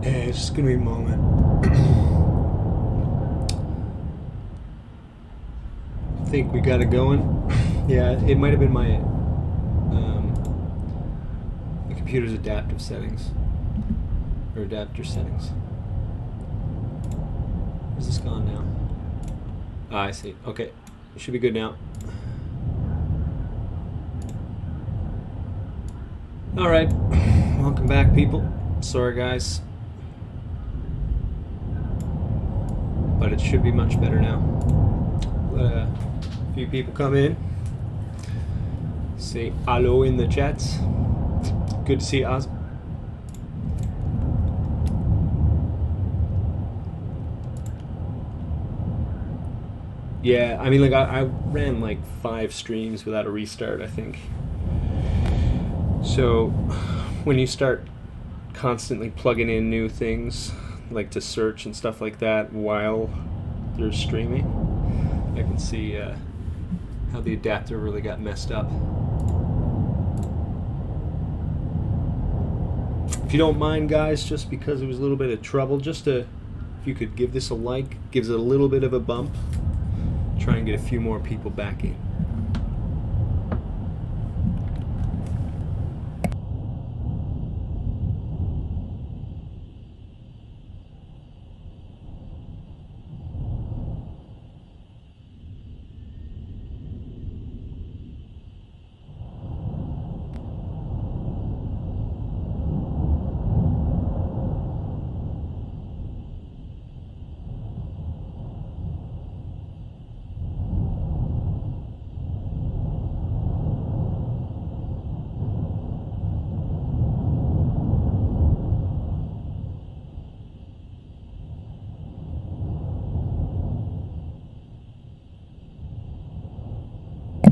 Yeah, it's just gonna be a moment. I think we got it going. Yeah, it might have been my the computer's adaptive settings or adapter settings. Where's this gone now? Ah, I see. Okay, should be good now. All right, welcome back, people. Sorry, guys, but it should be much better now. Let a few people come in. Say hello in the chats. Good to see Oz. Yeah, I mean, like I ran like 5 streams without a restart, I think. So when you start constantly plugging in new things, like to search and stuff like that while they're streaming, I can see how the adapter really got messed up. If you don't mind, guys, just because it was a little bit of trouble, just if you could give this a like, gives it a little bit of a bump. Try and get a few more people back in.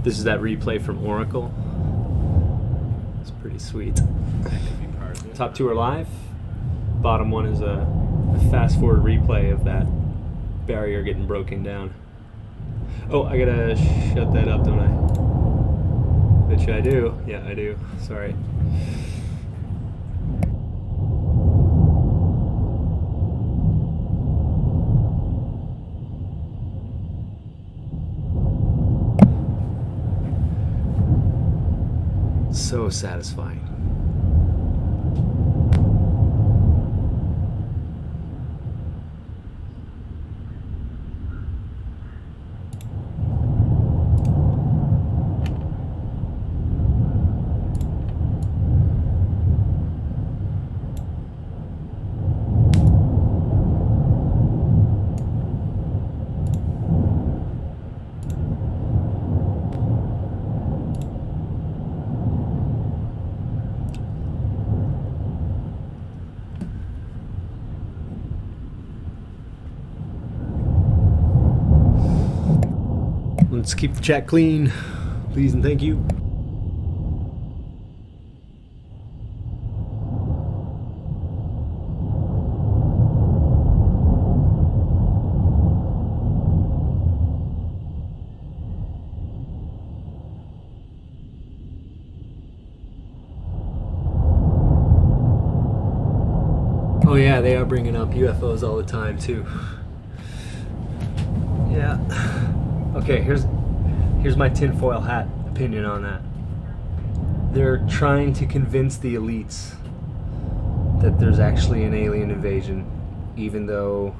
This is that replay from Oracle. It's pretty sweet. Top 2 are live. Bottom 1 is a fast forward replay of that barrier getting broken down. Oh, I gotta shut that up, don't I? Bet you I do. Yeah, I do. Sorry. So satisfying. Let's keep the chat clean, please and thank you. Oh yeah, they are bringing up UFOs all the time too. Yeah. Okay, here's my tinfoil hat opinion on that. They're trying to convince the elites that there's actually an alien invasion, even though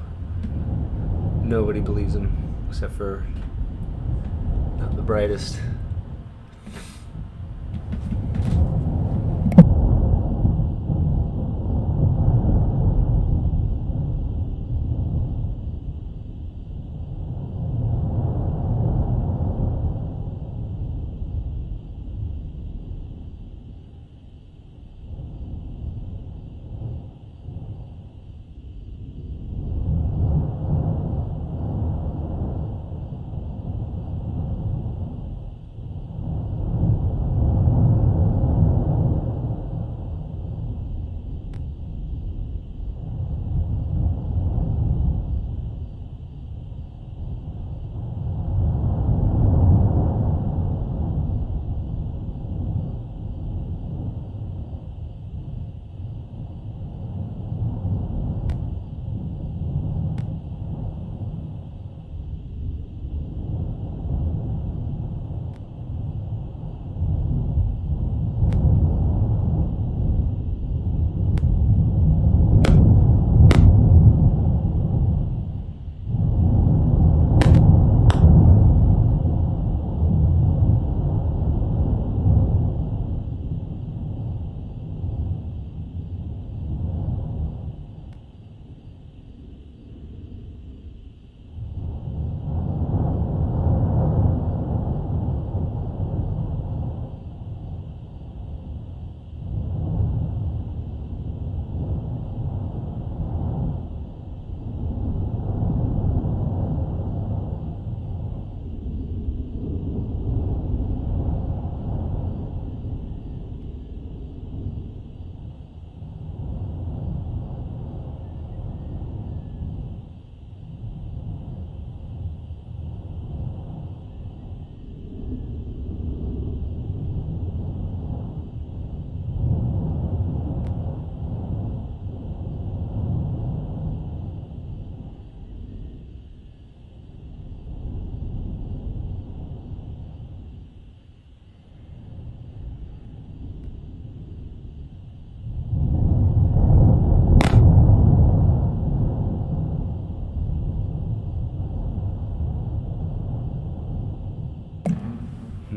nobody believes them, except for not the brightest.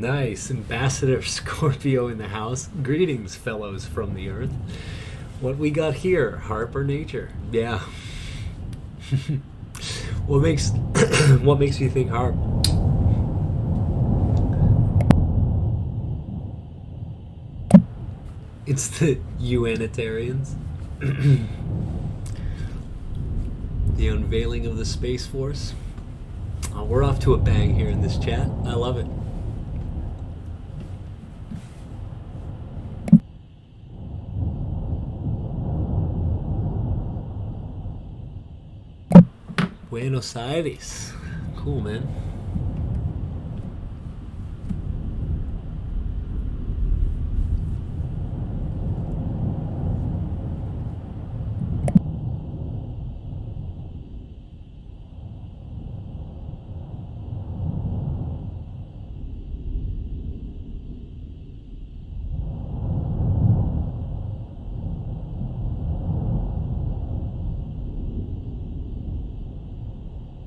Nice. Ambassador Scorpio in the house. Greetings, fellows from the earth. What we got here? Harp or nature? Yeah. What makes what makes you think harp? It's the Unitarians. The unveiling of the Space Force. Oh, we're off to a bang here in this chat. I love it. Buenos Aires. Cool, man.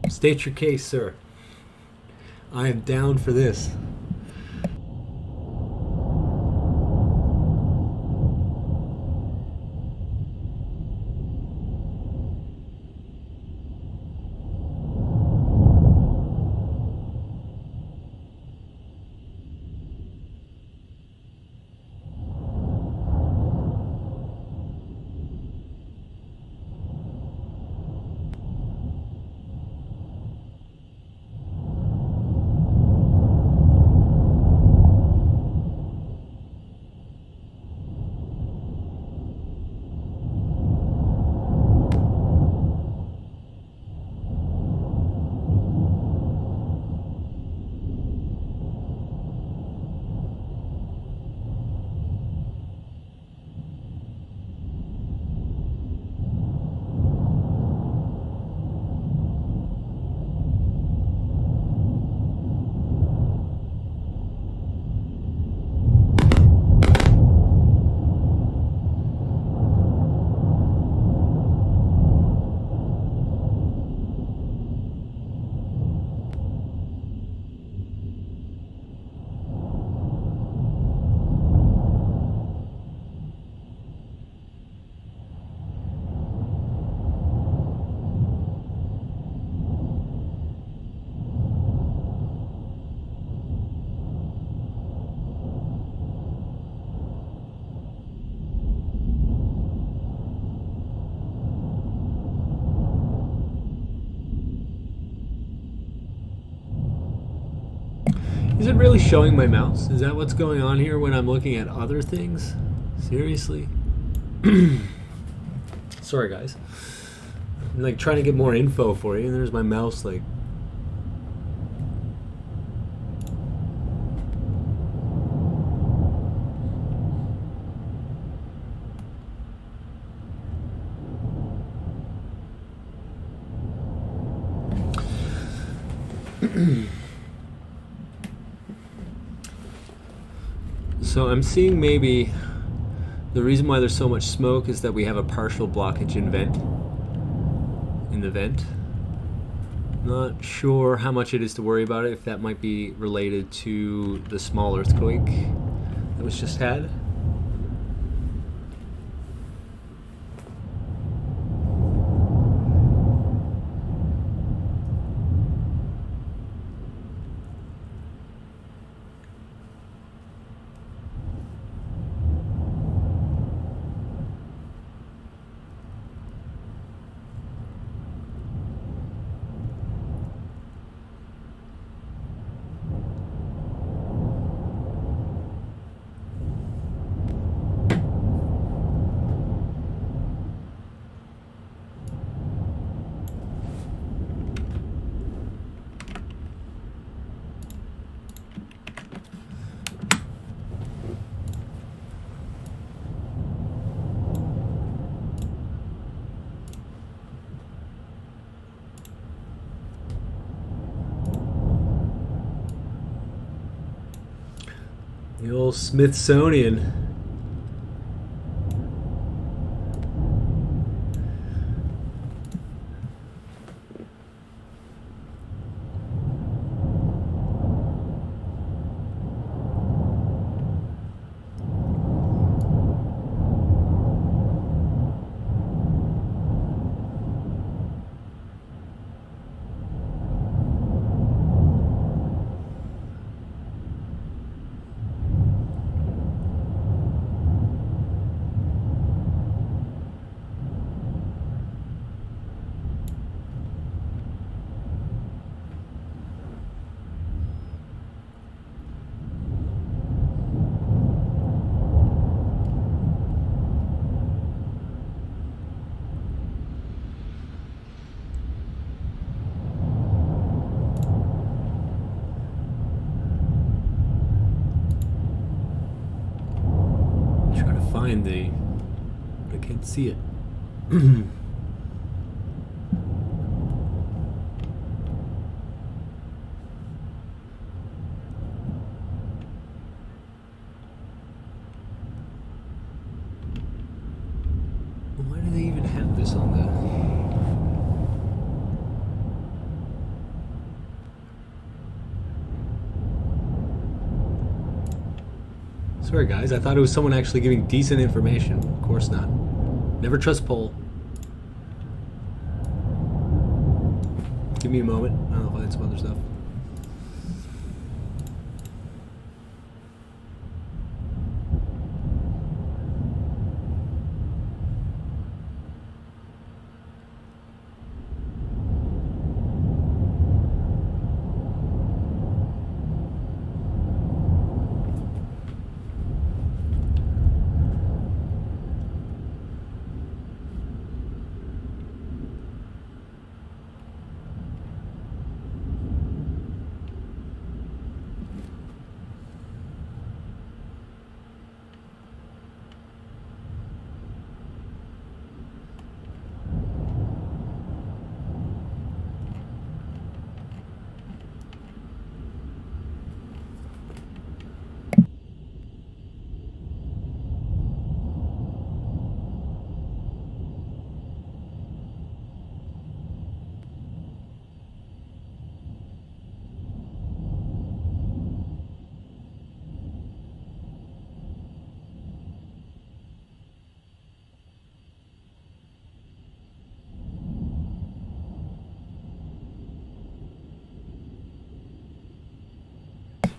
State your case, sir. I am down for this. Is it really showing my mouse? Is that what's going on here when I'm looking at other things? Seriously? Sorry, guys. I'm like trying to get more info for you, and there's my mouse like... So I'm seeing maybe the reason why there's so much smoke is that we have a partial blockage in the vent. Not sure how much it is to worry about it, if that might be related to the small earthquake that was just had. The old Smithsonian. behind the... I can't see it. Why do they even have this on the... Sorry guys, I thought it was someone actually giving decent information. Of course not. Never trust poll. Give me a moment, I'll find some other stuff.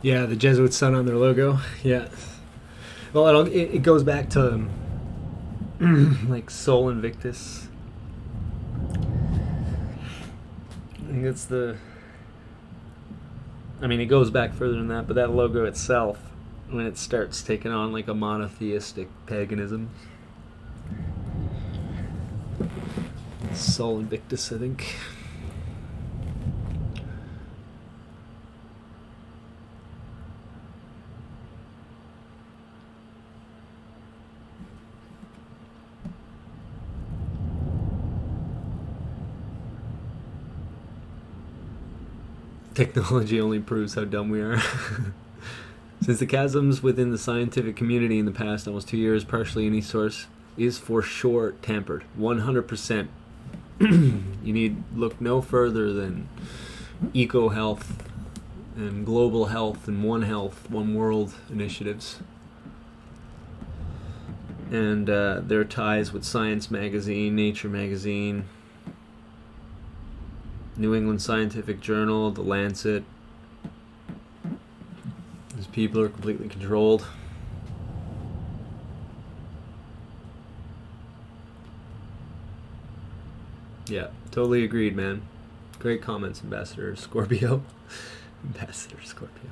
Yeah, the Jesuit sun on their logo. Yeah. Well, it goes back to like Sol Invictus. I think it's the... I mean, it goes back further than that, but that logo itself, when it starts taking on like a monotheistic paganism. Sol Invictus, I think. Technology only proves how dumb we are. Since the chasms within the scientific community in the past almost 2 years, partially any source, is for sure tampered. 100%. You need look no further than eco-health and global health and One Health, One World initiatives. And their ties with Science Magazine, Nature Magazine, New England Scientific Journal, The Lancet. These people are completely controlled. Yeah, totally agreed, man. Great comments, Ambassador Scorpio. Ambassador Scorpio.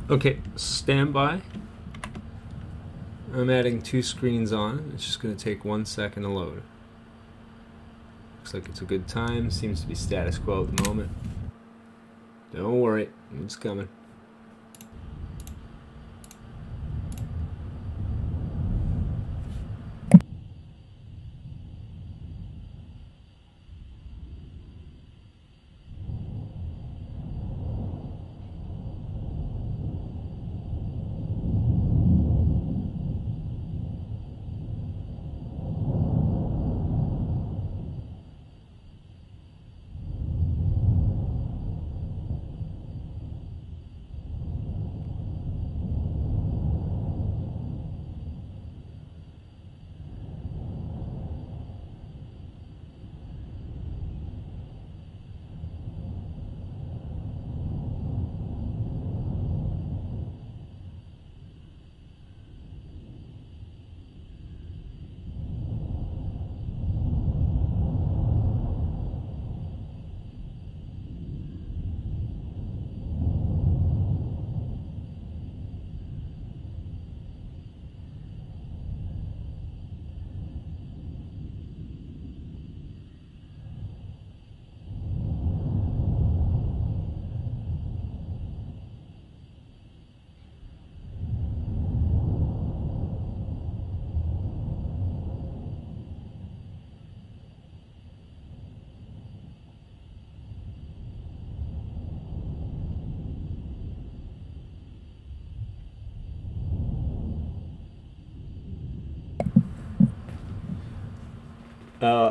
Okay, stand by. I'm adding 2 screens on. It's just going to take 1 second to load. Looks like it's a good time. Seems to be status quo at the moment. Don't worry, it's coming.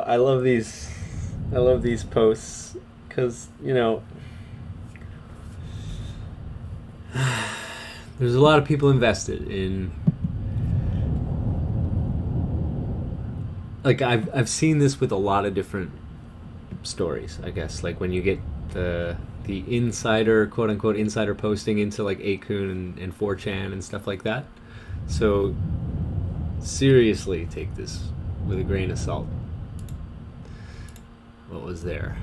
I love these. I love these posts because, you know, there's a lot of people invested in. Like I've seen this with a lot of different stories. I guess like when you get the insider, quote unquote insider posting into like Akun and 4chan and stuff like that. So seriously, take this with a grain of salt. What was there?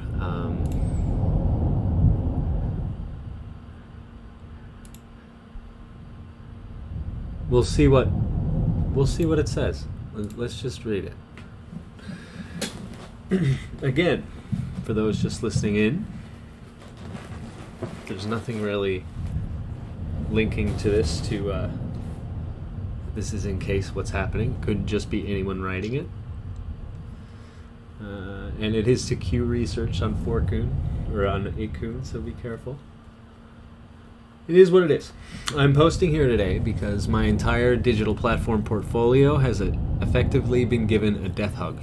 We'll see what it says. Let's just read it. Again, for those just listening in, there's nothing really linking to this to this is in case what's happening. Could just be anyone writing it. And it is to Q research on 4kun or on Akun, so be careful. It is what it is. I'm posting here today because my entire digital platform portfolio has effectively been given a death hug.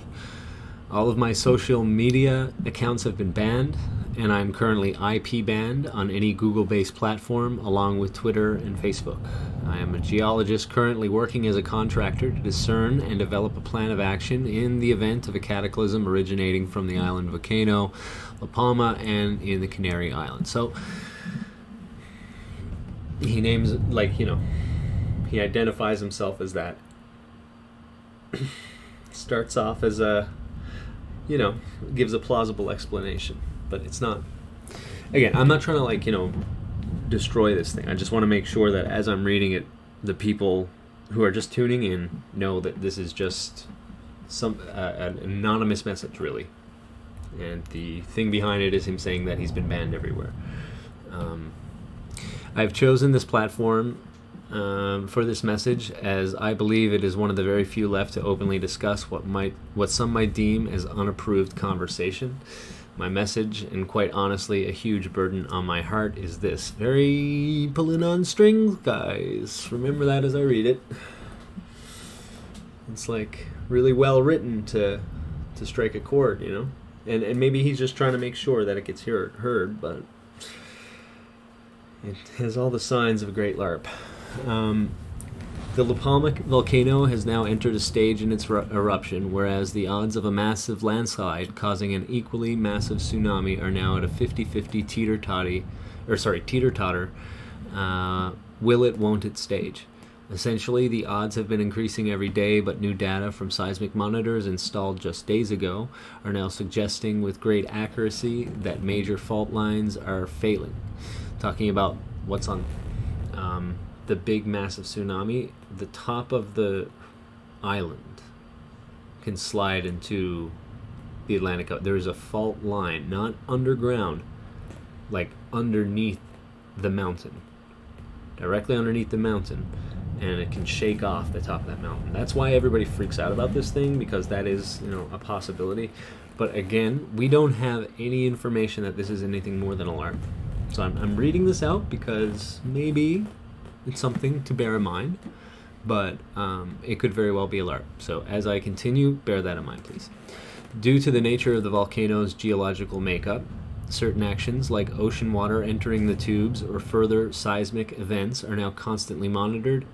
All of my social media accounts have been banned, and I'm currently IP banned on any Google-based platform, along with Twitter and Facebook. I am a geologist currently working as a contractor to discern and develop a plan of action in the event of a cataclysm originating from the island Volcano, La Palma, and in the Canary Islands. So he names, like, you know, he identifies himself as that. Starts off as a, you know, gives a plausible explanation, but it's not. Again, I'm not trying to, like, you know, destroy this thing. I just want to make sure that as I'm reading it, the people who are just tuning in know that this is just an anonymous message, really. And the thing behind it is him saying that he's been banned everywhere. I've chosen this platform for this message as I believe it is one of the very few left to openly discuss what some might deem as unapproved conversation. My message, and quite honestly a huge burden on my heart, is this. Very pulling on strings, guys. Remember that as I read it. It's like really well written to strike a chord, you know? And maybe he's just trying to make sure that it gets heard, but it has all the signs of a great LARP. The La Palma volcano has now entered a stage in its eruption, whereas the odds of a massive landslide causing an equally massive tsunami are now at a 50-50 teeter-totter, will it, won't it stage. Essentially, the odds have been increasing every day, but new data from seismic monitors installed just days ago are now suggesting with great accuracy that major fault lines are failing. Talking about what's on the big massive tsunami, the top of the island can slide into the Atlantic. There is a fault line, not underground, like underneath the mountain, directly underneath the mountain, and it can shake off the top of that mountain. That's why everybody freaks out about this thing, because that is, a possibility. But again, we don't have any information that this is anything more than a LARP. So I'm reading this out because maybe it's something to bear in mind, but it could very well be a LARP. So as I continue, bear that in mind, please. Due to the nature of the volcano's geological makeup, certain actions like ocean water entering the tubes or further seismic events are now constantly monitored,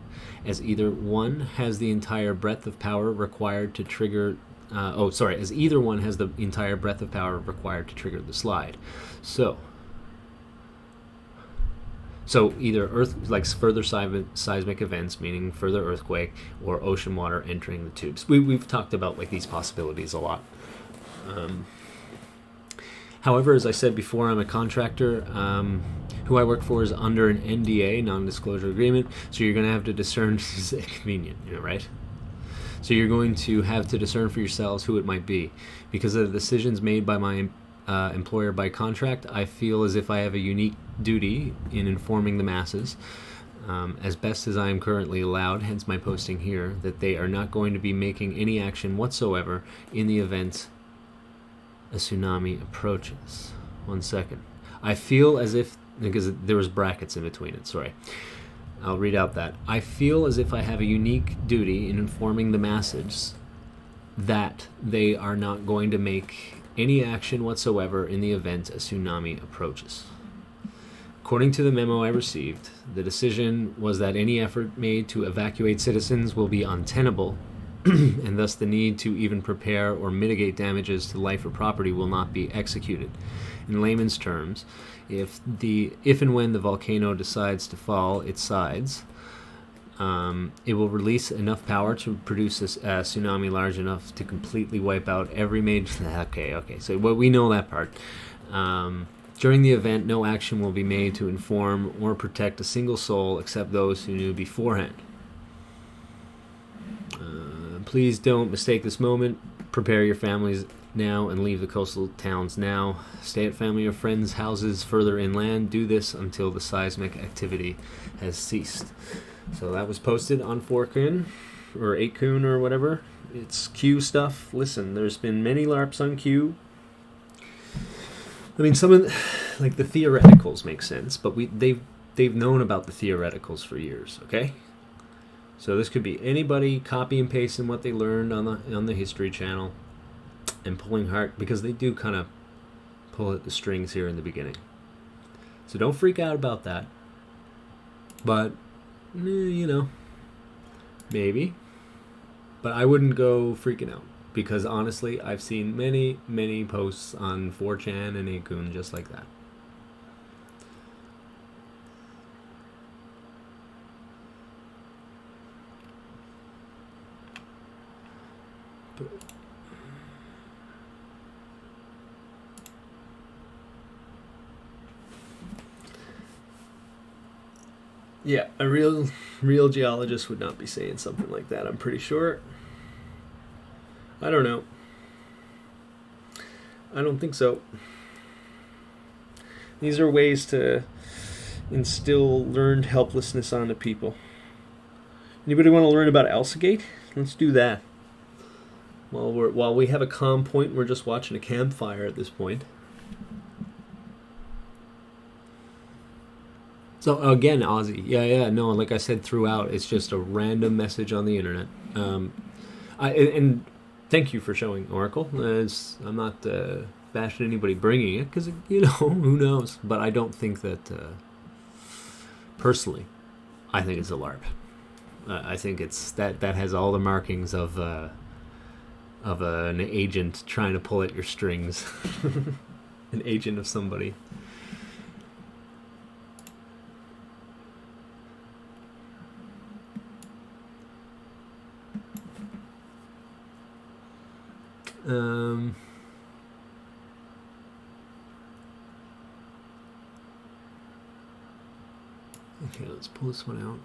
as either one has the entire breadth of power required to trigger as either one has the entire breadth of power required to trigger the slide. So either further seismic events, meaning further earthquake, or ocean water entering the tubes. We've talked about these possibilities a lot. However, as I said before, I'm a contractor. Who I work for is under an NDA, non-disclosure agreement, so you're going to have to discern. This is convenient, right? So you're going to have to discern for yourselves who it might be. Because of the decisions made by my employer by contract, I feel as if I have a unique duty in informing the masses, as best as I am currently allowed, hence my posting here, that they are not going to be making any action whatsoever in the event a tsunami approaches. 1 second. I feel as if, because there was brackets in between it, sorry. I'll read out that. I feel as if I have a unique duty in informing the masses that they are not going to make any action whatsoever in the event a tsunami approaches. According to the memo I received, the decision was that any effort made to evacuate citizens will be untenable, and thus the need to even prepare or mitigate damages to life or property will not be executed. In layman's terms, if and when the volcano decides to fall its sides, it will release enough power to produce a tsunami large enough to completely wipe out every major... Okay, so we know that part. During the event, no action will be made to inform or protect a single soul except those who knew beforehand. Please don't mistake this moment. Prepare your families now and leave the coastal towns now. Stay at family or friends' houses further inland. Do this until the seismic activity has ceased. So that was posted on 4kun or 8kun or whatever. It's Q stuff. Listen, there's been many LARPs on Q. I mean, some of the theoreticals make sense, but they've known about the theoreticals for years. Okay. So this could be anybody copy and pasting what they learned on the History Channel and pulling hard, because they do kind of pull at the strings here in the beginning. So don't freak out about that. But, maybe. But I wouldn't go freaking out, because honestly, I've seen many, many posts on 4chan and 8kun just like that. Yeah, a real geologist would not be saying something like that, I'm pretty sure. I don't know. I don't think so. These are ways to instill learned helplessness onto people. Anybody want to learn about Elsagate? Let's do that. While we have a calm point, we're just watching a campfire at this point. So again, Ozzy, no, like I said throughout, it's just a random message on the internet. And thank you for showing Oracle. I'm not bashing anybody bringing it, because who knows. But I don't think that personally, I think it's a LARP. I think it's that has all the markings of an agent trying to pull at your strings, an agent of somebody. Okay, let's pull this one out.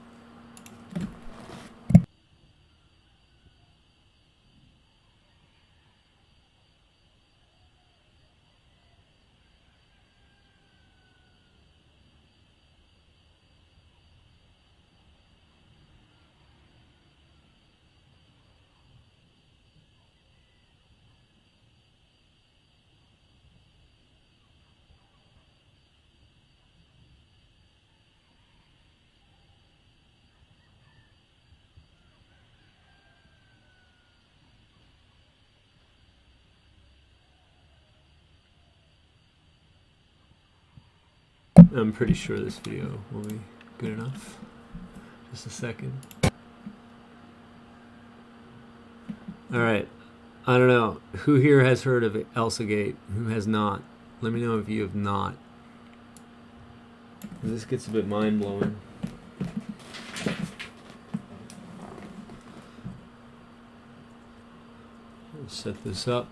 I'm pretty sure this video will be good enough. Just a second. Alright, I don't know. Who here has heard of ElsaGate? Who has not? Let me know if you have not. This gets a bit mind-blowing. Let's set this up.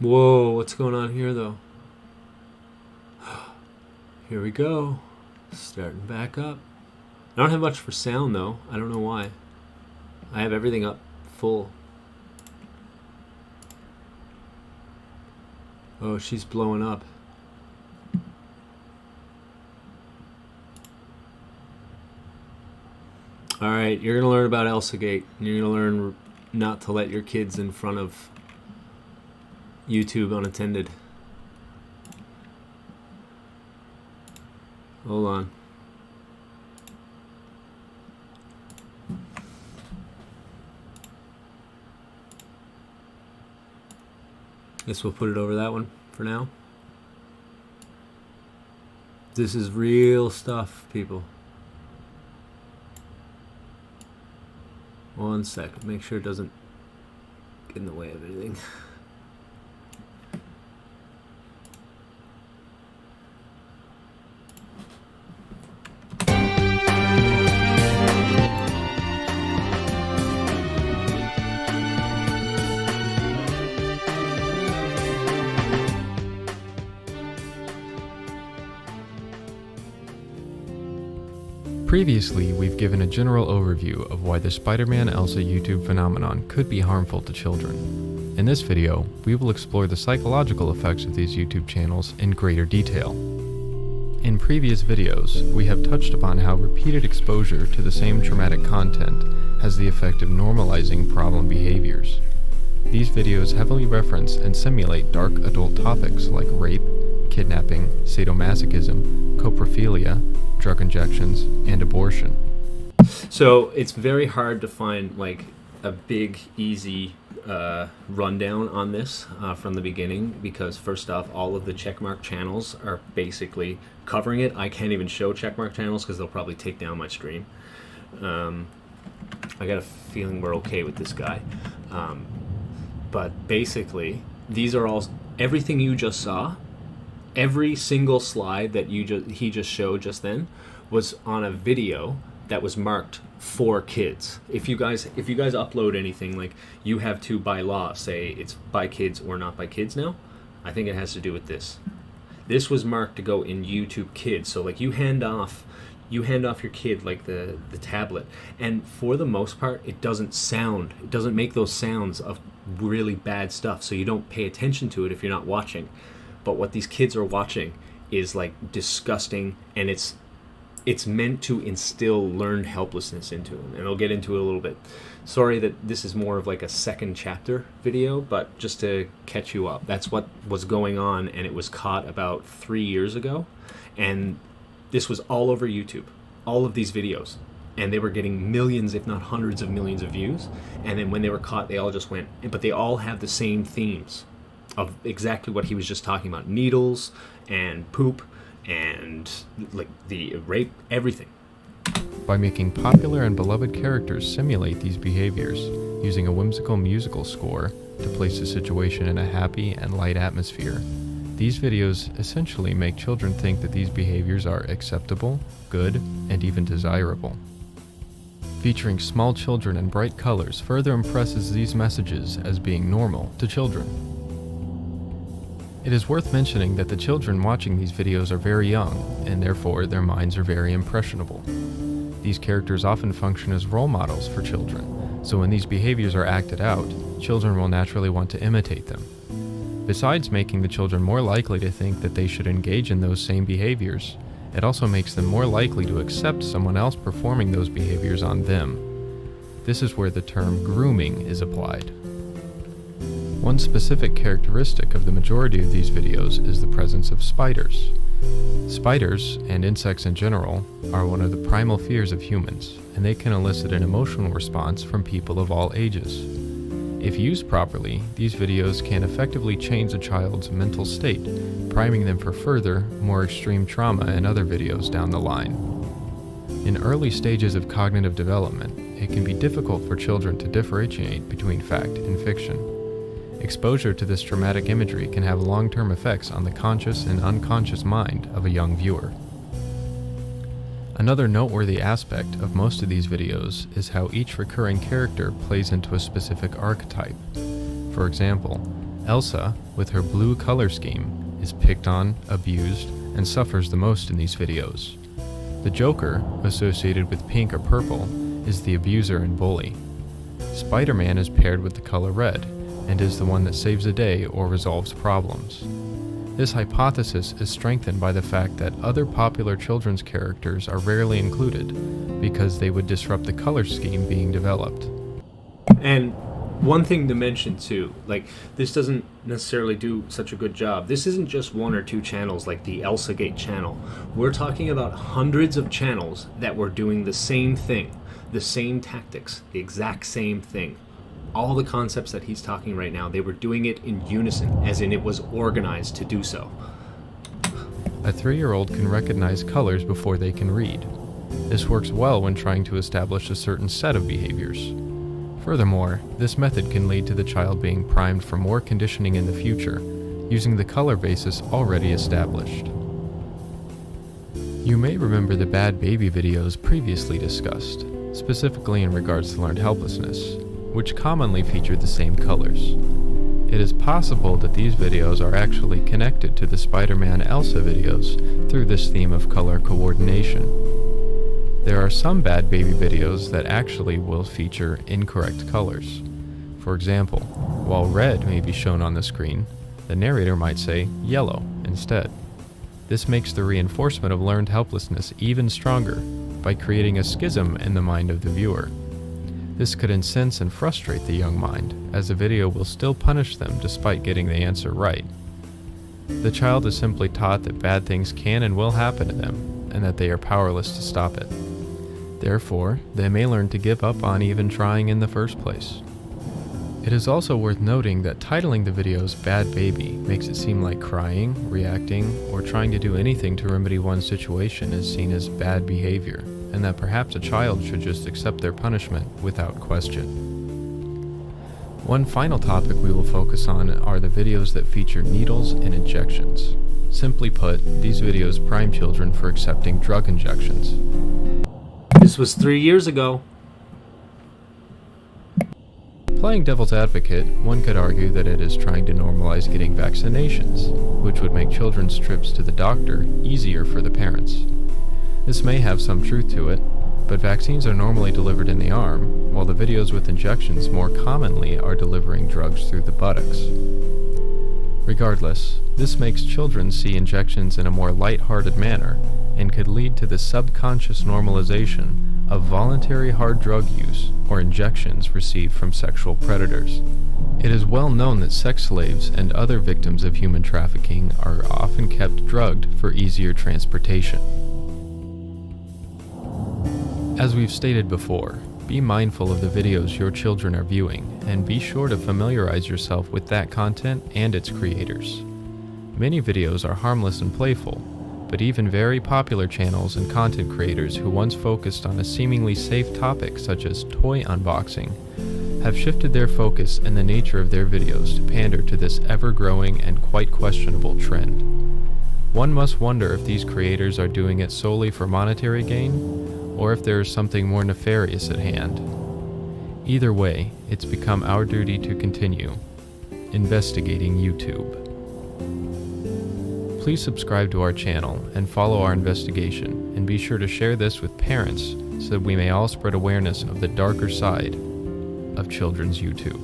Whoa, what's going on here though? Here we go. Starting back up. I don't have much for sound though. I don't know why. I have everything up full. Oh, she's blowing up. Alright, you're going to learn about ElsaGate. You're going to learn not to let your kids in front of YouTube unattended. Hold on. Guess we'll put it over that one for now. This is real stuff, people. One second. Make sure it doesn't get in the way of anything. Previously, we've given a general overview of why the Spider-Man Elsa YouTube phenomenon could be harmful to children. In this video, we will explore the psychological effects of these YouTube channels in greater detail. In previous videos, we have touched upon how repeated exposure to the same traumatic content has the effect of normalizing problem behaviors. These videos heavily reference and simulate dark adult topics like rape, kidnapping, sadomasochism, coprophilia, drug injections, and abortion. So it's very hard to find like a big, easy rundown on this from the beginning, because first off, all of the checkmark channels are basically covering it. I can't even show checkmark channels because they'll probably take down my stream. I got a feeling we're okay with this guy. But basically, these are all, everything you just saw, every single slide that he just showed just then was on a video that was marked for kids. If you guys upload anything, like you have to by law say it's by kids or not by kids now, I think it has to do with this. This was marked to go in YouTube Kids. So like you hand off your kid like the tablet, and for the most part it doesn't make those sounds of really bad stuff, so you don't pay attention to it if you're not watching. But what these kids are watching is like disgusting, and it's meant to instill learned helplessness into them, and I'll get into it a little bit. Sorry that this is more of like a second chapter video, but just to catch you up, that's what was going on, and it was caught about 3 years ago, and this was all over YouTube, all of these videos, and they were getting millions, if not hundreds of millions of views, and then when they were caught, they all just went, but they all have the same themes of exactly what he was just talking about: needles and poop and like the rape, everything. By making popular and beloved characters simulate these behaviors, using a whimsical musical score to place the situation in a happy and light atmosphere, these videos essentially make children think that these behaviors are acceptable, good, and even desirable. Featuring small children in bright colors further impresses these messages as being normal to children. It is worth mentioning that the children watching these videos are very young, and therefore their minds are very impressionable. These characters often function as role models for children, so when these behaviors are acted out, children will naturally want to imitate them. Besides making the children more likely to think that they should engage in those same behaviors, it also makes them more likely to accept someone else performing those behaviors on them. This is where the term grooming is applied. One specific characteristic of the majority of these videos is the presence of spiders. Spiders, and insects in general, are one of the primal fears of humans, and they can elicit an emotional response from people of all ages. If used properly, these videos can effectively change a child's mental state, priming them for further, more extreme trauma in other videos down the line. In early stages of cognitive development, it can be difficult for children to differentiate between fact and fiction. Exposure to this traumatic imagery can have long-term effects on the conscious and unconscious mind of a young viewer. Another noteworthy aspect of most of these videos is how each recurring character plays into a specific archetype. For example, Elsa, with her blue color scheme, is picked on, abused, and suffers the most in these videos. The Joker, associated with pink or purple, is the abuser and bully. Spider-Man is paired with the color red, and is the one that saves the day or resolves problems. This hypothesis is strengthened by the fact that other popular children's characters are rarely included, because they would disrupt the color scheme being developed. And one thing to mention too, like, this doesn't necessarily do such a good job. This isn't just one or two channels like the ElsaGate channel. We're talking about hundreds of channels that were doing the same thing, the same tactics, the exact same thing. All the concepts that he's talking right now, they were doing it in unison, as in it was organized to do so. A 3-year-old can recognize colors before they can read. This works well when trying to establish a certain set of behaviors. Furthermore, this method can lead to the child being primed for more conditioning in the future, using the color basis already established. You may remember the bad baby videos previously discussed, specifically in regards to learned helplessness, which commonly feature the same colors. It is possible that these videos are actually connected to the Spider-Man Elsa videos through this theme of color coordination. There are some bad baby videos that actually will feature incorrect colors. For example, while red may be shown on the screen, the narrator might say yellow instead. This makes the reinforcement of learned helplessness even stronger by creating a schism in the mind of the viewer. This could incense and frustrate the young mind, as the video will still punish them despite getting the answer right. The child is simply taught that bad things can and will happen to them, and that they are powerless to stop it. Therefore, they may learn to give up on even trying in the first place. It is also worth noting that titling the videos Bad Baby makes it seem like crying, reacting, or trying to do anything to remedy one's situation is seen as bad behavior, and that perhaps a child should just accept their punishment without question. One final topic we will focus on are the videos that feature needles and injections. Simply put, these videos prime children for accepting drug injections. This was 3 years ago. Playing devil's advocate, one could argue that it is trying to normalize getting vaccinations, which would make children's trips to the doctor easier for the parents. This may have some truth to it, but vaccines are normally delivered in the arm, while the videos with injections more commonly are delivering drugs through the buttocks. Regardless, this makes children see injections in a more light-hearted manner, and could lead to the subconscious normalization of voluntary hard drug use or injections received from sexual predators. It is well known that sex slaves and other victims of human trafficking are often kept drugged for easier transportation. As we've stated before, be mindful of the videos your children are viewing, and be sure to familiarize yourself with that content and its creators. Many videos are harmless and playful, but even very popular channels and content creators who once focused on a seemingly safe topic such as toy unboxing have shifted their focus and the nature of their videos to pander to this ever-growing and quite questionable trend. One must wonder if these creators are doing it solely for monetary gain, or if there is something more nefarious at hand. Either way, it's become our duty to continue investigating YouTube. Please subscribe to our channel and follow our investigation, and be sure to share this with parents so that we may all spread awareness of the darker side of children's YouTube.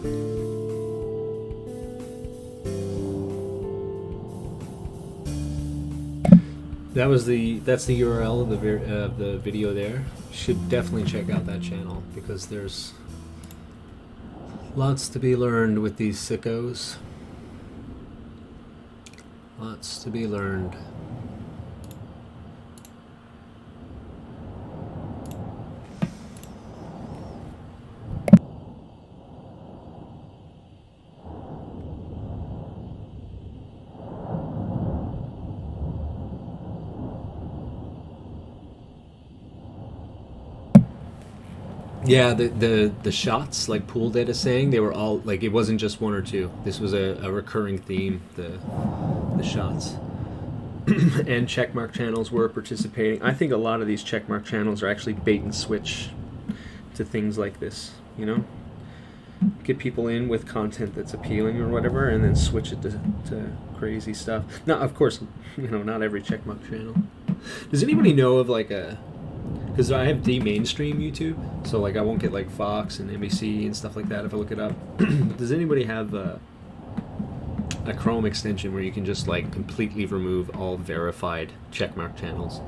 That's the URL of the video there. You should definitely check out that channel because there's lots to be learned with these sickos. Lots to be learned. Yeah, the shots, like Pool Dead is saying, they were all, like, it wasn't just one or two. This was a recurring theme, the shots. And checkmark channels were participating. I think a lot of these checkmark channels are actually bait and switch to things like this, you know? Get people in with content that's appealing or whatever, and then switch it to crazy stuff. Now, of course, you know, not every checkmark channel. Does anybody know of, like, because I have de-mainstream YouTube, so like I won't get like Fox and NBC and stuff like that if I look it up. Does anybody have a Chrome extension where you can just like completely remove all verified checkmark channels?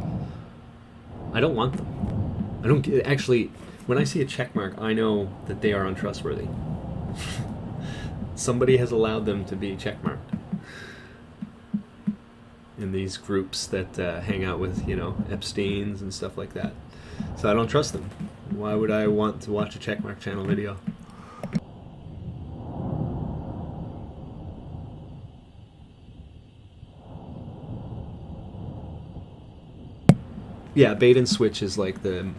I don't want them. I don't actually. When I see a checkmark, I know that they are untrustworthy. Somebody has allowed them to be checkmarked in these groups that hang out with, you know, Epsteins and stuff like that. So I don't trust them. Why would I want to watch a checkmark channel video? Yeah, bait and switch is like the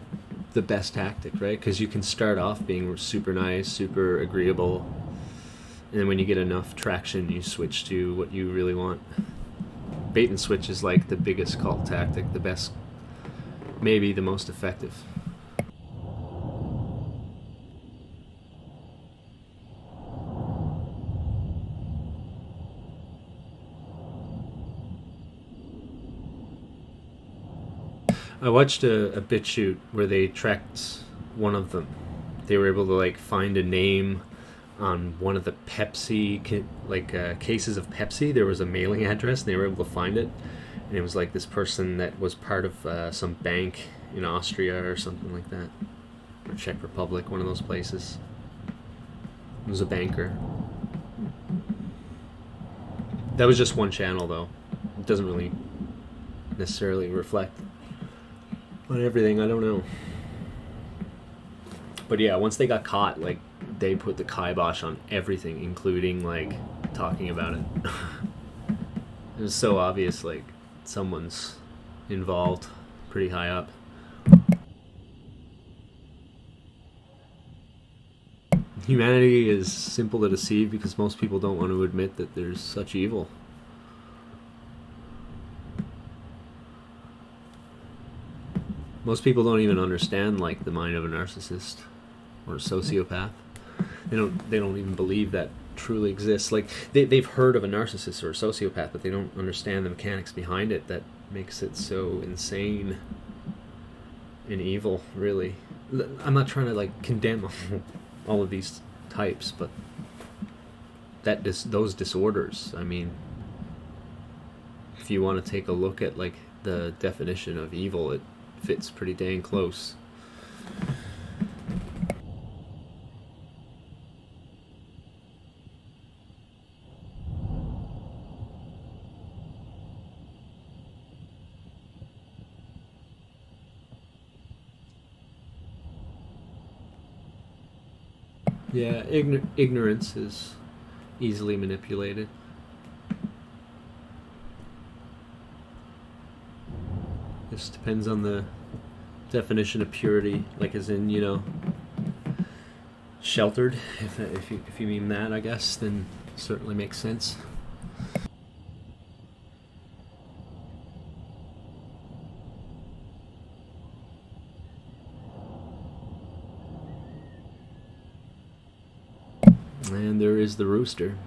best tactic, right? Because you can start off being super nice, super agreeable, and then when you get enough traction, you switch to what you really want. Bait and switch is like the biggest cult tactic, the best, maybe the most effective. I watched a BitChute where they tracked one of them. They were able to like find a name on one of the Pepsi cases of Pepsi. There was a mailing address and they were able to find it, and it was like this person that was part of some bank in Austria or something like that, or Czech Republic, one of those places. It was a banker. That was just one channel though. It doesn't really necessarily reflect on everything. I don't know. But yeah, once they got caught, like, they put the kibosh on everything, including, like, talking about it. It was so obvious, like, someone's involved pretty high up. Humanity is simple to deceive because most people don't want to admit that there's such evil. Most people don't even understand, like, the mind of a narcissist or a sociopath. They don't even believe that truly exists. Like, they've heard of a narcissist or a sociopath, but they don't understand the mechanics behind it that makes it so insane and evil, really. I'm not trying to, like, condemn all of these types, but those disorders, I mean, if you want to take a look at, like, the definition of evil, it fits pretty dang close. Yeah, ignorance is easily manipulated. This depends on the definition of purity, like as in, you know, sheltered, if you mean that, I guess, then certainly makes sense. And there is the rooster.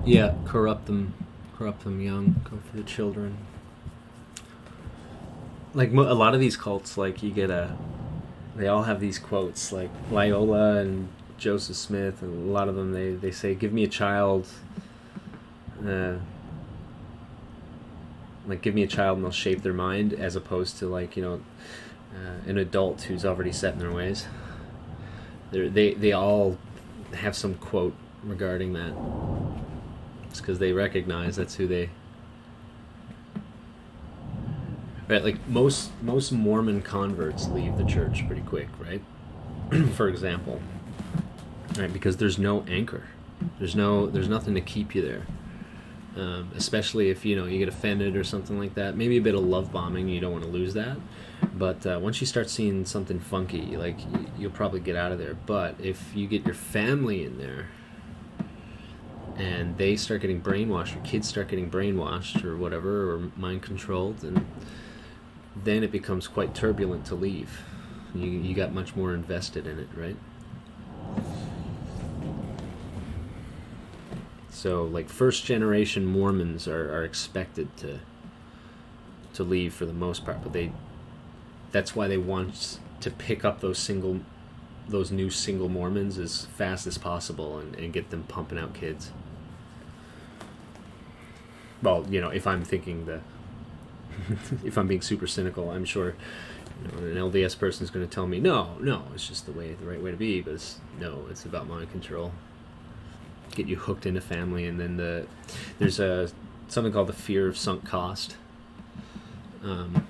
Yeah, corrupt them young, go for the children. Like a lot of these cults, like they all have these quotes, like Loyola and Joseph Smith, and a lot of them they say, "Give me a child, like give me a child and they'll shape their mind," as opposed to like an adult who's already set in their ways. They all have some quote regarding that. It's because they recognize that's who they... Right, like most Mormon converts leave the church pretty quick, right? For example. Right, because there's no anchor. There's nothing to keep you there. Especially if, you get offended or something like that. Maybe a bit of love bombing, you don't want to lose that. But once you start seeing something funky, like, you'll probably get out of there. But if you get your family in there, and they start getting brainwashed, or kids start getting brainwashed, or whatever, or mind controlled, and then it becomes quite turbulent to leave. You got much more invested in it, right? So, like, first generation Mormons are expected to leave for the most part, but that's why they want to pick up those new single Mormons as fast as possible and get them pumping out kids. Well, if I'm thinking if I'm being super cynical, I'm sure an LDS person is going to tell me, no, it's just the right way to be, but it's about mind control. Get you hooked into family, and then there's something called the fear of sunk cost. I've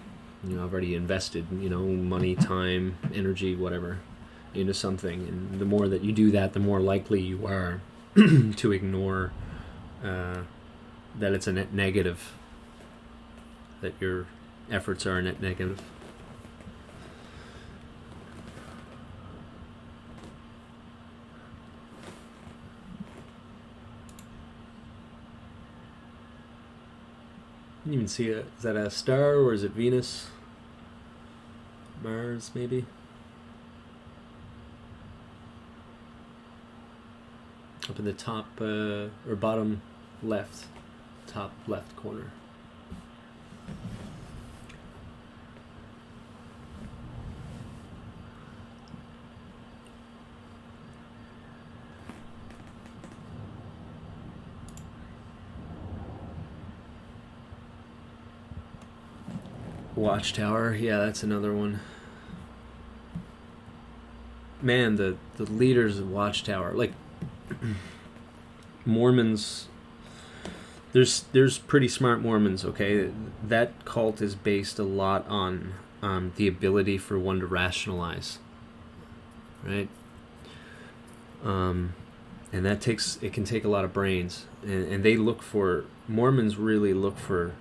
already invested, money, time, energy, whatever, into something, and the more that you do that, the more likely you are to ignore that it's a net negative, that your efforts are a net negative. You can even see is that a star, or is it Venus? Mars, maybe? Up in the top or bottom left, top left corner. Watchtower, yeah, that's another one. Man, the leaders of Watchtower, like Mormons, there's pretty smart Mormons, okay? That cult is based a lot on the ability for one to rationalize, right? And it can take a lot of brains, and Mormons really look for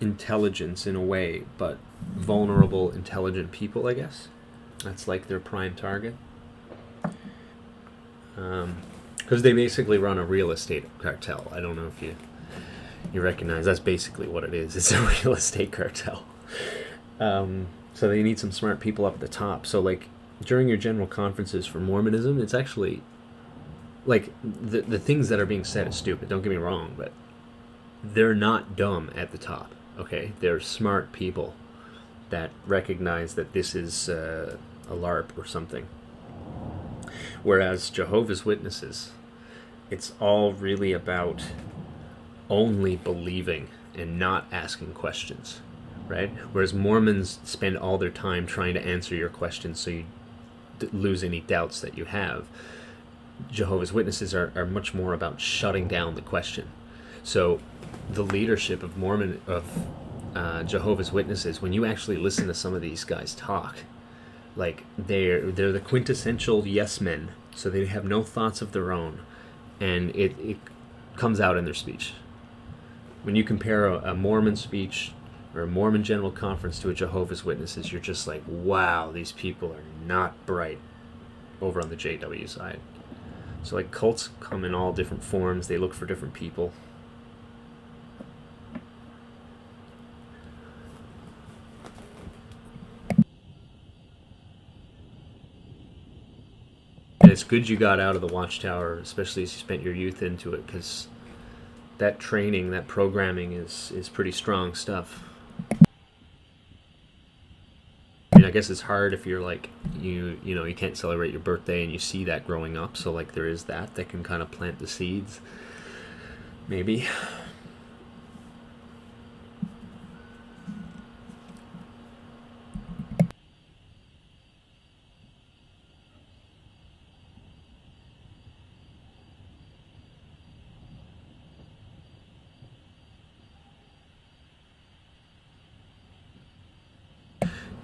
intelligence in a way, but vulnerable, intelligent people, I guess. That's like their prime target. Because they basically run a real estate cartel. I don't know if you recognize, that's basically what it is. It's a real estate cartel. So they need some smart people up at the top. So like during your general conferences for Mormonism, it's actually like the things that are being said is stupid, don't get me wrong, but they're not dumb at the top. Okay, they're smart people that recognize that this is a LARP or something. Whereas Jehovah's Witnesses, it's all really about only believing and not asking questions, right? Whereas Mormons spend all their time trying to answer your questions so you lose any doubts that you have. Jehovah's Witnesses are much more about shutting down the question. So the leadership of Jehovah's Witnesses, when you actually listen to some of these guys talk, like they're the quintessential yes men, so they have no thoughts of their own. and it comes out in their speech. When you compare a Mormon speech or a Mormon General Conference to a Jehovah's Witnesses, you're just like, wow, these people are not bright over on the JW side. So like cults come in all different forms. They look for different people. And it's good you got out of the Watchtower, especially as you spent your youth into it, because that training, that programming is pretty strong stuff. I mean, I guess it's hard if you're like, you know, you can't celebrate your birthday and you see that growing up, so like there is that can kind of plant the seeds, maybe.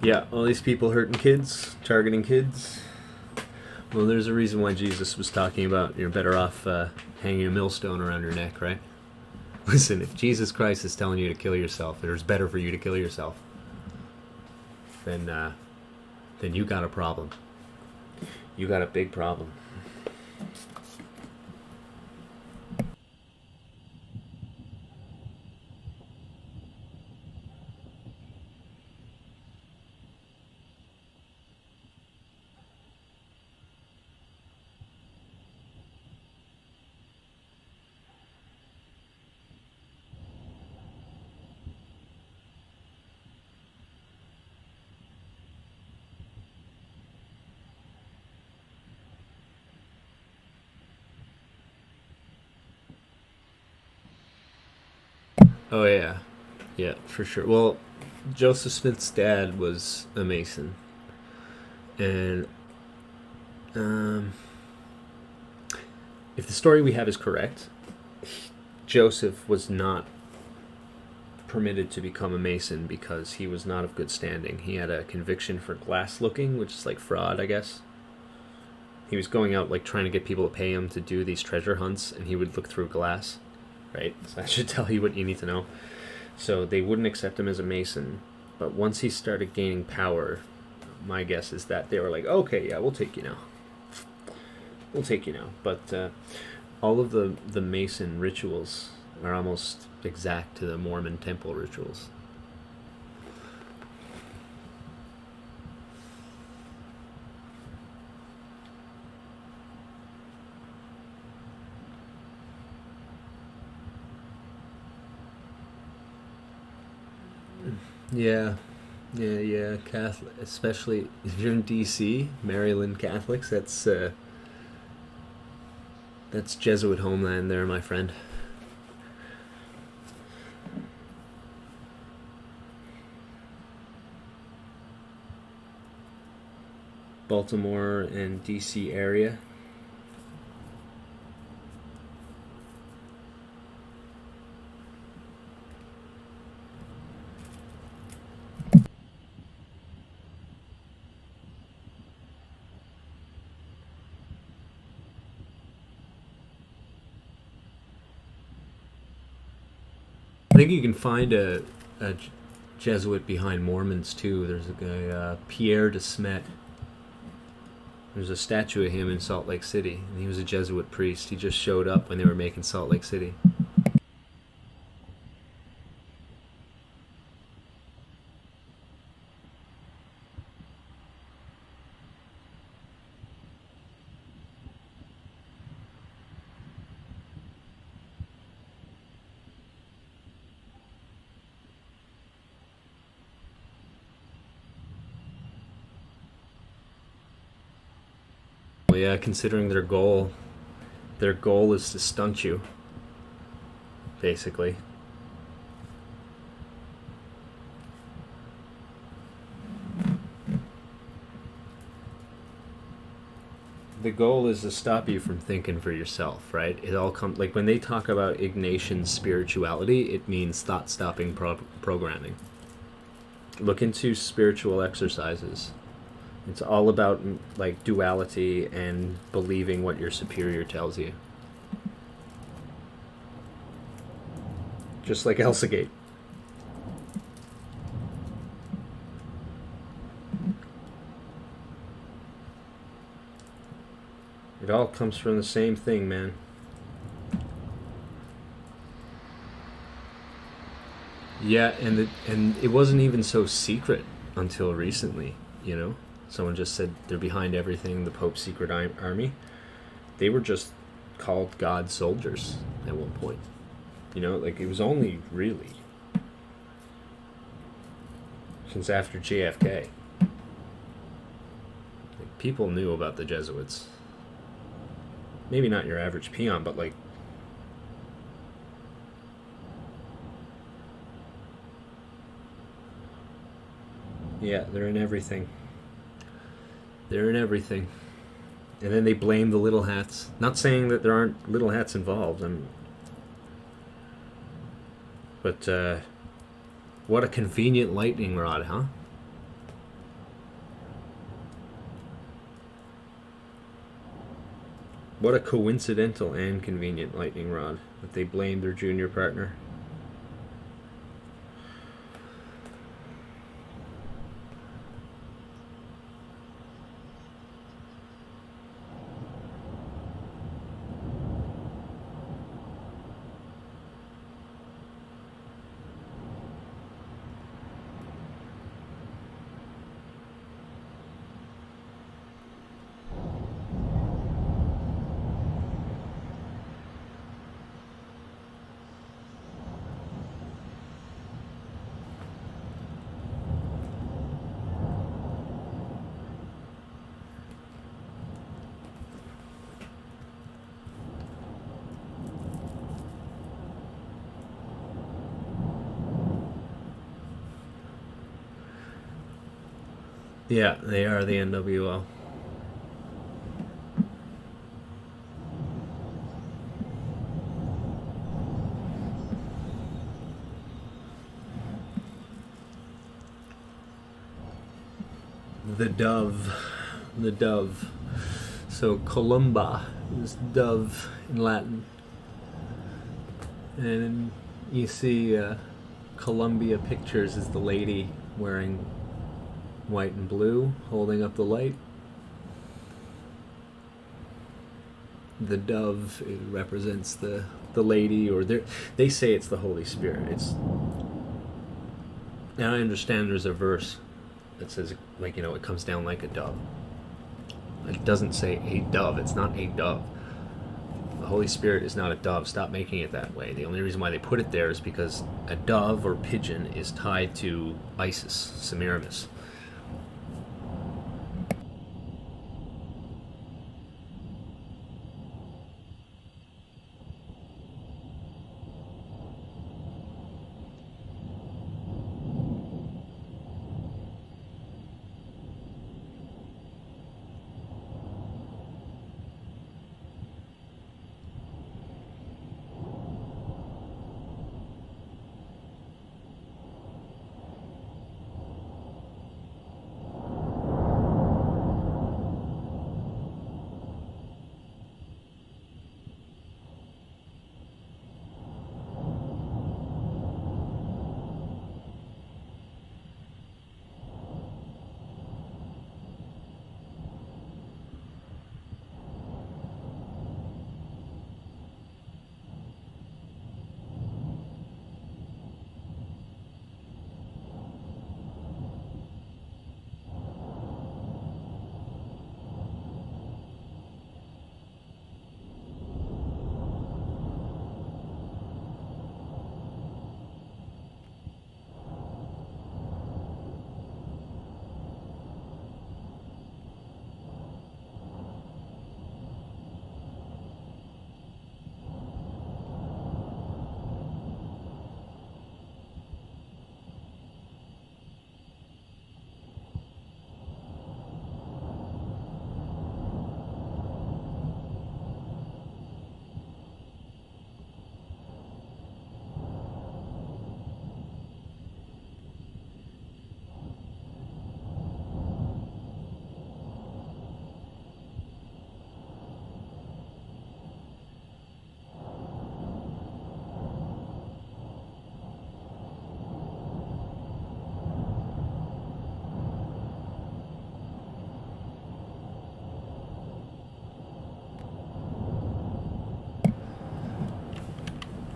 Yeah, all these people hurting kids, targeting kids. Well, there's a reason why Jesus was talking about you're better off hanging a millstone around your neck, right? Listen, if Jesus Christ is telling you to kill yourself, or it's better for you to kill yourself, then you got a problem. You got a big problem. Oh yeah, yeah, for sure. Well, Joseph Smith's dad was a Mason, and if the story we have is correct, Joseph was not permitted to become a Mason because he was not of good standing. He had a conviction for glass looking, which is like fraud, I guess. He was going out like trying to get people to pay him to do these treasure hunts, and he would look through glass. Right, so that should tell you what you need to know. So they wouldn't accept him as a Mason, but once he started gaining power, my guess is that they were like, okay, yeah, we'll take you now. We'll take you now. But all of the Mason rituals are almost exact to the Mormon temple rituals. Yeah, Catholic, especially if you're in D.C., Maryland Catholics. That's Jesuit homeland there, my friend. Baltimore and D.C. area. I think you can find a Jesuit behind Mormons too. There's a guy, Pierre de Smet. There's a statue of him in Salt Lake City, and he was a Jesuit priest. He just showed up when they were making Salt Lake City. Yeah, considering their goal is to stunt you, basically. The goal is to stop you from thinking for yourself, right? It all comes, like when they talk about Ignatian spirituality, it means thought-stopping programming. Look into spiritual exercises. It's all about like duality and believing what your superior tells you. just like Elsagate. It all comes from the same thing, man. Yeah, and it wasn't even so secret until recently, you know? Someone just said they're behind everything, the Pope's secret army. They were just called God's soldiers at one point. You know, like, it was only really since after JFK. Like, people knew about the Jesuits. Maybe not your average peon, but like, yeah, they're in everything. They're in everything. And then they blame the little hats. Not saying that there aren't little hats involved. But what a convenient lightning rod, huh? What a coincidental and convenient lightning rod that they blamed their junior partner. Yeah, they are the NWO. The dove. The dove. So columba is dove in Latin. And you see Columbia Pictures is the lady wearing white and blue, holding up the light. The dove, it represents the lady, or they say it's the Holy Spirit. It's, now I understand there's a verse that says, like, you know, it comes down like a dove. It doesn't say a dove. It's not a dove. The Holy Spirit is not a dove. Stop making it that way. The only reason why they put it there is because a dove or pigeon is tied to Isis, Semiramis.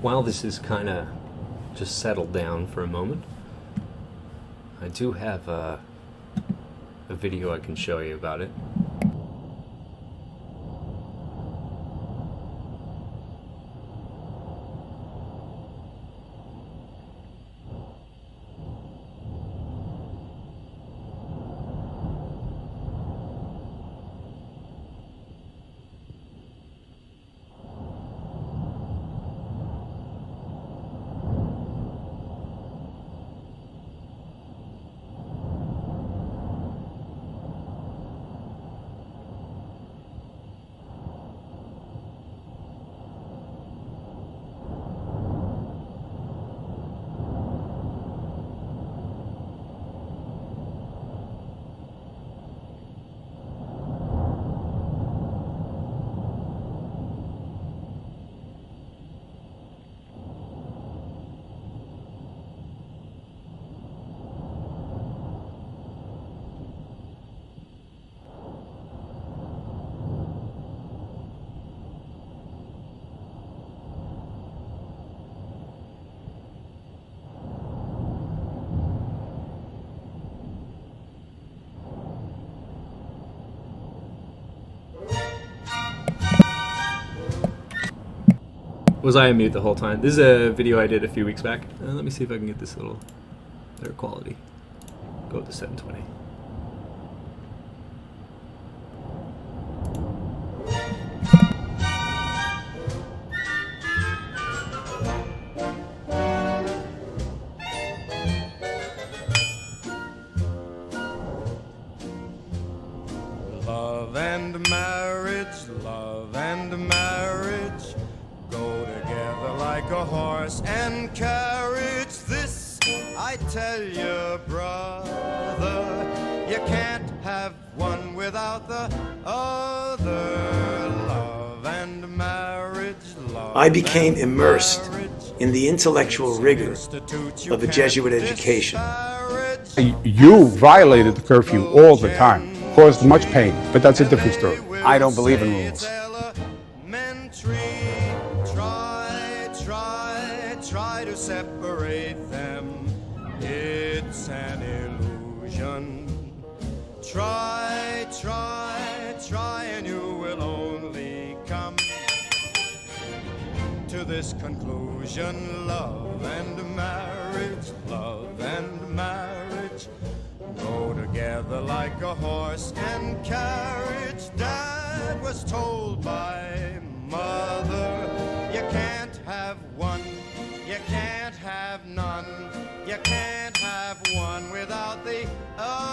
while this is kind of just settled down for a moment, I do have a video I can show you about it. Was I on mute the whole time? This is a video I did a few weeks back. Let me see if I can get this a little better quality. Go with the 720. Love and marriage go together like a horse and carriage. This I tell you, brother, you can't have one without the other. Love and marriage, love. I became immersed in the intellectual rigor of a Jesuit education. You violated the curfew all the time, caused much pain, but that's a different story. I don't believe in rules. Try to separate them. It's an illusion. Try, and you will only come to this conclusion. Love and marriage go together like a horse and carriage. Dad was told by mother, you can't have one, you can't have none, you can't have one without the other.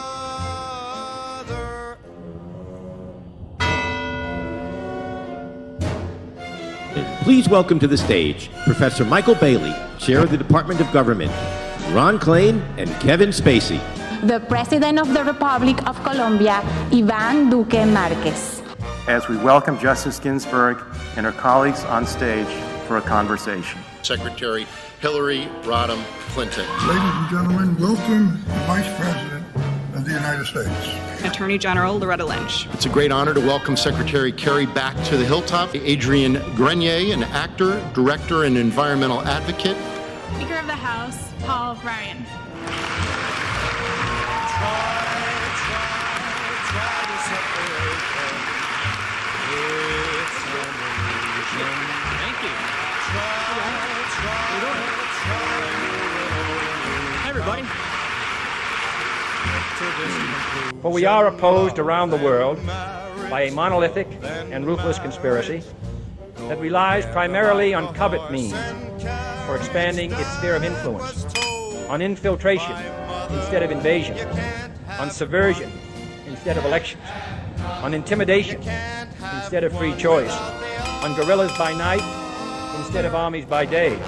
Please welcome to the stage Professor Michael Bailey, Chair of the Department of Government, Ron Klain, and Kevin Spacey. The President of the Republic of Colombia, Iván Duque Márquez. As we welcome Justice Ginsburg and her colleagues on stage for a conversation. Secretary Hillary Rodham Clinton. Ladies and gentlemen, welcome the Vice President of the United States. Attorney General Loretta Lynch. It's a great honor to welcome Secretary Kerry back to the Hilltop. Adrian Grenier, an actor, director, and environmental advocate. Speaker of the House, Paul Ryan. Thank you. Hi, everybody. For we are opposed around the world by a monolithic and ruthless conspiracy that relies primarily on covert means for expanding its sphere of influence, on infiltration instead of invasion, on subversion instead of elections, on intimidation instead of free choice, on guerrillas by night instead of armies by day.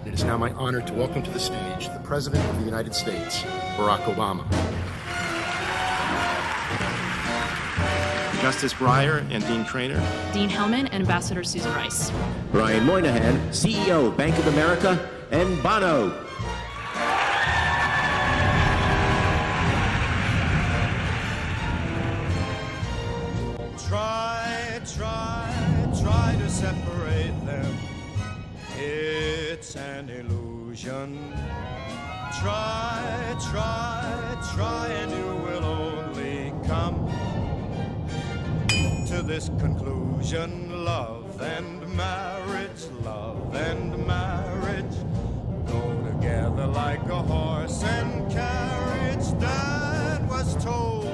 It is now my honor to welcome to the stage the President of the United States, Barack Obama. Justice Breyer and Dean Traynor. Dean Hellman and Ambassador Susan Rice. Brian Moynihan, CEO of Bank of America, and Bono. Try to separate them. It's an illusion. Try, try, try, and you will only come to this conclusion. Love and marriage go together like a horse and carriage. Dad was told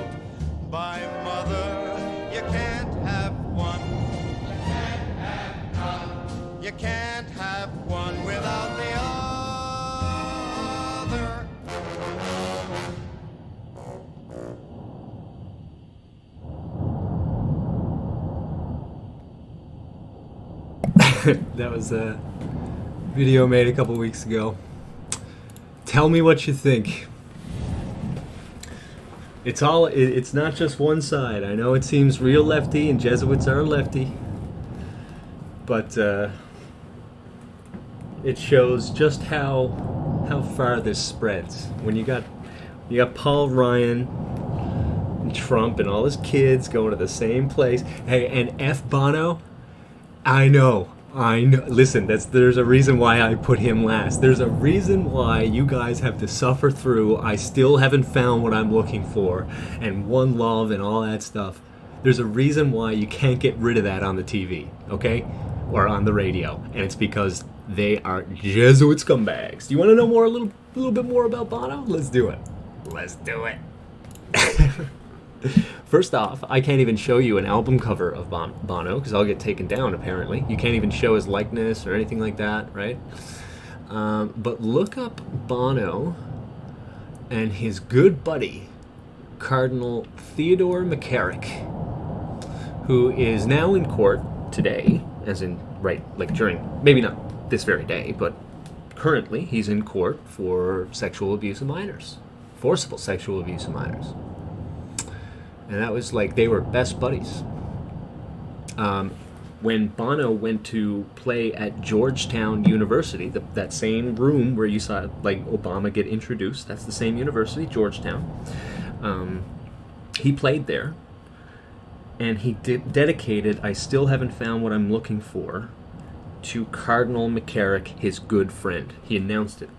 by mother, you can't have one. You can't have one without the other. That was a video made a couple weeks ago. Tell me what you think. It's not just one side. I know it seems real lefty, and Jesuits are lefty, but it shows just how far this spreads. When you got Paul Ryan and Trump and all his kids going to the same place. Hey, and F. Bono, I know. Listen, there's a reason why I put him last. There's a reason why you guys have to suffer through I still haven't found what I'm looking for, and One Love and all that stuff. There's a reason why you can't get rid of that on the TV, okay? Or on the radio. And it's because they are Jesuit scumbags. Do you want to know a little bit more about Bono? Let's do it. Let's do it. First off, I can't even show you an album cover of Bono because I'll get taken down, apparently. You can't even show his likeness or anything like that, right? But look up Bono and his good buddy, Cardinal Theodore McCarrick, who is now in court today, as in, right, like during, maybe not this very day, but currently he's in court for sexual abuse of minors, forcible sexual abuse of minors. And that was like, they were best buddies. When Bono went to play at Georgetown University, that same room where you saw like Obama get introduced, that's the same university, Georgetown. He played there, and he dedicated I Still Haven't Found What I'm Looking For to Cardinal McCarrick, his good friend. He announced it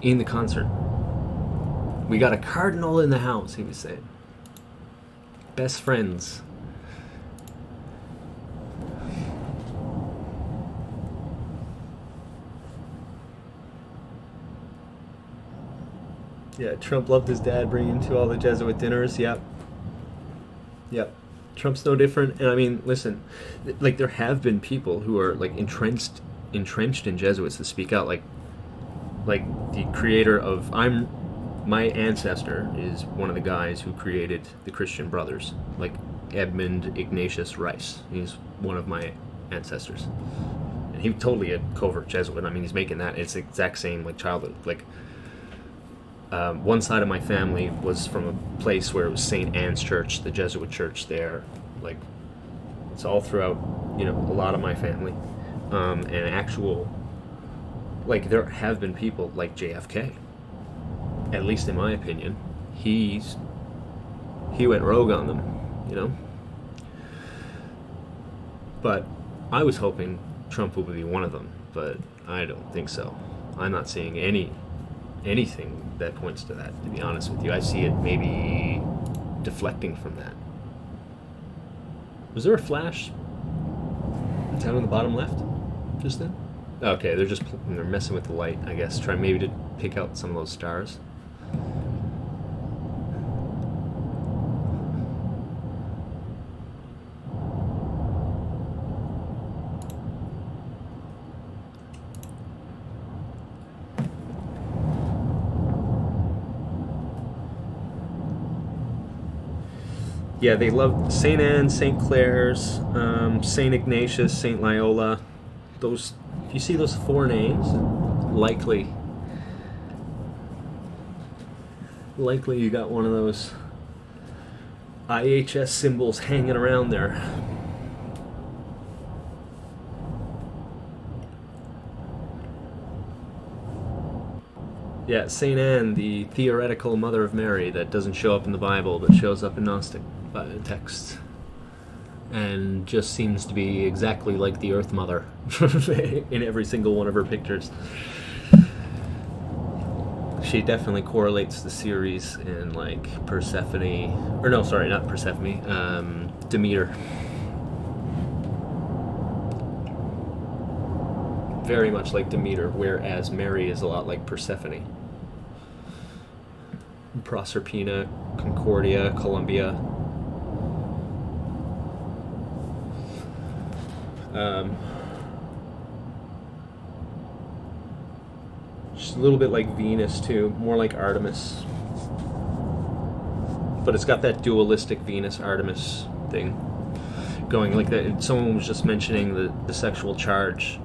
in the concert. We got a cardinal in the house, he was saying. Best friends. Yeah, Trump loved his dad bringing to all the Jesuit dinners. Yep. Trump's no different. And I mean, listen, like there have been people who are like entrenched in Jesuits to speak out. Like the creator of my ancestor is one of the guys who created the Christian Brothers, like Edmund Ignatius Rice. He's one of my ancestors. And he totally a covert Jesuit. I mean, he's making that. It's the exact same like childhood. Like one side of my family was from a place where it was St. Anne's Church, the Jesuit church there. Like it's all throughout, a lot of my family. And actual, like there have been people like JFK. At least in my opinion, he went rogue on them, But I was hoping Trump would be one of them, but I don't think so. I'm not seeing anything that points to that, to be honest with you. I see it maybe deflecting from that. Was there a flash down on the bottom left just then? Okay, they're messing with the light, I guess, trying maybe to pick out some of those stars. Yeah, they love St. Anne, St. Clair's, St. Ignatius, St. Loyola. Those, if you see those four names, likely you got one of those IHS symbols hanging around there. Yeah, St. Anne, the theoretical mother of Mary that doesn't show up in the Bible but shows up in Gnostic texts. and just seems to be exactly like the Earth Mother in every single one of her pictures. She definitely correlates the series in like Persephone, or no, sorry, not Persephone, Demeter. Very much like Demeter, whereas Mary is a lot like Persephone. Proserpina, Concordia, Columbia. Just a little bit like Venus too, more like Artemis. But it's got that dualistic Venus-Artemis thing going like that. Someone was just mentioning the sexual charge.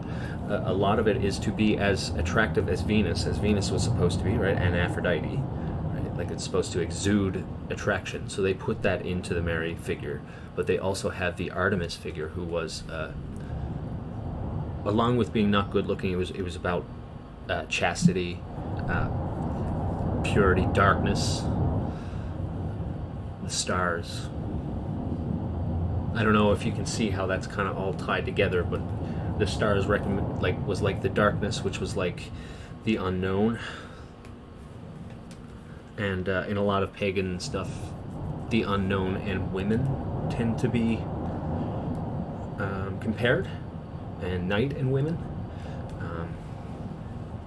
A lot of it is to be as attractive as Venus was supposed to be, right? And Aphrodite, right? Like it's supposed to exude attraction. So they put that into the Mary figure. But they also have the Artemis figure, who was, along with being not good looking, it was about chastity, purity, darkness, the stars. I don't know if you can see how that's kind of all tied together, but the stars was like the darkness, which was like the unknown. And in a lot of pagan stuff, the unknown and women tend to be compared, and night and women.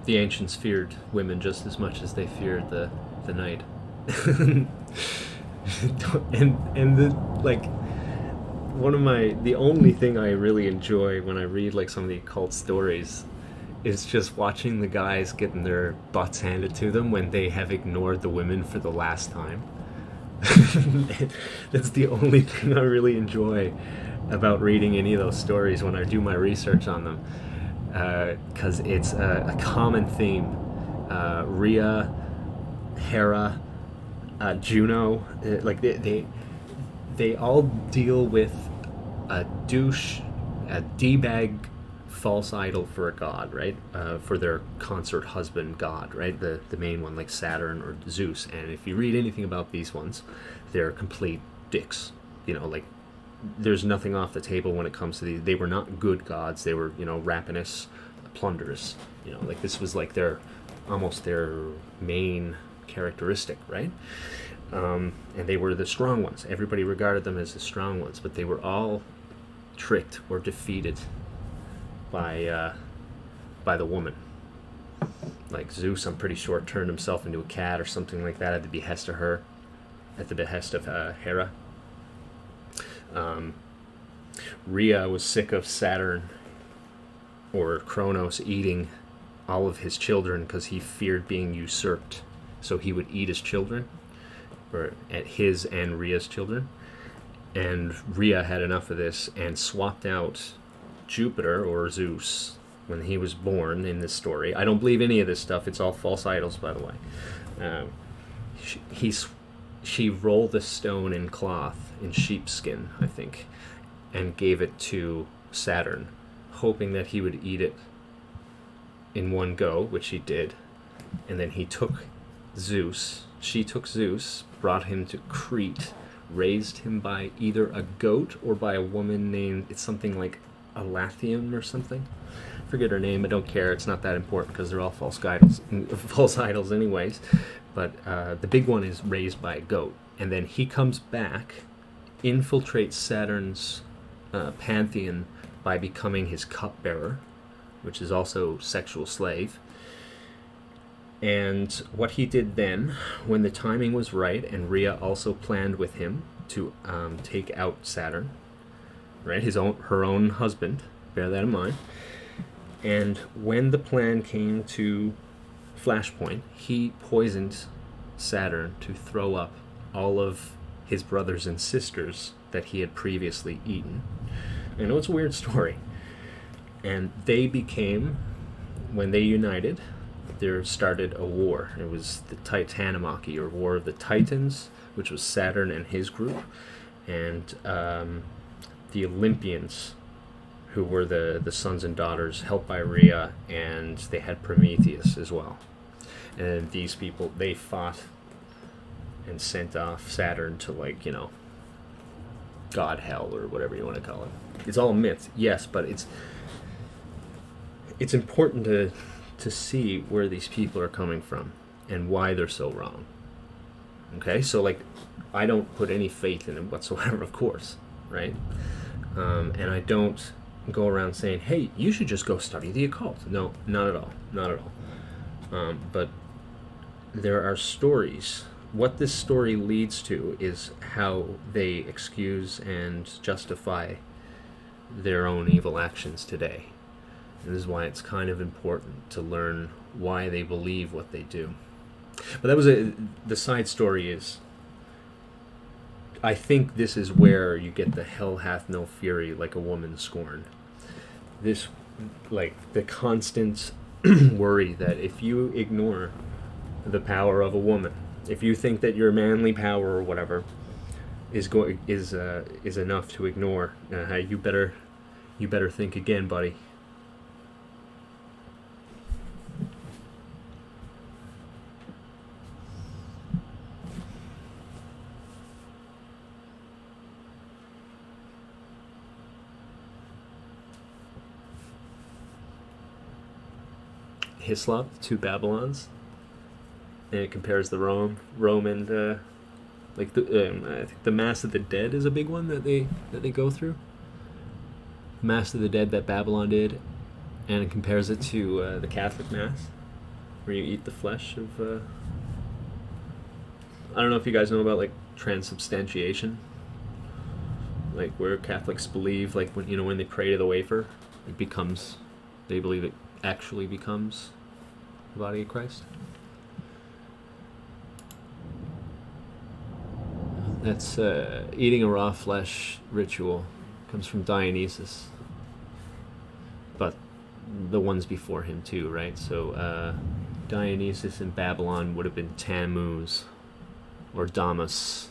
The ancients feared women just as much as they feared the night. and the only thing I really enjoy when I read like some of the occult stories is just watching the guys getting their butts handed to them when they have ignored the women for the last time. That's the only thing I really enjoy about reading any of those stories when I do my research on them, because it's a common theme. Rhea, Hera, Juno, like they all deal with a douche, a D-bag false idol for a god, right? For their consort husband god, right? The main one, like Saturn or Zeus. And if you read anything about these ones, they're complete dicks. You know, like there's nothing off the table when it comes to these. They were not good gods. They were, ravenous plunderers. Like this was like almost their main characteristic, right? And they were the strong ones. Everybody regarded them as the strong ones, but they were all tricked or defeated by the woman. Like Zeus, I'm pretty sure, turned himself into a cat or something like that at the behest of Hera. Rhea was sick of Saturn or Kronos eating all of his children because he feared being usurped. So he would eat his children, or at his and Rhea's children. And Rhea had enough of this and swapped out Jupiter, or Zeus, when he was born in this story. I don't believe any of this stuff. It's all false idols, by the way. She rolled the stone in cloth, in sheepskin, I think, and gave it to Saturn, hoping that he would eat it in one go, which he did. And then she took Zeus, brought him to Crete, raised him by either a goat or by a woman named, it's something like Alathium or something. I forget her name. I don't care. It's not that important because they're all false idols anyways. But the big one is raised by a goat. And then he comes back, infiltrates Saturn's pantheon by becoming his cupbearer, which is also sexual slave. And what he did then, when the timing was right, and Rhea also planned with him to take out Saturn, right, her own husband, bear that in mind. And when the plan came to Flashpoint, he poisoned Saturn to throw up all of his brothers and sisters that he had previously eaten. I know it's a weird story. And they became, when they united, there started a war. It was the Titanomachy, or War of the Titans, which was Saturn and his group, and the Olympians, who were the sons and daughters, helped by Rhea, and they had Prometheus as well. And these people, they fought and sent off Saturn to, God, hell, or whatever you want to call it. It's all myth, yes, but it's important to see where these people are coming from and why they're so wrong. Okay, so like, I don't put any faith in it whatsoever, of course, right? And I don't go around saying, hey, you should just go study the occult. No, not at all, not at all. But there are stories. What this story leads to is how they excuse and justify their own evil actions today. And this is why it's kind of important to learn why they believe what they do. But that was the side story is, I think this is where you get the hell hath no fury like a woman scorned. This, like, the constant worry that if you ignore the power of a woman, if you think that your manly power or whatever is enough to ignore, you better think again, buddy. Hislop, the two Babylons, and it compares the Rome and like I think the Mass of the Dead is a big one that they go through. Mass of the Dead that Babylon did, and it compares it to the Catholic Mass, where you eat the flesh of. I don't know if you guys know about like transubstantiation, like where Catholics believe, like when they pray to the wafer, it becomes, they believe it actually becomes the body of Christ. That's eating a raw flesh ritual. Comes from Dionysus, but the ones before him too, right? So Dionysus in Babylon would have been Tammuz or Tammuz.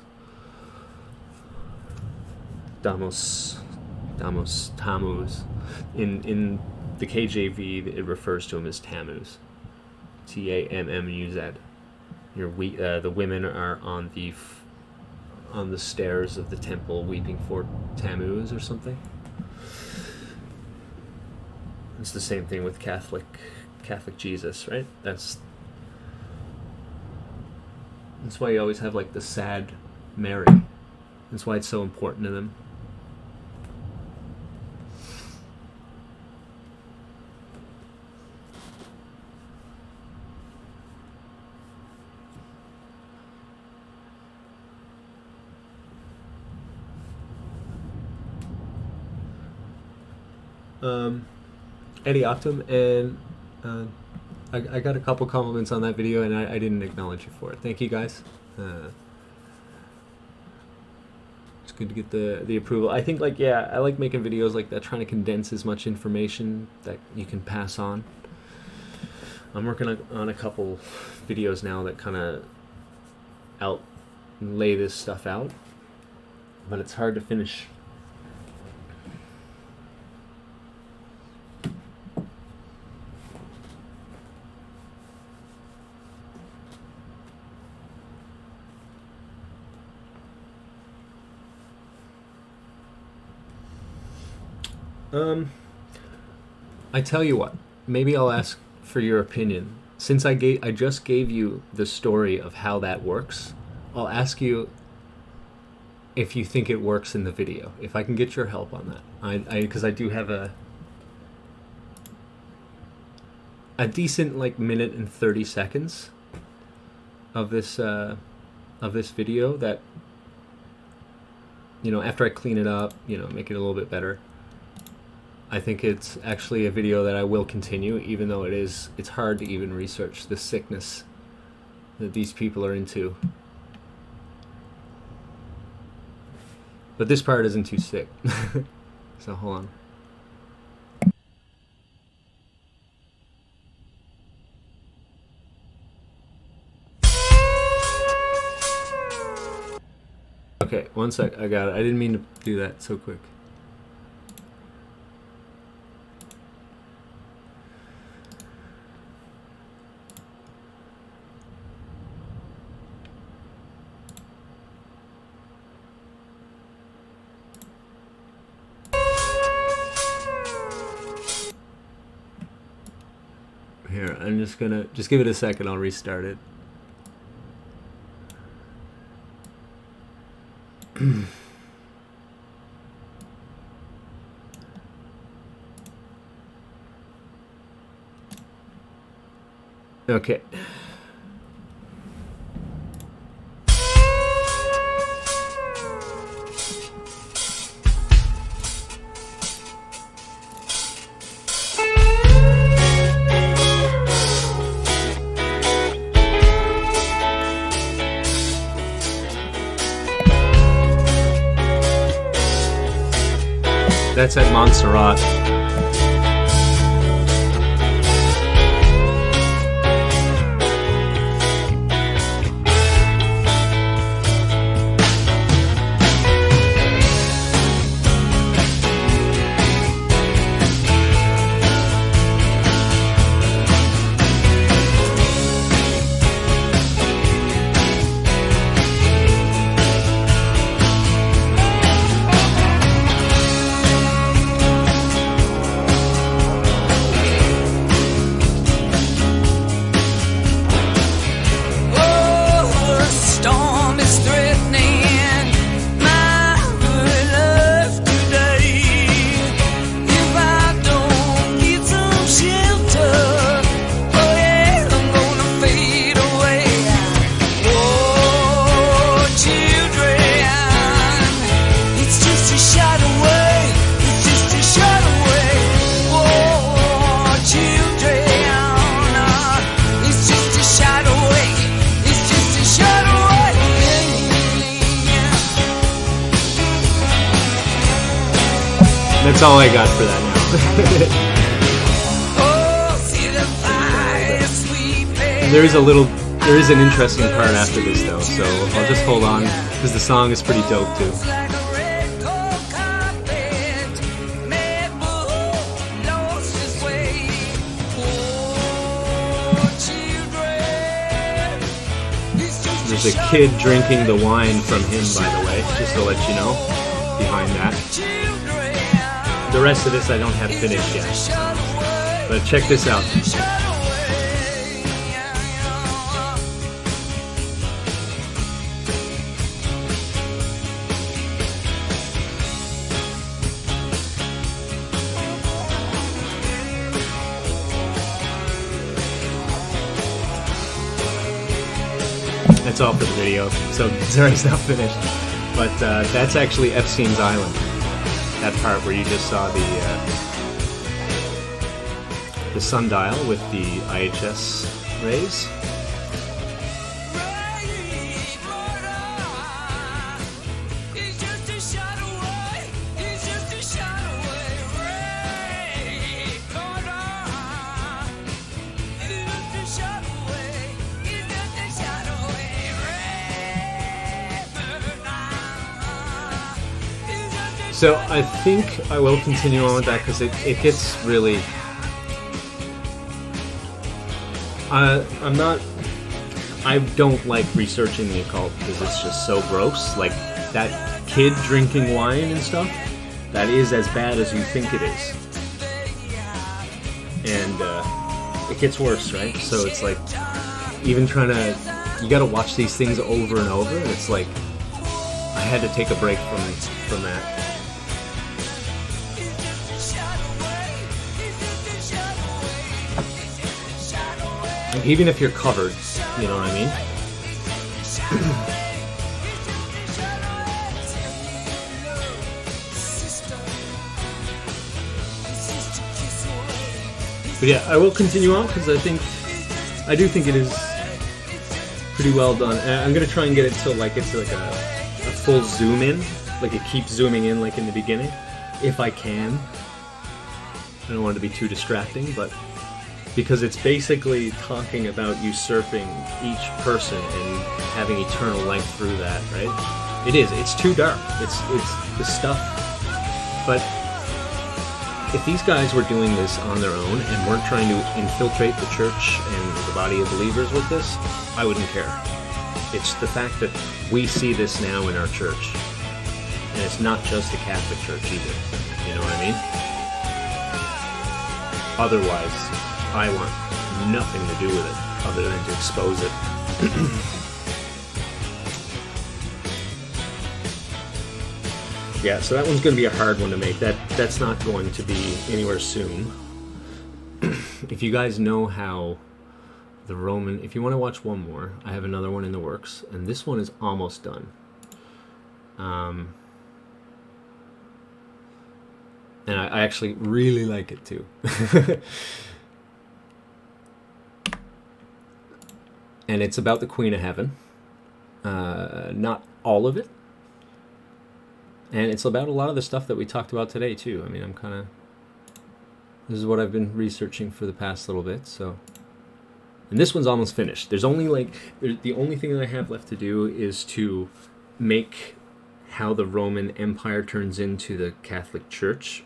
In the KJV, it refers to him as Tammuz. Tammuz. The women are on the stairs of the temple weeping for Tammuz or something. It's the same thing with Catholic Jesus, right? That's why you always have like the sad Mary. That's why it's so important to them. Eddie Optum, and I got a couple compliments on that video, and I didn't acknowledge you for it. Thank you, guys. It's good to get the approval. I think, like, yeah, I like making videos like that, trying to condense as much information that you can pass on. I'm working on a couple videos now that kind of lay this stuff out, but it's hard to finish. I tell you what, maybe I'll ask for your opinion. Since I just gave you the story of how that works, I'll ask you if you think it works in the video, if I can get your help on that. Because I do have a decent, like, minute and 30 seconds of this video that, after I clean it up, make it a little bit better, I think it's actually a video that I will continue, even though it's hard to even research the sickness that these people are into. But this part isn't too sick. So hold on. Okay, one sec, I got it. I didn't mean to do that so quick. I'm just give it a second. I'll restart it. Okay. That's at Montserrat. That's all I got for that now. There is an interesting part after this though, so I'll just hold on because the song is pretty dope too. There's a kid drinking the wine from him, by the way, just to let you know, behind that. The rest of this I don't have finished yet, but check this out. That's all for the video, so sorry it's not finished, but that's actually Epstein's Island. That part where you just saw the sundial with the IHS rays. So I think I will continue on with that because it gets really... I don't like researching the occult because it's just so gross. Like that kid drinking wine and stuff, that is as bad as you think it is. And it gets worse, right? So it's like, even trying to... You gotta watch these things over and over, and it's like, I had to take a break from that. Even if you're covered, you know what I mean? But yeah, I will continue on because I do think it is pretty well done. And I'm gonna try and get it till like it's like a full zoom in, like it keeps zooming in like in the beginning, if I can. I don't want it to be too distracting, but because it's basically talking about usurping each person and having eternal life through that, right? It is. It's too dark. It's the stuff. But if these guys were doing this on their own and weren't trying to infiltrate the church and the body of believers with this, I wouldn't care. It's the fact that we see this now in our church. And it's not just the Catholic Church either. You know what I mean? Otherwise, I want nothing to do with it other than to expose it. Yeah, so that one's going to be a hard one to make. That's not going to be anywhere soon. If you guys know how the Roman... If you want to watch one more, I have another one in the works, and this one is almost done. And I actually really like it too. And it's about the Queen of Heaven. Not all of it. And it's about a lot of the stuff that we talked about today too. I mean, I'm kind of... This is what I've been researching for the past little bit, so... And this one's almost finished. There's only like... The only thing that I have left to do is to make how the Roman Empire turns into the Catholic Church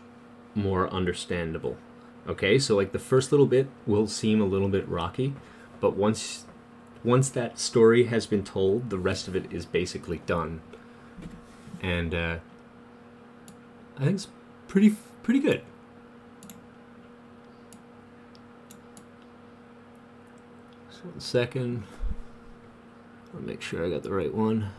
more understandable. Okay, so like the first little bit will seem a little bit rocky, but once that story has been told, the rest of it is basically done. And I think it's pretty good. So 1 second. I'll make sure I got the right one.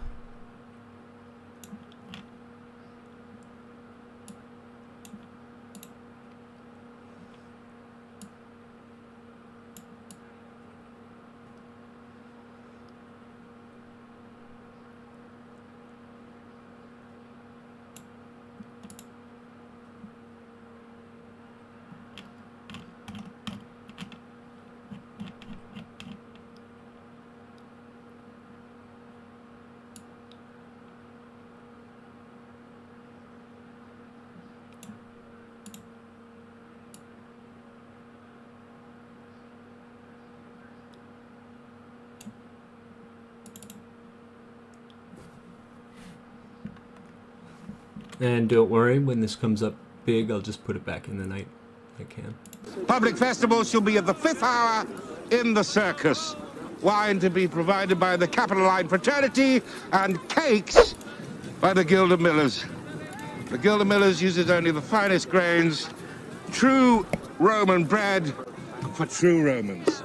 And don't worry, when this comes up big, I'll just put it back in the night I can. Public festivals shall be at the 5th hour in the circus. Wine to be provided by the Capitoline Fraternity and cakes by the Guild of Millers. The Guild of Millers uses only the finest grains, true Roman bread for true Romans.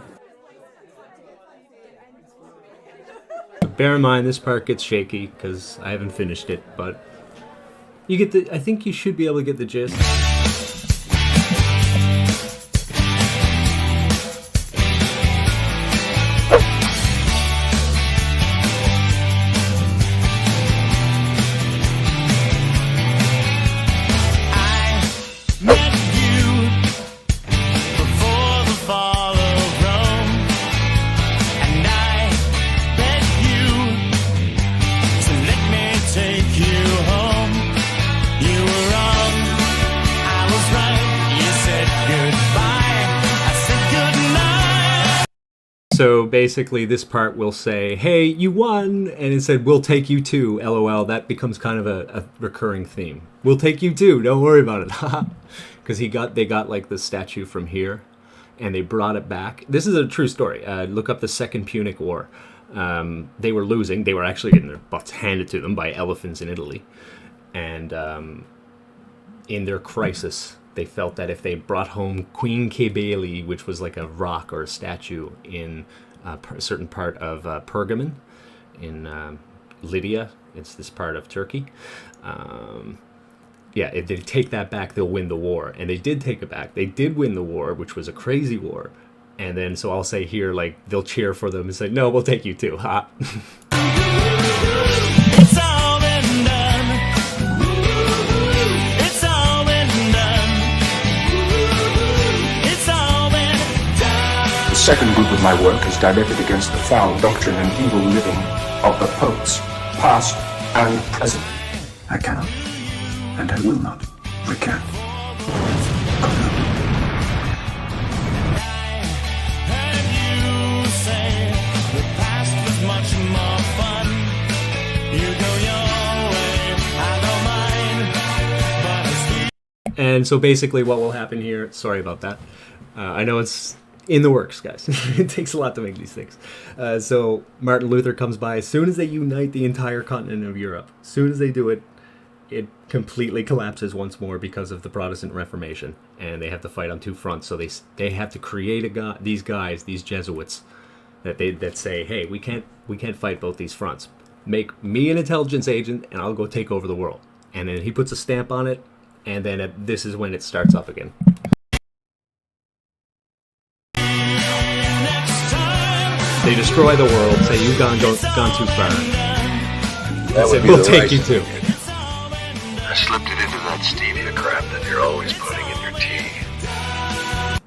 Bear in mind, this part gets shaky because I haven't finished it, but you get the... I think you should be able to get the gist. So basically this part will say, hey, you won, and it said, we'll take you too, LOL. That becomes kind of a recurring theme. We'll take you too, don't worry about it. Because they got like the statue from here, and they brought it back. This is a true story. Look up the Second Punic War. They were losing. They were actually getting their butts handed to them by elephants in Italy. And in their crisis, they felt that if they brought home Queen Cybele, which was like a rock or a statue in a certain part of Pergamon in Lydia, it's this part of Turkey. Yeah, if they take that back, they'll win the war. And they did take it back. They did win the war, which was a crazy war. And then, so I'll say here, like, they'll cheer for them and say, no, we'll take you too. Ha. It's all been done. It's all been done. It's all been done. The second group of my work is directed against the foul doctrine and evil living of the popes, past and present. I cannot, and I will not, recant. And so basically what will happen here, sorry about that, I know it's in the works, guys. It takes a lot to make these things. So Martin Luther comes by. As soon as they unite the entire continent of Europe, as soon as they do it, it completely collapses once more because of the Protestant Reformation, and they have to fight on two fronts. So they have to create these Jesuits, that say, hey, we can't fight both these fronts. Make me an intelligence agent, and I'll go take over the world. And then he puts a stamp on it, and then this is when it starts up again. They destroy the world, say you've gone too far. We'll take you too. I slipped it into that stevia crap that you're always putting in your tea.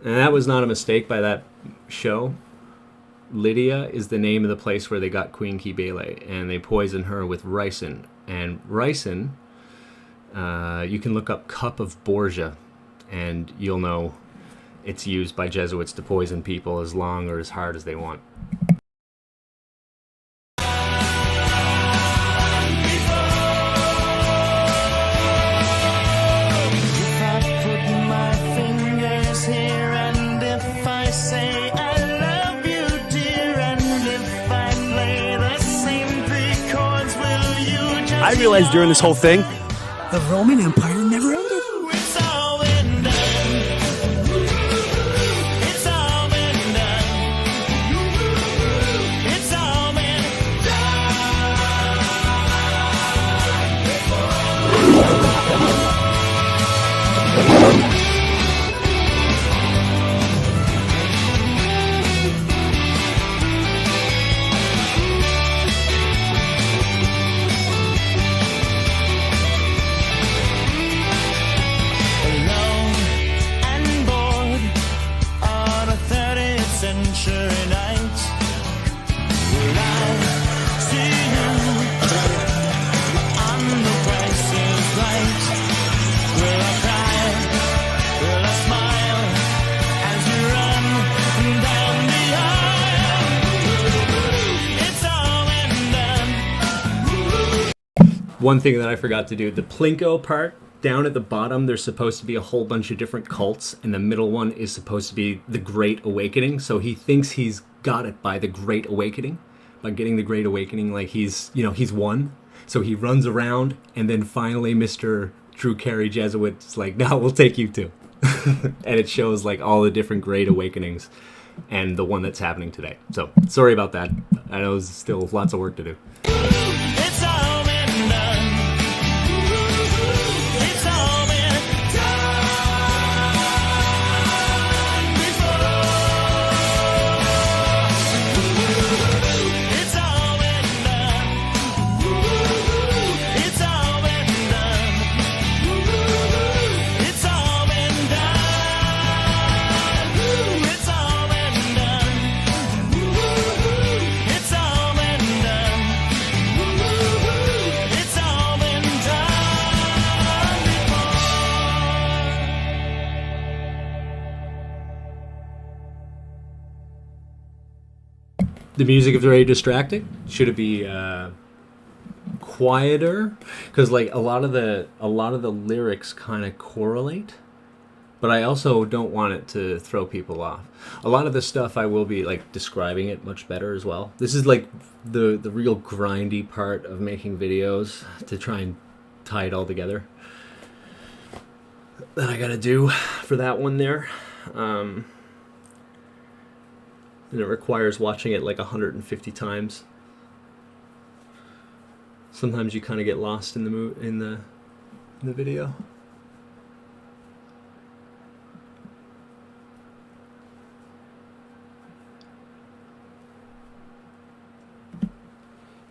And that was not a mistake by that show. Lydia is the name of the place where they got Queen Kybele, and they poisoned her with ricin. And ricin, you can look up cup of Borgia, and you'll know it's used by Jesuits to poison people as long or as hard as they want. I realized during this whole thing, the Roman Empire never ended. One thing that I forgot to do, the Plinko part, down at the bottom, there's supposed to be a whole bunch of different cults, and the middle one is supposed to be the Great Awakening, so he thinks he's got it by the Great Awakening, by getting the Great Awakening, like he's won. So he runs around, and then finally Mr. Drew Carey Jesuit's like, now we'll take you too. And it shows like all the different Great Awakenings, and the one that's happening today. So, sorry about that. I know there's still lots of work to do. The music is very distracting. Should it be quieter? Because like a lot of the lyrics kind of correlate, but I also don't want it to throw people off. A lot of the stuff I will be like describing it much better as well. This is like the real grindy part of making videos, to try and tie it all together, that I gotta do for that one there. And it requires watching it like 150 times. Sometimes you kind of get lost in the video.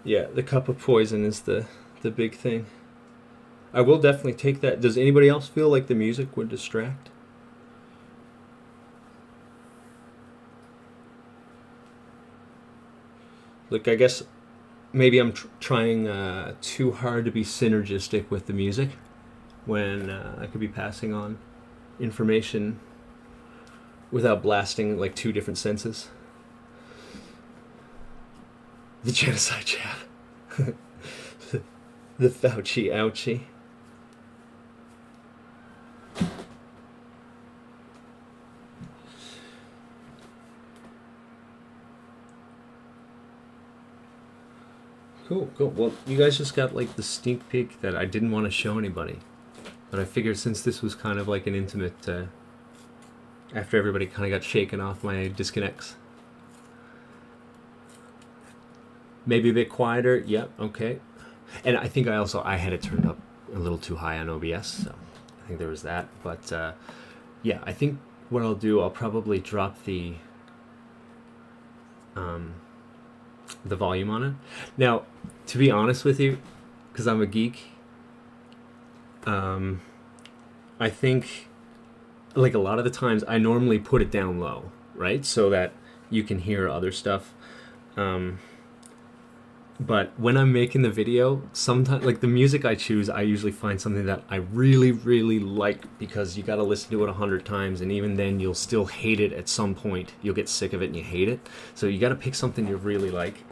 Yeah, the cup of poison is the big thing. I will definitely take that. Does anybody else feel like the music would distract? Look, I guess maybe I'm trying too hard to be synergistic with the music when I could be passing on information without blasting like two different senses. The genocide chat. The Fauci ouchie. Cool. Well, you guys just got like the sneak peek that I didn't want to show anybody. But I figured since this was kind of like an intimate, after everybody kind of got shaken off my disconnects. Maybe a bit quieter. Yep, okay. And I think I had it turned up a little too high on OBS, so I think there was that. But yeah, I think what I'll do, I'll probably drop the volume on it. Now, to be honest with you, because I'm a geek, I think, like a lot of the times, I normally put it down low, right? So that you can hear other stuff. But when I'm making the video, sometimes, like the music I choose, I usually find something that I really, really like, because you got to listen to it 100 times, and even then you'll still hate it at some point. You'll get sick of it and you hate it. So you got to pick something you really like.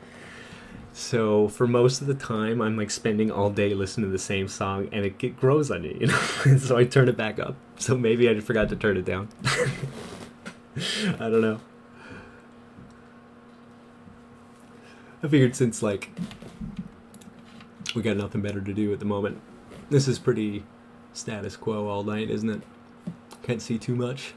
So for most of the time, I'm like spending all day listening to the same song, and it grows on you, you know? And so I turn it back up. So maybe I just forgot to turn it down. I don't know. I figured since, like, we got nothing better to do at the moment. This is pretty status quo all night, isn't it? Can't see too much.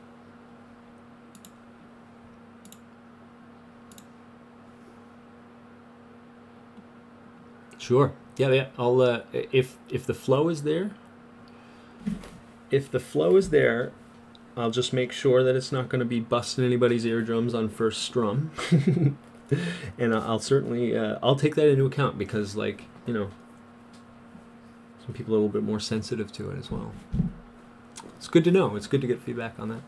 Sure. Yeah. I'll if the flow is there, I'll just make sure that it's not going to be busting anybody's eardrums on first strum. And I'll certainly I'll take that into account, because, like, you know, some people are a little bit more sensitive to it as well. It's good to know. It's good to get feedback on that.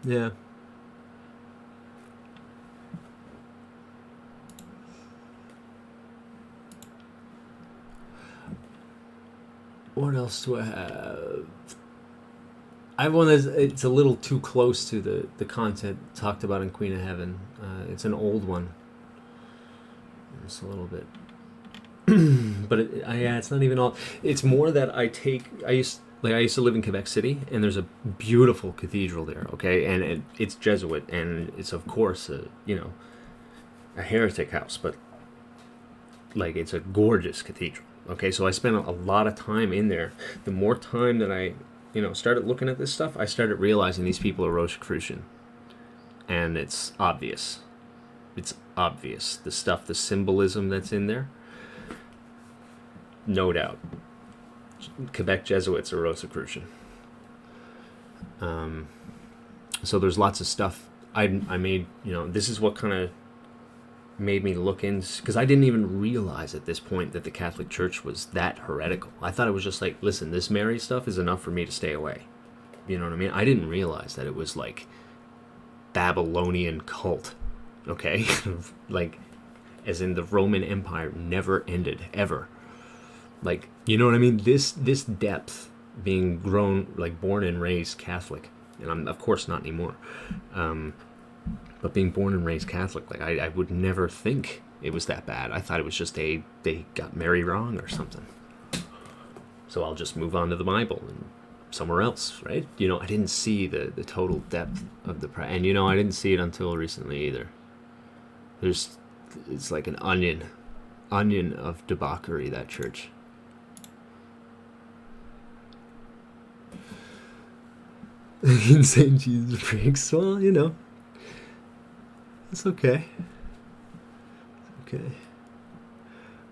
Yeah. What else do I have? I have one that's, it's a little too close to the content talked about in Queen of Heaven. It's an old one. It's a little bit, but yeah, it's not even all. It's more that I used to live in Quebec City, and there's a beautiful cathedral there. Okay, and it's Jesuit, and it's of course a heretic house, but like it's a gorgeous cathedral. Okay, so I spent a lot of time in there. The more time that I, started looking at this stuff, I started realizing these people are Rosicrucian. And it's obvious. It's obvious. The stuff, the symbolism that's in there, no doubt. Quebec Jesuits are Rosicrucian. So there's lots of stuff I made, this is what kind of made me look in, because I didn't even realize at this point that the Catholic Church was that heretical. I thought it was just like, listen, this Mary stuff is enough for me to stay away. You know what I mean? I didn't realize that it was like Babylonian cult, okay? Like, as in the Roman Empire never ended, ever. Like, you know what I mean? This depth, being born and raised Catholic, and I'm of course not anymore, but being born and raised Catholic, like I would never think it was that bad. I thought it was just they got Mary wrong or something. So I'll just move on to the Bible and somewhere else, right? I didn't see the total depth of the and I didn't see it until recently either. It's like an onion of debauchery, that church. Insane Jesus freaks. Well, it's okay. Okay.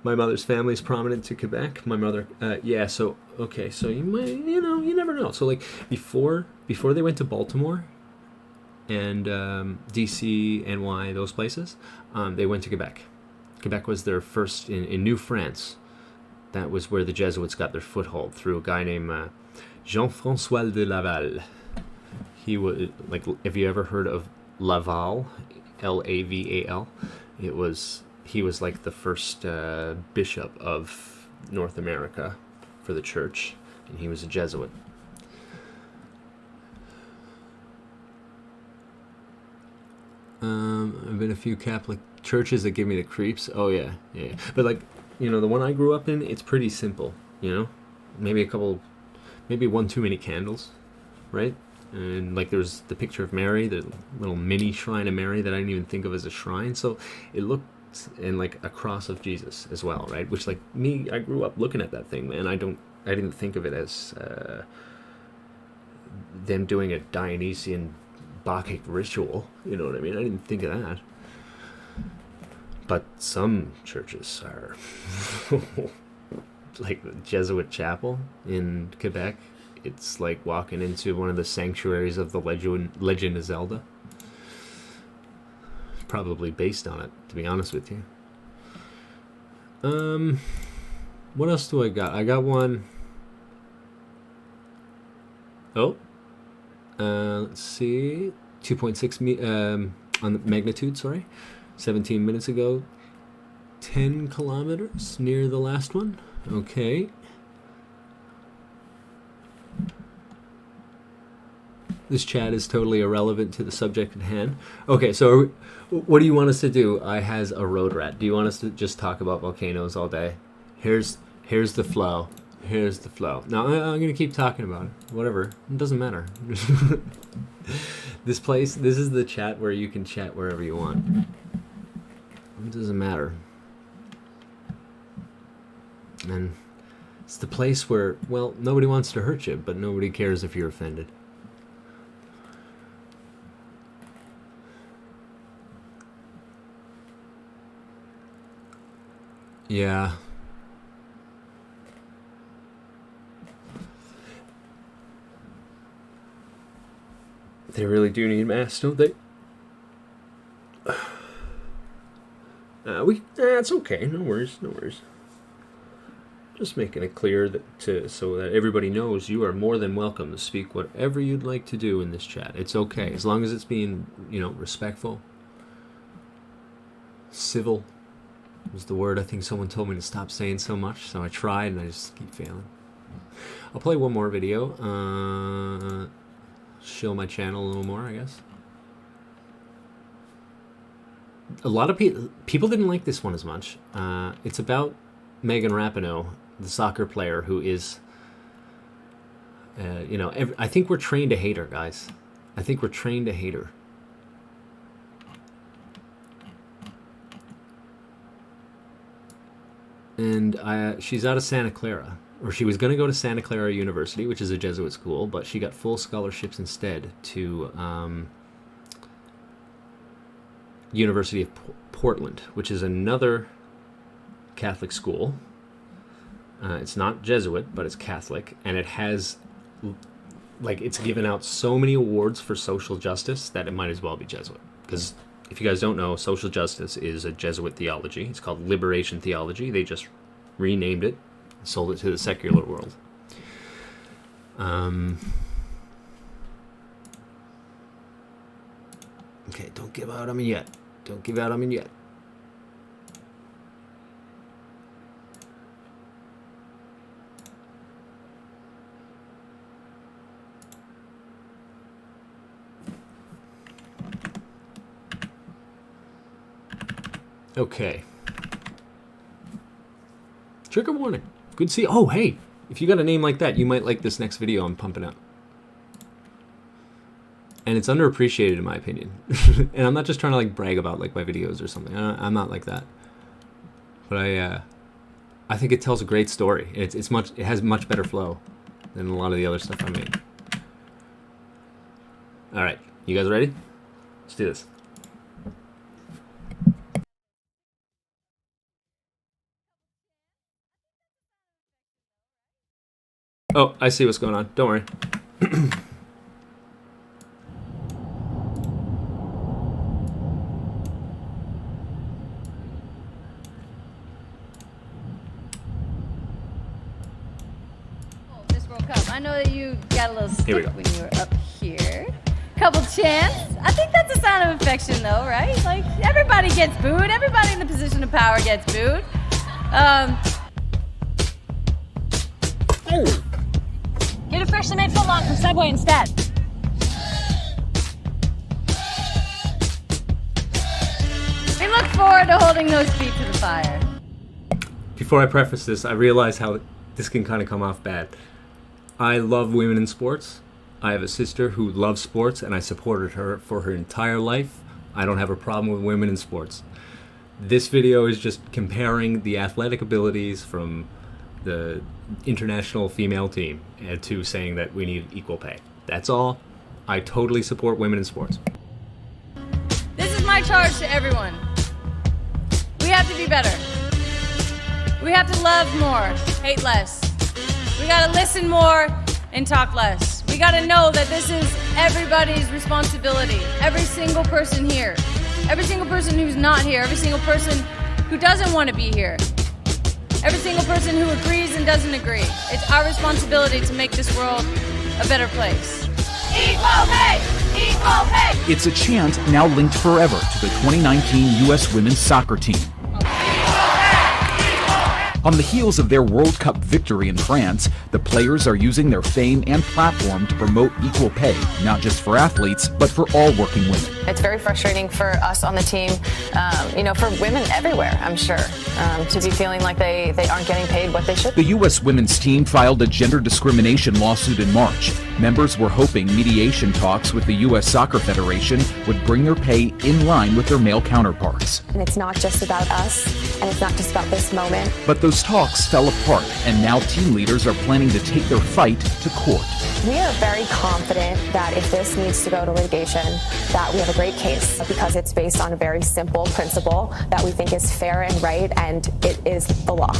My mother's family is prominent to Quebec. My mother, so you might, you never know. So, like, before they went to Baltimore and DC, NY, those places, they went to Quebec. Quebec was their first, in New France. That was where the Jesuits got their foothold, through a guy named Jean-François de Laval. He was, like, have you ever heard of Laval? Laval. He was like the first bishop of North America for the church, and he was a Jesuit. I've been a few Catholic churches that give me the creeps. Oh yeah. But, like, the one I grew up in, it's pretty simple. Maybe a couple maybe one too many candles, right? And like there's the picture of Mary, the little mini shrine of Mary that I didn't even think of as a shrine. So it looked, and like a cross of Jesus as well, right? Which like me, I grew up looking at that thing, man. I didn't think of it as them doing a Dionysian Bacchic ritual. You know what I mean? I didn't think of that. But some churches are like the Jesuit chapel in Quebec. It's like walking into one of the sanctuaries of the Legend of Zelda. Probably based on it, to be honest with you. What else do I got? I got one. Oh. Let's see. 2.6 on the magnitude, sorry. 17 minutes ago. 10 kilometers near the last one. Okay. This chat is totally irrelevant to the subject at hand. Okay, so what do you want us to do? I has a road rat. Do you want us to just talk about volcanoes all day? Here's the flow. Here's the flow. Now I'm gonna keep talking about it. Whatever. It doesn't matter. This is the chat where you can chat wherever you want. It doesn't matter. And it's the place where, well, nobody wants to hurt you, but nobody cares if you're offended. Yeah. They really do need masks, don't they? It's okay. No worries. No worries. Just making it clear so that everybody knows you are more than welcome to speak whatever you'd like to do in this chat. It's okay, as long as it's being, respectful, civil. Was the word I think someone told me to stop saying so much, so I tried and I just keep failing. I'll play one more video, show my channel a little more, I guess. A lot of people didn't like this one as much. It's about Megan Rapinoe, the soccer player who is, I think we're trained to hate her, guys. I think we're trained to hate her. And she's out of Santa Clara, or she was going to go to Santa Clara University, which is a Jesuit school, but she got full scholarships instead to University of Portland, which is another Catholic school. It's not Jesuit, but it's Catholic, and it has, it's given out so many awards for social justice that it might as well be Jesuit, because if you guys don't know, social justice is a Jesuit theology. It's called liberation theology. They just renamed it, sold it to the secular world. Okay, don't give out on me yet. Don't give out on me yet. Okay. Trigger warning. Good to see. Oh, hey, if you got a name like that, you might like this next video I'm pumping out. And it's underappreciated in my opinion. And I'm not just trying to brag about my videos or something. I'm not like that. But I think it tells a great story. It has much better flow than a lot of the other stuff I made. All right, you guys ready? Let's do this. Oh, I see what's going on. Don't worry. This World Cup. I know that you got a little stick Here we go. when you were up here. Couple chants. I think that's a sign of affection, though, right? Everybody gets booed. Everybody in the position of power gets booed. Get a freshly made footlong from Subway instead. We look forward to holding those feet to the fire. Before I preface this, I realize how this can kind of come off bad. I love women in sports. I have a sister who loves sports, and I supported her for her entire life. I don't have a problem with women in sports. This video is just comparing the athletic abilities from the international female team to saying that we need equal pay. That's all. I totally support women in sports. This is my charge to everyone. We have to be better. We have to love more, hate less. We gotta listen more and talk less. We gotta know that this is everybody's responsibility. Every single person here. Every single person who's not here. Every single person who doesn't want to be here. Every single person who agrees and doesn't agree. It's our responsibility to make this world a better place. Equal pay! Equal pay! It's a chant now linked forever to the 2019 U.S. women's soccer team. On the heels of their World Cup victory in France, the players are using their fame and platform to promote equal pay, not just for athletes, but for all working women. It's very frustrating for us on the team, for women everywhere, I'm sure, to be feeling like they aren't getting paid what they should. The U.S. women's team filed a gender discrimination lawsuit in March. Members were hoping mediation talks with the U.S. Soccer Federation would bring their pay in line with their male counterparts. And it's not just about us, and it's not just about this moment. But those talks fell apart, and now team leaders are planning to take their fight to court. We are very confident that if this needs to go to litigation, that we have a great case because it's based on a very simple principle that we think is fair and right, and it is the law.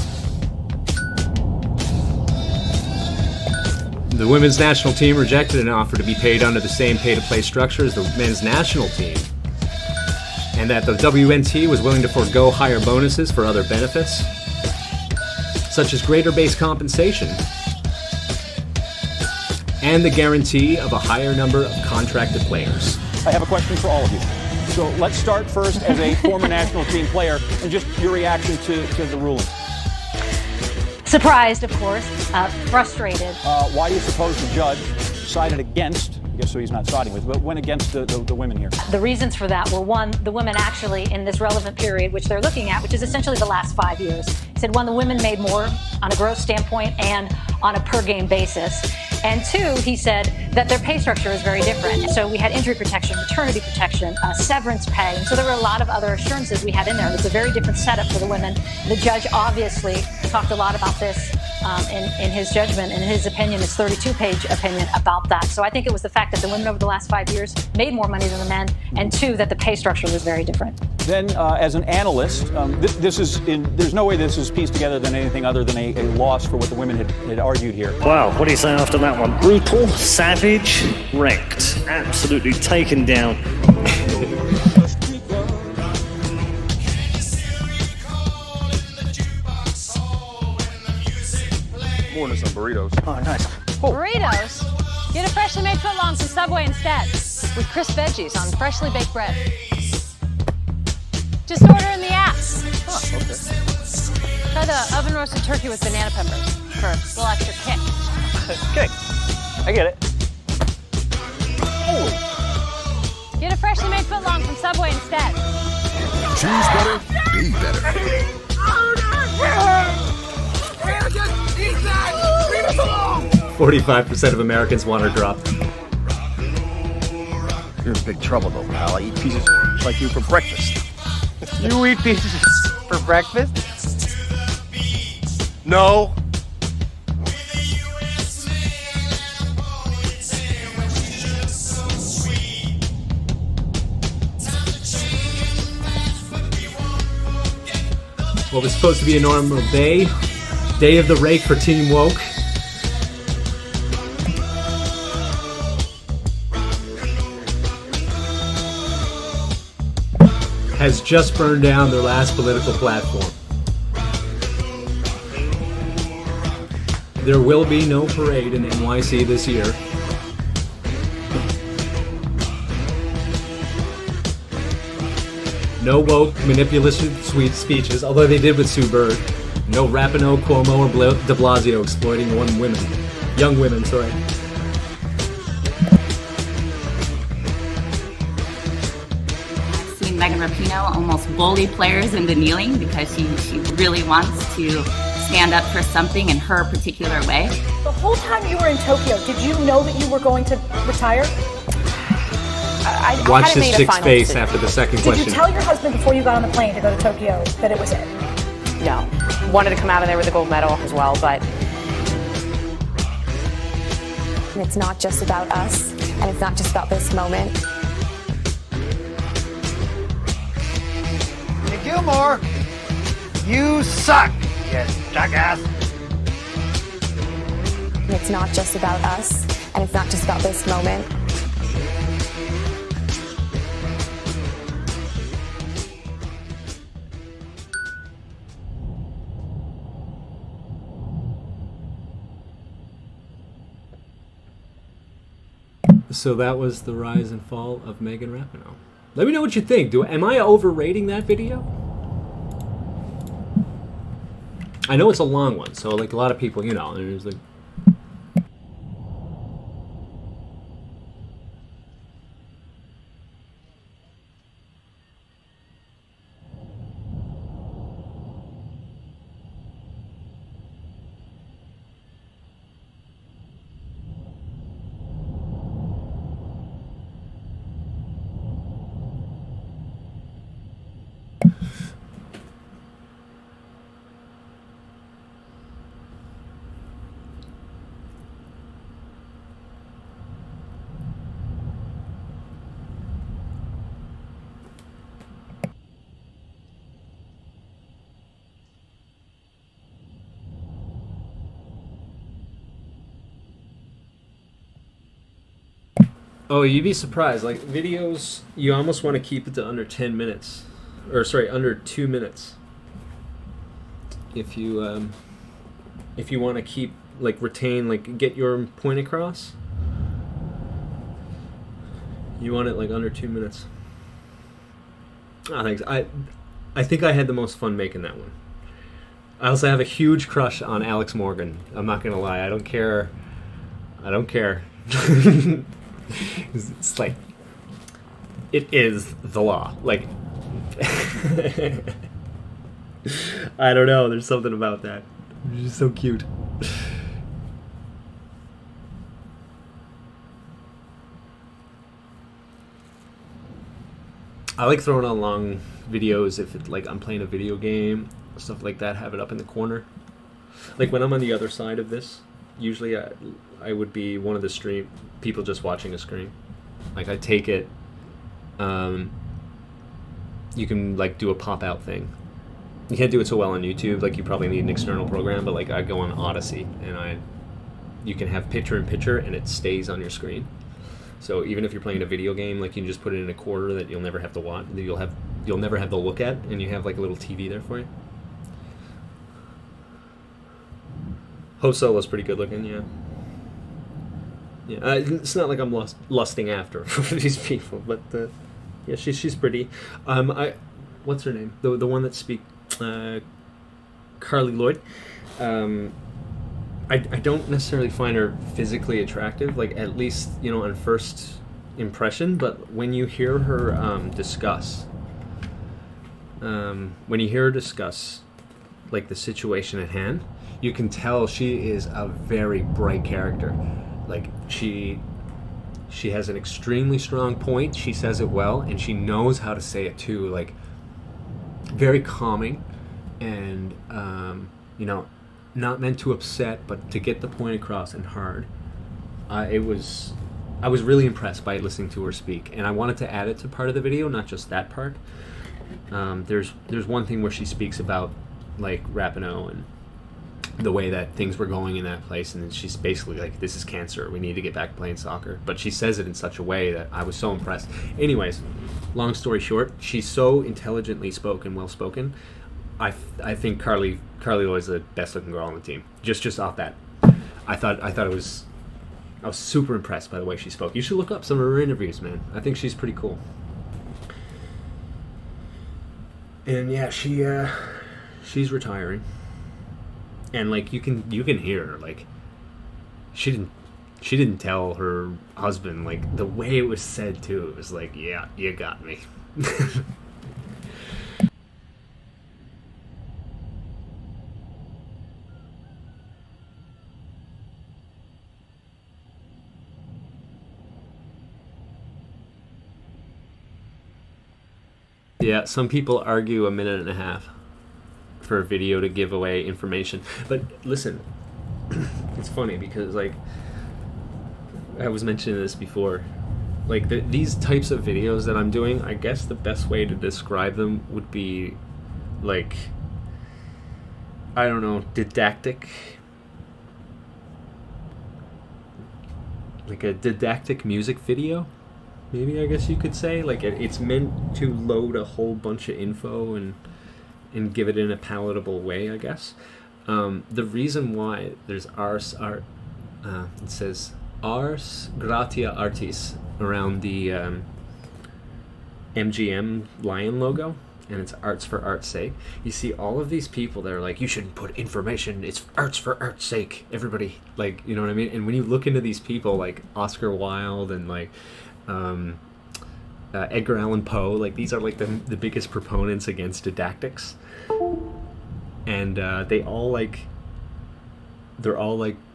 The women's national team rejected an offer to be paid under the same pay-to-play structure as the men's national team, and that the WNT was willing to forego higher bonuses for other benefits, such as greater base compensation, and the guarantee of a higher number of contracted players. I have a question for all of you. So let's start first as a former national team player and just your reaction to the ruling. Surprised, of course, frustrated. Why do you suppose the judge sided against, I guess who he's not siding with, but went against the women here? The reasons for that were, one, the women actually in this relevant period, which they're looking at, which is essentially the last 5 years. He said, one, the women made more on a gross standpoint and on a per game basis. And two, he said that their pay structure is very different. So we had injury protection, maternity protection, severance pay. And so there were a lot of other assurances we had in there. It's a very different setup for the women. The judge obviously talked a lot about this in his judgment, and in his opinion, his 32-page opinion about that. So I think it was the fact that the women over the last 5 years made more money than the men, and two, that the pay structure was very different. Then, as an analyst, there's no way this is pieced together than anything other than a loss for what the women had argued here. Wow, what do you say after that one? Brutal, savage, wrecked, absolutely taken down. More than some burritos. Oh, nice. Oh. Burritos? Get a freshly made footlongs from Subway instead, with crisp veggies on freshly baked bread. Just order in the app. Oh, okay. Try the oven roasted turkey with banana peppers for a little extra kick. Okay, I get it. Oh. Get a freshly made footlong from Subway instead. Choose better, be better. 45% of Americans want her dropped. You're in big trouble though, pal. I eat pieces like you for breakfast. You eat pieces for breakfast? No. What was supposed to be a normal day of the rake for Team Woke, has just burned down their last political platform. There will be no parade in NYC this year. No woke, manipulative sweet speeches, although they did with Sue Bird. No Rapinoe, Cuomo, or de Blasio exploiting young women, sorry. Megan Rapinoe almost bully players into kneeling because she really wants to stand up for something in her particular way. The whole time you were in Tokyo, did you know that you were going to retire? Watch this chick's face after the second question. Did you tell your husband before you got on the plane to go to Tokyo that it was it? No. Wanted to come out of there with a gold medal as well, but it's not just about us, and it's not just about this moment. Hey, Gilmore, you suck, you jackass. And it's not just about us, and it's not just about this moment. So that was the rise and fall of Megan Rapinoe. Let me know what you think. Am I overrating that video? I know it's a long one, so like a lot of people, you know, there's like. Oh, you'd be surprised. Like, videos, you almost want to keep it to under 10 minutes. Or, sorry, under 2 minutes. If you want to keep, like, retain, like, get your point across. You want it, like, under 2 minutes. Oh, thanks. I think I had the most fun making that one. I also have a huge crush on Alex Morgan. I'm not going to lie. I don't care. I don't care. It's like, it is the law. Like, I don't know. There's something about that. It's just so cute. I like throwing on long videos if it, like I'm playing a video game, stuff like that. Have it up in the corner. Like when I'm on the other side of this, usually I would be one of the stream people just watching a screen. Like I take it, you can like do a pop out thing. You can't do it so well on YouTube, like you probably need an external program, but like I go on Odyssey and you can have picture in picture and it stays on your screen. So even if you're playing a video game, like you can just put it in a quarter that you'll never have to watch, that you'll never have to look at, and you have like a little TV there for you. Ho Solo's pretty good looking, yeah. Yeah, it's not like I'm lusting after these people, but yeah, she's pretty. What's her name? The one that speaks, Carly Lloyd. I don't necessarily find her physically attractive, like at least on first impression. But when you hear her discuss, like the situation at hand, you can tell she is a very bright character. Like she has an extremely strong point. She says it well, and she knows how to say it too. Like very calming, and not meant to upset, but to get the point across and hard. I was really impressed by listening to her speak, and I wanted to add it to part of the video, not just that part. There's one thing where she speaks about like Rapinoe and the way that things were going in that place, and she's basically like, this is cancer, we need to get back playing soccer. But she says it in such a way that I was so impressed. Anyways, long story short, she's so intelligently spoken, well spoken. I think Carly Lloyd's the best looking girl on the team. Just off that, I was super impressed by the way she spoke. You should look up some of her interviews, man. I think she's pretty cool. And yeah, she's retiring. And like you can hear her, like she didn't tell her husband, like the way it was said too. It was like, yeah, you got me. Yeah, some people argue a minute and a half for a video to give away information. But listen, it's funny because, like, I was mentioning this before. Like, these types of videos that I'm doing, I guess the best way to describe them would be, like, I don't know, didactic. Like a didactic music video, maybe, I guess you could say. Like, it's meant to load a whole bunch of info and give it in a palatable way, I guess. The reason why there's it says Ars Gratia Artis around the MGM lion logo, and it's arts for art's sake. You see all of these people that are like, you shouldn't put information, it's arts for art's sake. Everybody, like, you know what I mean? And when you look into these people like Oscar Wilde and like Edgar Allan Poe, like, these are like the biggest proponents against didactics. And they're all like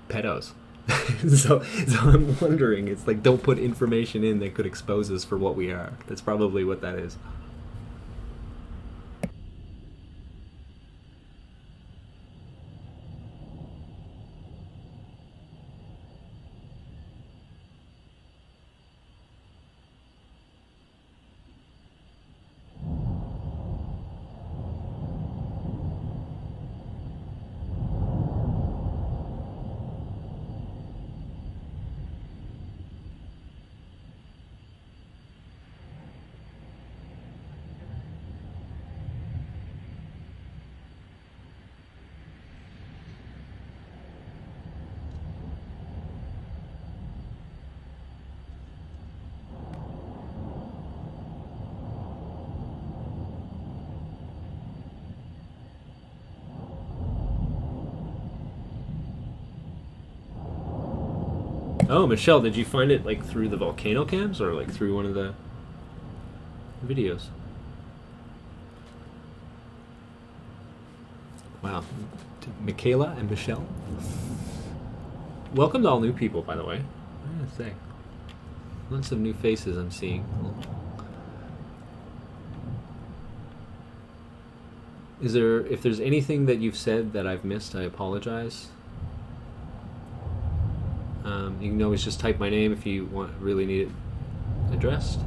pedos. so I'm wondering, it's like, don't put information in that could expose us for what we are. That's probably what that is. Oh, Michelle, did you find it like through the Volcano cams or like through one of the videos? Wow. Michaela and Michelle. Welcome to all new people, by the way. I gotta say. Lots of new faces I'm seeing. If there's anything that you've said that I've missed, I apologize. You can always just type my name if you really need it addressed.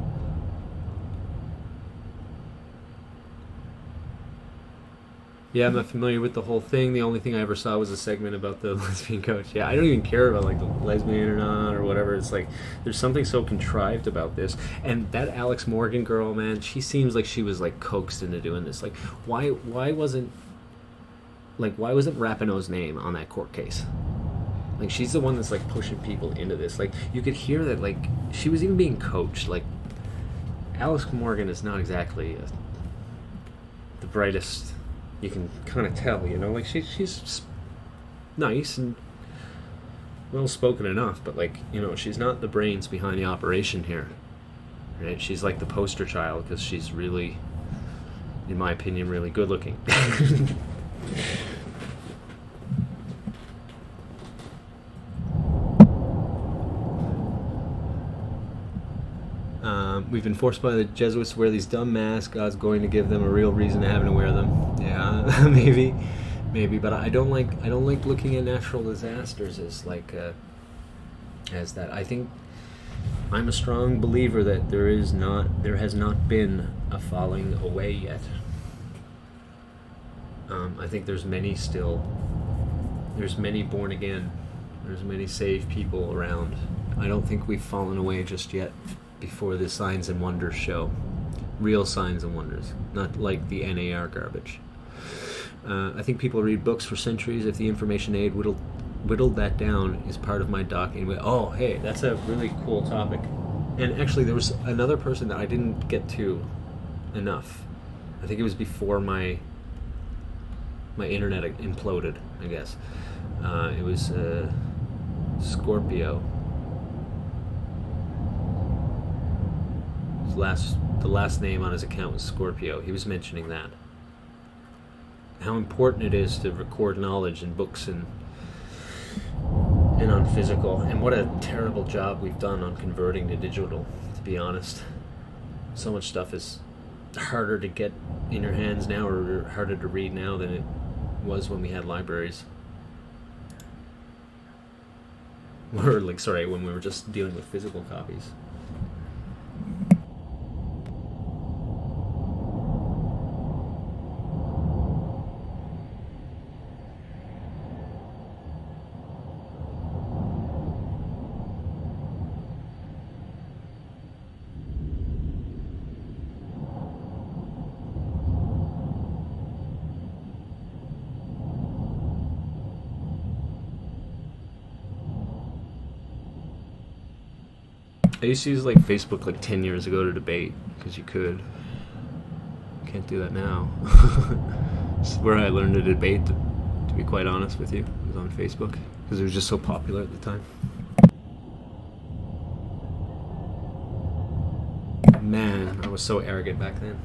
Yeah, I'm not familiar with the whole thing. The only thing I ever saw was a segment about the lesbian coach. Yeah, I don't even care about like the lesbian or not or whatever. It's like there's something so contrived about this. And that Alex Morgan girl, man, she seems like she was like coaxed into doing this. Like, why wasn't Rapinoe's name on that court case? Like, she's the one that's like pushing people into this. Like, you could hear that, like, she was even being coached. Like, Alex Morgan is not exactly the brightest. You can kind of tell, you know, like she's nice and well spoken enough, but like, you know, she's not the brains behind the operation here, right? She's like the poster child because she's really, in my opinion, really good looking. We've been forced by the Jesuits to wear these dumb masks. God's going to give them a real reason to having to wear them. Yeah, maybe. But I don't like looking at natural disasters as like as that. I think I'm a strong believer that there has not been a falling away yet. I think there's many still. There's many born again. There's many saved people around. I don't think we've fallen away just yet. Before the signs and wonders show. Real signs and wonders, not like the NAR garbage. I think people read books for centuries. If the information aid whittled that down is part of my doc. Anyway, oh, hey, that's a really cool topic. And actually, there was another person that I didn't get to enough. I think it was before my internet imploded, I guess. It was Scorpio. The last name on his account was Scorpio. He was mentioning that. How important it is to record knowledge in books and on physical. And what a terrible job we've done on converting to digital, to be honest. So much stuff is harder to get in your hands now, or harder to read now than it was when we had libraries. Or like, sorry, when we were just dealing with physical copies. I used to use like Facebook like 10 years ago to debate, because you could. Can't do that now. This is where I learned to debate, to be quite honest with you. It was on Facebook, because it was just so popular at the time. Man, I was so arrogant back then.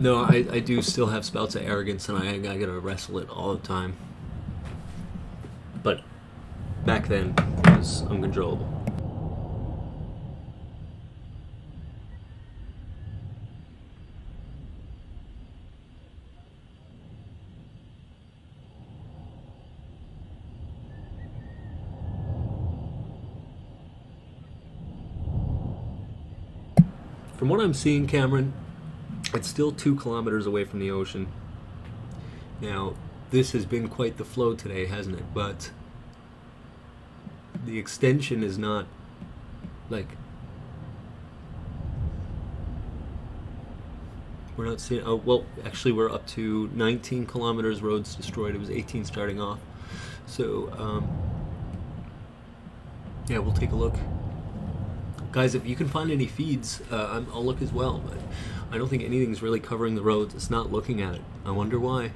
No, I do still have spouts of arrogance, and I gotta wrestle it all the time. But back then, it was uncontrollable. From what I'm seeing, Cameron, it's still 2 kilometers away from the ocean. Now, this has been quite the flow today, hasn't it? But the extension is not, like, we're not seeing, oh, well, actually we're up to 19 kilometers roads destroyed. It was 18 starting off. So, yeah, we'll take a look. Guys, if you can find any feeds, I'll look as well, but I don't think anything's really covering the roads. It's not looking at it. I wonder why.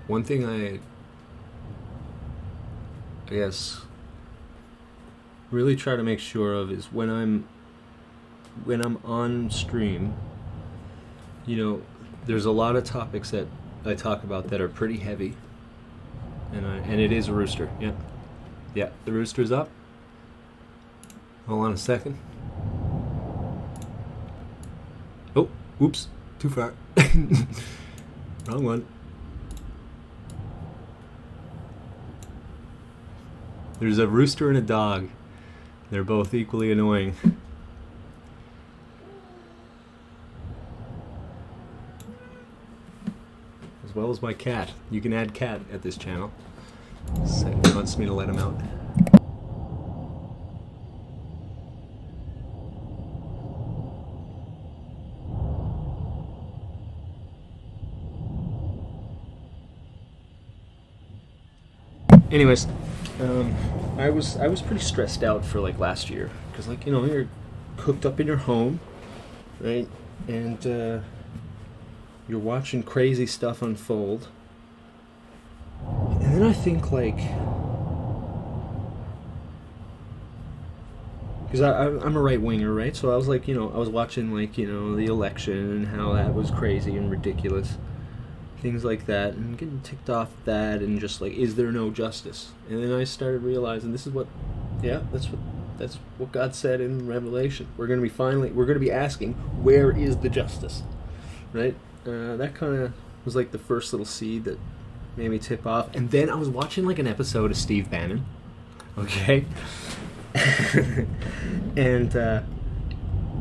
One thing I guess really try to make sure of is when I'm on stream, You know, there's a lot of topics that I talk about that are pretty heavy, and it is a rooster. Yeah, yeah, the rooster's up. Hold on a second. Oh, oops, too far. Wrong one. There's a rooster and a dog. They're both equally annoying. As well as my cat. You can add cat at this channel. Second wants me to let him out. Anyways, I was pretty stressed out for like last year because, like, you know, you're cooked up in your home, right, and you're watching crazy stuff unfold, and then I think, like, because I'm a right winger, right? So I was like, you know, I was watching, like, you know, the election and how that was crazy and ridiculous. Things like that, and getting ticked off at that, and just like, is there no justice? And then I started realizing this is what, yeah, that's what God said in Revelation. We're going to be asking, where is the justice, right? That kind of was like the first little seed that made me tip off. And then I was watching like an episode of Steve Bannon, okay, and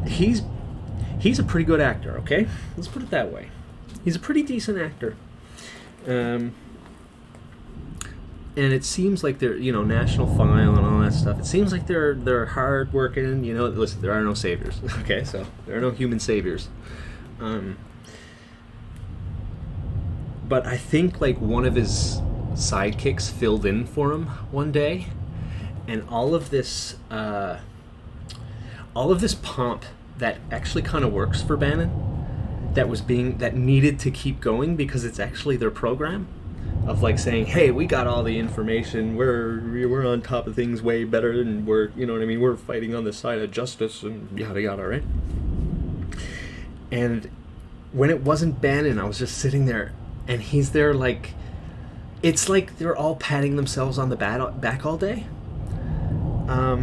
he's a pretty good actor, okay? Let's put it that way. He's a pretty decent actor. And it seems like they're, you know, National File and all that stuff. It seems like they're hard working, you know. Listen, there are no saviors, okay? So there are no human saviors. But I think like one of his sidekicks filled in for him one day, and all of this pomp that actually kind of works for Bannon, that needed to keep going because it's actually their program of like saying, hey, we got all the information, we're on top of things way better, and we're, you know what I mean, we're fighting on the side of justice and yada yada, right? And when it wasn't Bannon, I was just sitting there, and he's there like, it's like they're all patting themselves on the back all day. I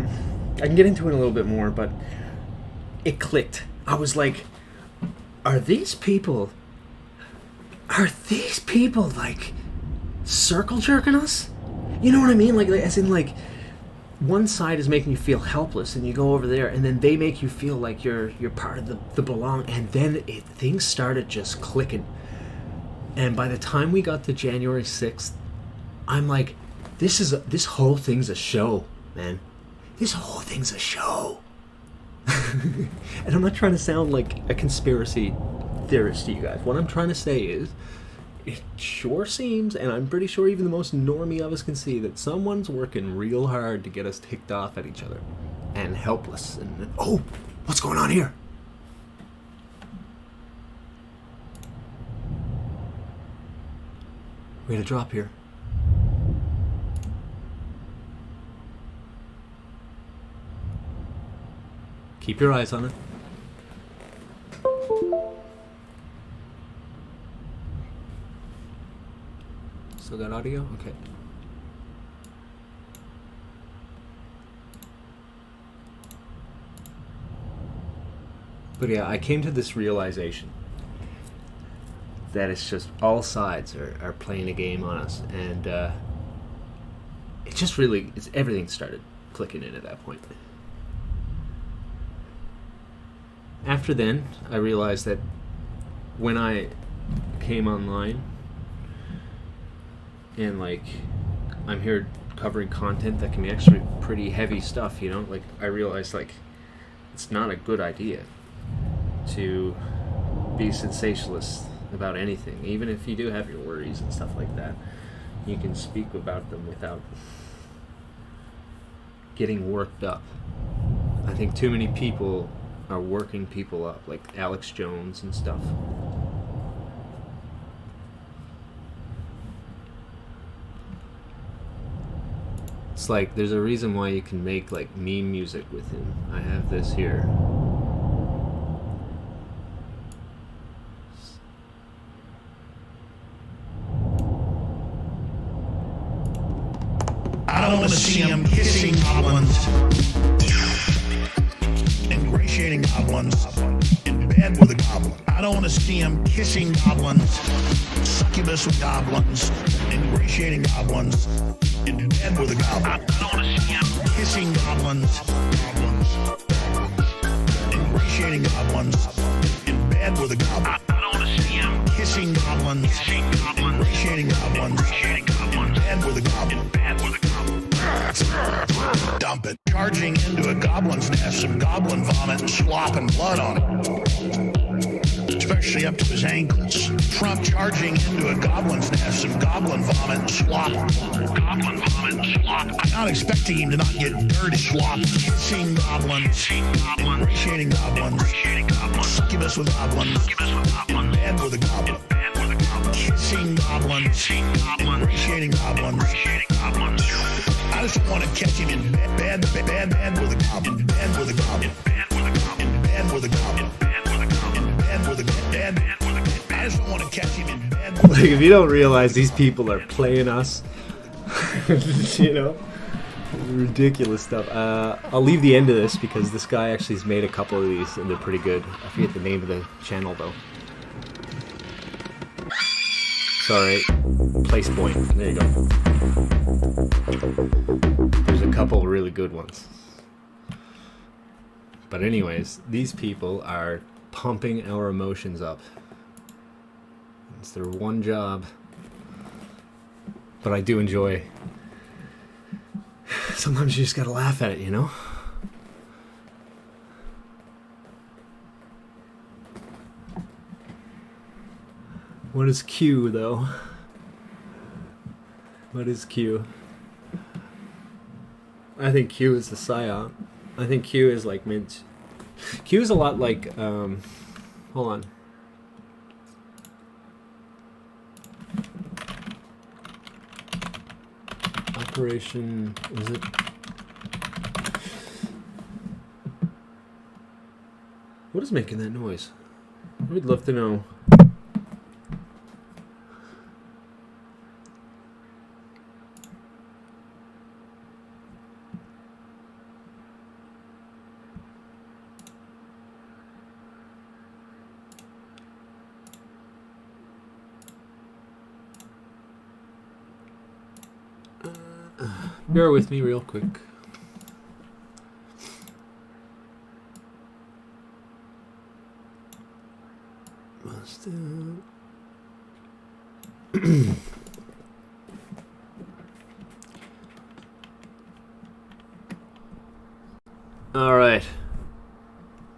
can get into it a little bit more, but it clicked. I was like, Are these people like circle jerking us? You know what I mean? Like, as in, like, one side is making you feel helpless, and you go over there, and then they make you feel like you're part of the belong, and then things started just clicking. And by the time we got to January 6th, I'm like, this whole thing's a show, man. This whole thing's a show. And I'm not trying to sound like a conspiracy theorist to you guys. What I'm trying to say is, it sure seems, and I'm pretty sure even the most normie of us can see, that someone's working real hard to get us ticked off at each other and helpless. And oh, what's going on here? Way to drop here. Keep your eyes on it. Still got audio? Okay. But yeah, I came to this realization that it's just all sides are playing a game on us, and it just really, everything started clicking in at that point. After then, I realized that when I came online and, like, I'm here covering content that can be actually pretty heavy stuff, you know, like, I realized, like, it's not a good idea to be sensationalist about anything. Even if you do have your worries and stuff like that, you can speak about them without getting worked up. I think too many people are working people up, like Alex Jones and stuff. It's like, there's a reason why you can make like meme music with him. I have this here. don't want to see them kissing goblins, ingratiating goblins, in bed with a goblin. I don't want to see them kissing goblins, succubus with goblins, ingratiating goblins, in bed with a goblin. I don't want to see them kissing goblins, ingratiating goblins, in bed with a goblin. I don't want to see them kissing goblins, ingratiating goblins, in bed with a goblin. Dump it. Charging into a goblin's nest, some goblin vomit and slop and blood on it, especially up to his ankles. Trump charging into a goblin's nest, some goblin vomit and slop. Goblin vomit and slop. I'm not expecting him to not get dirty slop. Kissing goblins, ingratiating goblins, succubus with goblins, in bed with a goblin. Kissing goblins, ingratiating goblins. I just want to catch him in bed with a goblin, in bed with a goblin, in bed with a goblin, in bed with a bed. I just want to catch him in bed. Like, if you don't realize these people are playing us, you know, ridiculous stuff. I'll leave the end of this because this guy actually has made a couple of these and they're pretty good. I forget the name of the channel though. Sorry, place point. There you go. There's a couple really good ones. But anyways, these people are pumping our emotions up. It's their one job. But I do enjoy. Sometimes you just gotta laugh at it, you know? What is Q, though? What is Q? I think Q is the psyop. I think Q is like mint. Q is a lot like, hold on. Operation, is it? What is making that noise? We'd love to know. Bear with me real quick. All right.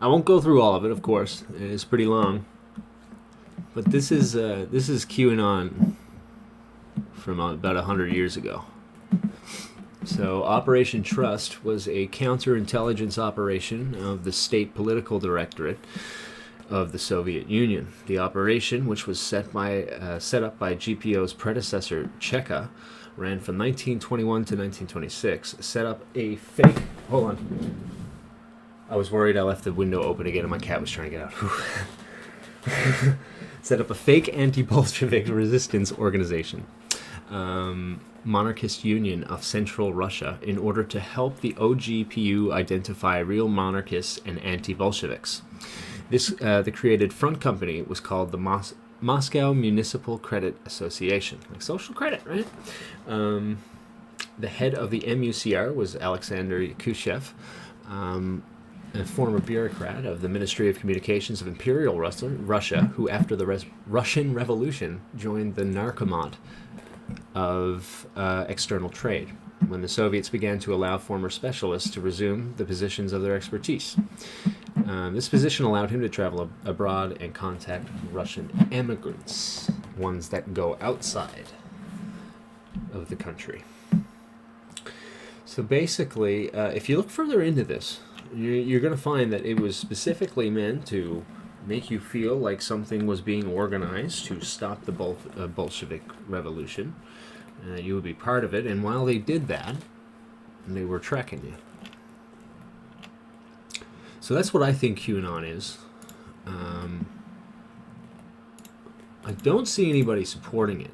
I won't go through all of it, of course. It's pretty long. But this is QAnon from about 100 years ago. So Operation Trust was a counterintelligence operation of the State Political Directorate of the Soviet Union. The operation, which was set up by GPO's predecessor Cheka, ran from 1921 to 1926. Set up a fake. Hold on. I was worried I left the window open again and my cat was trying to get out. Set up a fake anti-Bolshevik resistance organization. Monarchist Union of Central Russia in order to help the OGPU identify real monarchists and anti-Bolsheviks. The created front company was called the Moscow Municipal Credit Association, like social credit, right? The head of the MUCR was Alexander Yakushev, a former bureaucrat of the Ministry of Communications of Imperial Russia, who after the Russian Revolution joined the Narkomат of external trade, when the Soviets began to allow former specialists to resume the positions of their expertise. This position allowed him to travel abroad and contact Russian immigrants, ones that go outside of the country. So basically, if you look further into this, you're going to find that it was specifically meant to make you feel like something was being organized to stop the Bolshevik Revolution. You would be part of it, and while they did that, they were tracking you. So that's what I think QAnon is. I don't see anybody supporting it.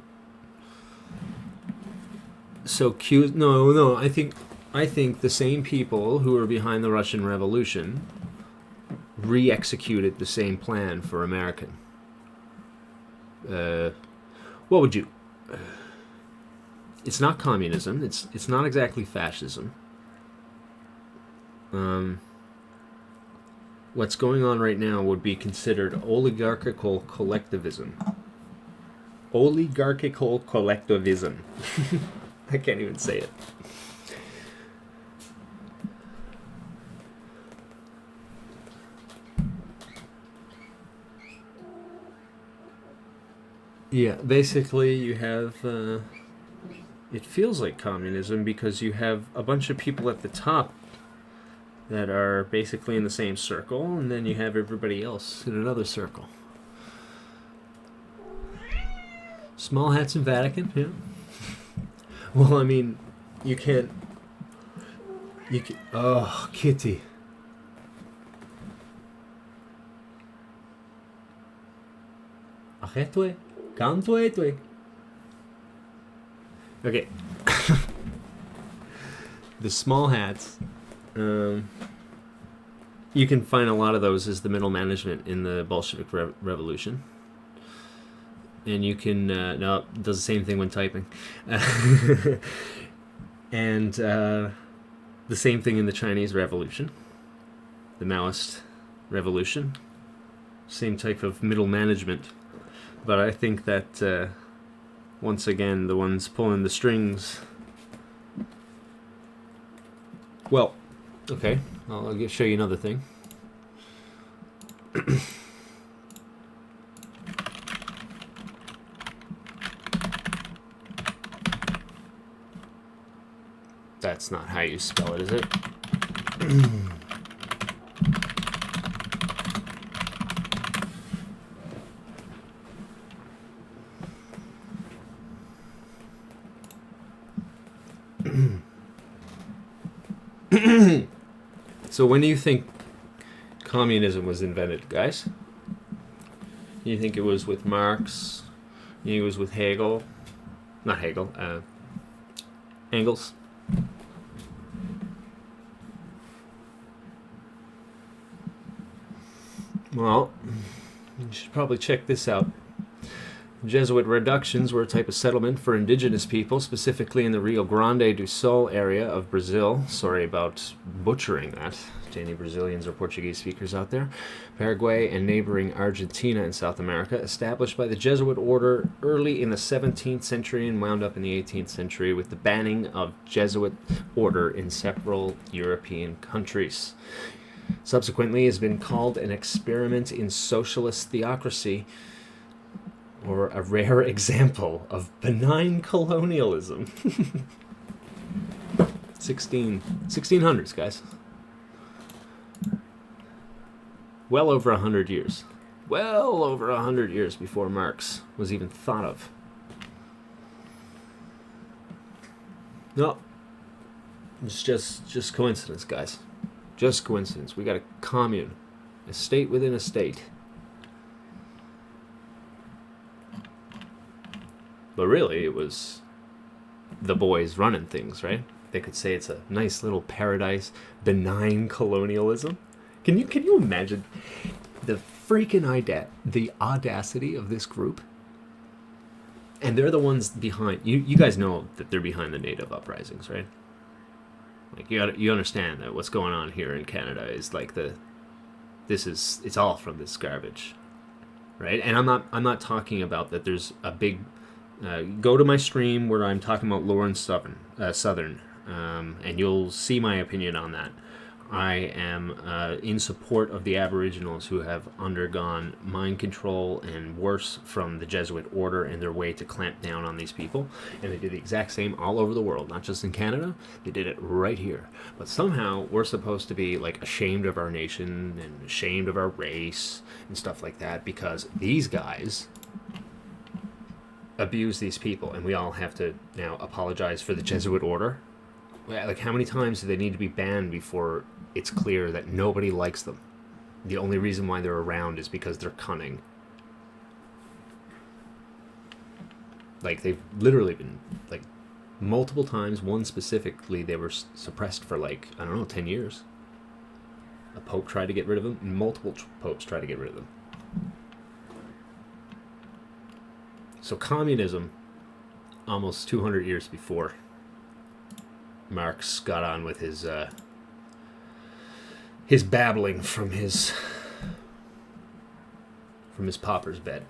So no. I think the same people who were behind the Russian Revolution re-executed the same plan for American. What would you? It's not communism. It's not exactly fascism. What's going on right now would be considered oligarchical collectivism. Oligarchical collectivism. I can't even say it. Yeah, basically you have, it feels like communism because you have a bunch of people at the top that are basically in the same circle, and then you have everybody else in another circle. Small hats in Vatican, yeah. Well, I mean, you can... Oh, Kitty. Arrête-toi. Calme-toi. Okay. The small hats... you can find a lot of those as the middle management in the Bolshevik Revolution. And you can... no, it does the same thing when typing. And the same thing in the Chinese Revolution. The Maoist Revolution. Same type of middle management. But I think that, once again, the ones pulling the strings... Well... Okay, I'll show you another thing. That's not how you spell it, is it? So when do you think communism was invented, guys? You think it was with Marx? You think it was with Hegel? Not Hegel, Engels? Well, you should probably check this out. Jesuit reductions were a type of settlement for indigenous people, specifically in the Rio Grande do Sul area of Brazil. Sorry about butchering that, to any Brazilians or Portuguese speakers out there. Paraguay and neighboring Argentina in South America, established by the Jesuit order early in the 17th century and wound up in the 18th century with the banning of Jesuit order in several European countries. Subsequently, has been called an experiment in socialist theocracy, or a rare example of benign colonialism. 1600s, guys. Well over 100 years. Well over 100 years before Marx was even thought of. No. It's just coincidence, guys. Just coincidence. We got a commune. A state within a state. But really, it was the boys running things, right? They could say it's a nice little paradise, benign colonialism. Can you imagine the freaking the audacity of this group? And they're the ones behind. You guys know that they're behind the native uprisings, right? Like you understand that what's going on here in Canada is like it's all from this garbage, right? And I'm not talking about that. There's a big. Go to my stream where I'm talking about Lawrence Southern, and you'll see my opinion on that. I am in support of the Aboriginals who have undergone mind control and worse from the Jesuit order and their way to clamp down on these people. And they did the exact same all over the world, not just in Canada. They did it right here. But somehow we're supposed to be like ashamed of our nation and ashamed of our race and stuff like that because these guys abuse these people, and we all have to now apologize for the Jesuit order. Like, how many times do they need to be banned before it's clear that nobody likes them? The only reason why they're around is because they're cunning. Like, they've literally been, like, multiple times. One specifically, they were suppressed for like, I don't know, 10 years. A pope tried to get rid of them. Multiple popes tried to get rid of them. So communism, almost 200 years before Marx got on with his babbling from his pauper's bed.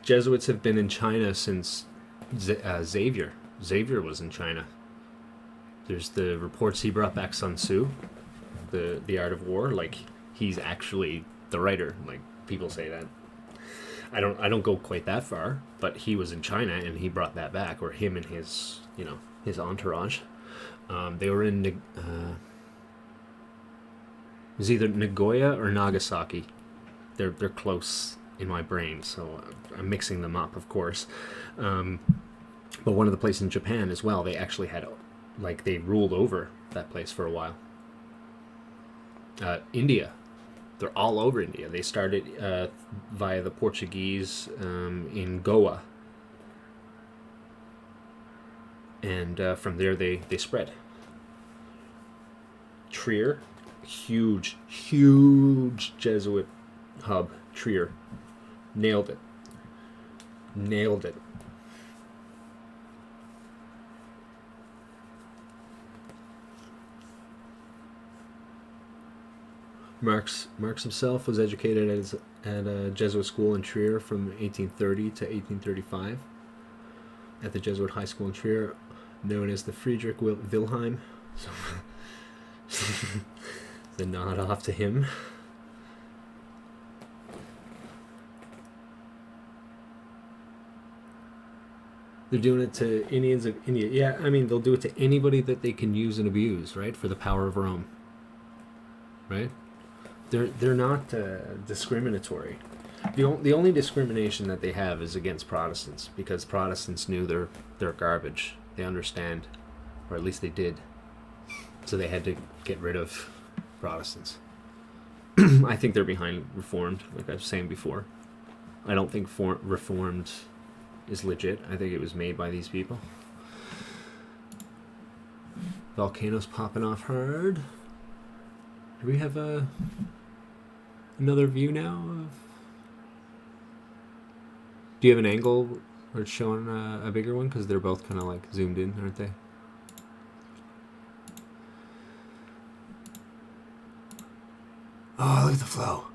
Jesuits have been in China since Xavier. Xavier was in China. There's the reports he brought back Sun Tzu, the Art of War. Like, he's actually the writer. Like, people say that. I don't go quite that far, but he was in China and he brought that back, or him and his entourage. They were in it was either Nagoya or Nagasaki. They're close in my brain, so I'm mixing them up, of course. But one of the places in Japan as well, they actually had, like, they ruled over that place for a while. India, they're all over India. They started via the Portuguese in Goa, and from there they spread. Trier, huge Jesuit hub. Trier, nailed it. Marx himself was educated at a Jesuit school in Trier from 1830 to 1835 at the Jesuit High School in Trier, known as the Friedrich Wilhelm. So the nod off to him. They're doing it to Indians of India. Yeah, I mean, they'll do it to anybody that they can use and abuse, right? For the power of Rome, right? They're not discriminatory. The only discrimination that they have is against Protestants, because Protestants knew they're garbage. They understand, or at least they did. So they had to get rid of Protestants. I think they're behind Reformed, like I was saying before. I don't think Reformed is legit. I think it was made by these people. Volcano's popping off hard. Do we have another view now? Do you have an angle where it's showing a bigger one? Because they're both kind of like zoomed in, aren't they? Oh, look at the flow.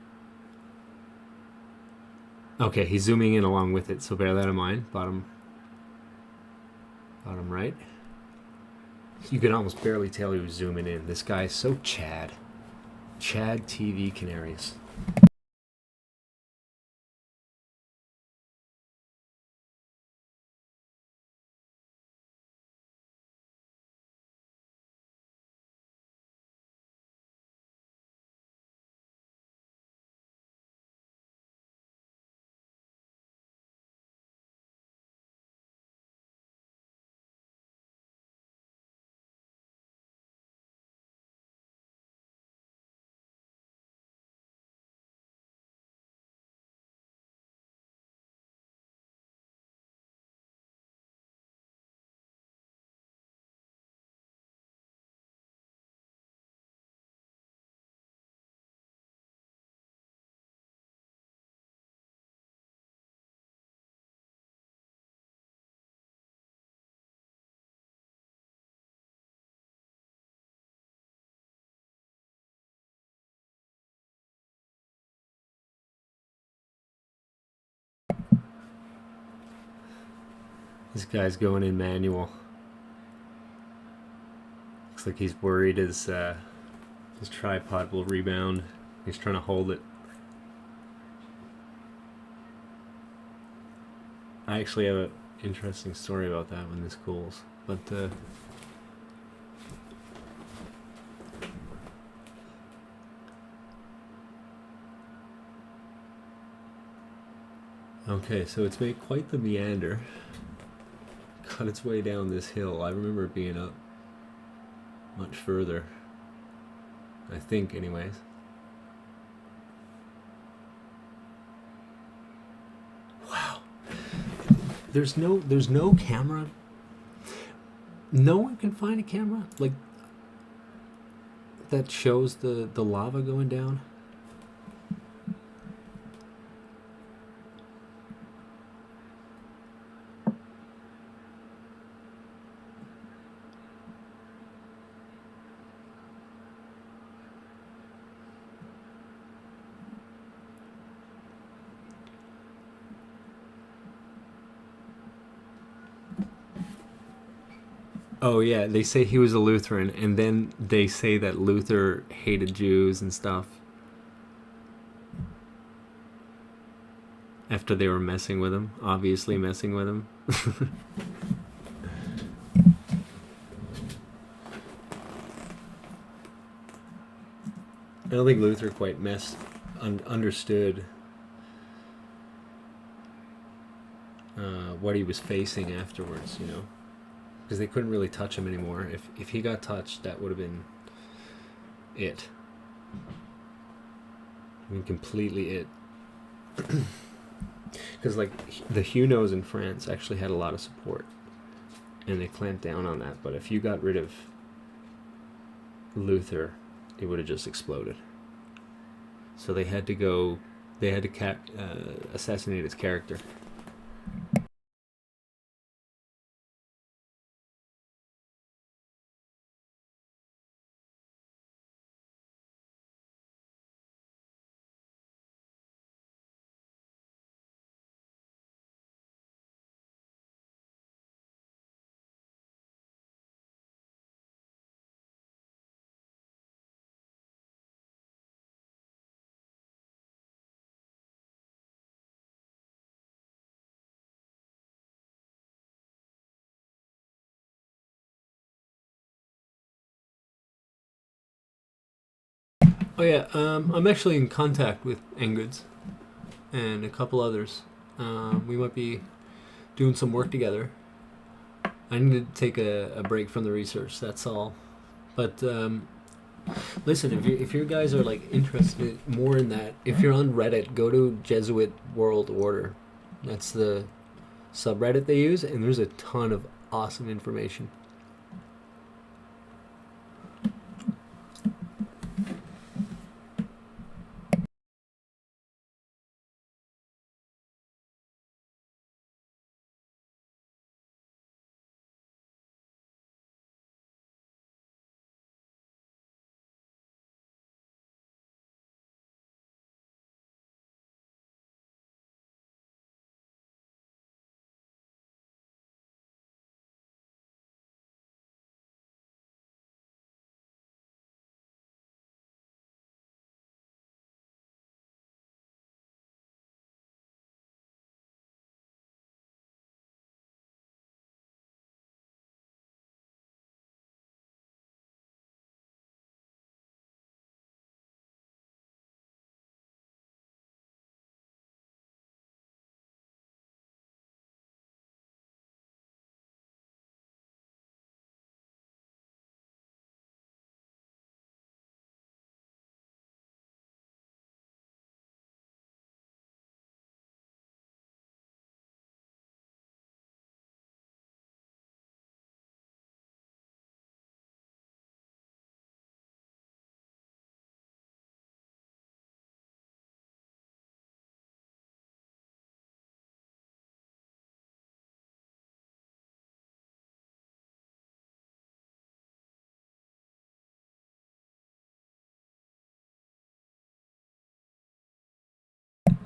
Okay, he's zooming in along with it, so bear that in mind. Bottom right. You can almost barely tell he was zooming in. This guy is so Chad. Chad TV Canaries. This guy's going in manual. Looks like he's worried his tripod will rebound. He's trying to hold it. I actually have an interesting story about that when this cools, but okay, so it's made quite the meander. Cut its way down this hill. I remember it being up much further. I think, anyways. Wow. There's no camera. No one can find a camera like that shows the lava going down. Oh yeah, they say he was a Lutheran, and then they say that Luther hated Jews and stuff. After they were messing with him, obviously messing with him. I don't think Luther quite understood what he was facing afterwards, you know. Because they couldn't really touch him anymore. If he got touched, that would have been it. I mean, completely it. Because, like, the Huguenots in France actually had a lot of support. And they clamped down on that. But if you got rid of Luther, it would have just exploded. So they had to go... They had to assassinate his character. Oh yeah, I'm actually in contact with Engoods and a couple others. We might be doing some work together. I need to take a break from the research, that's all. But listen, if you guys are like interested more in that, if you're on Reddit, go to Jesuit World Order. That's the subreddit they use, and there's a ton of awesome information.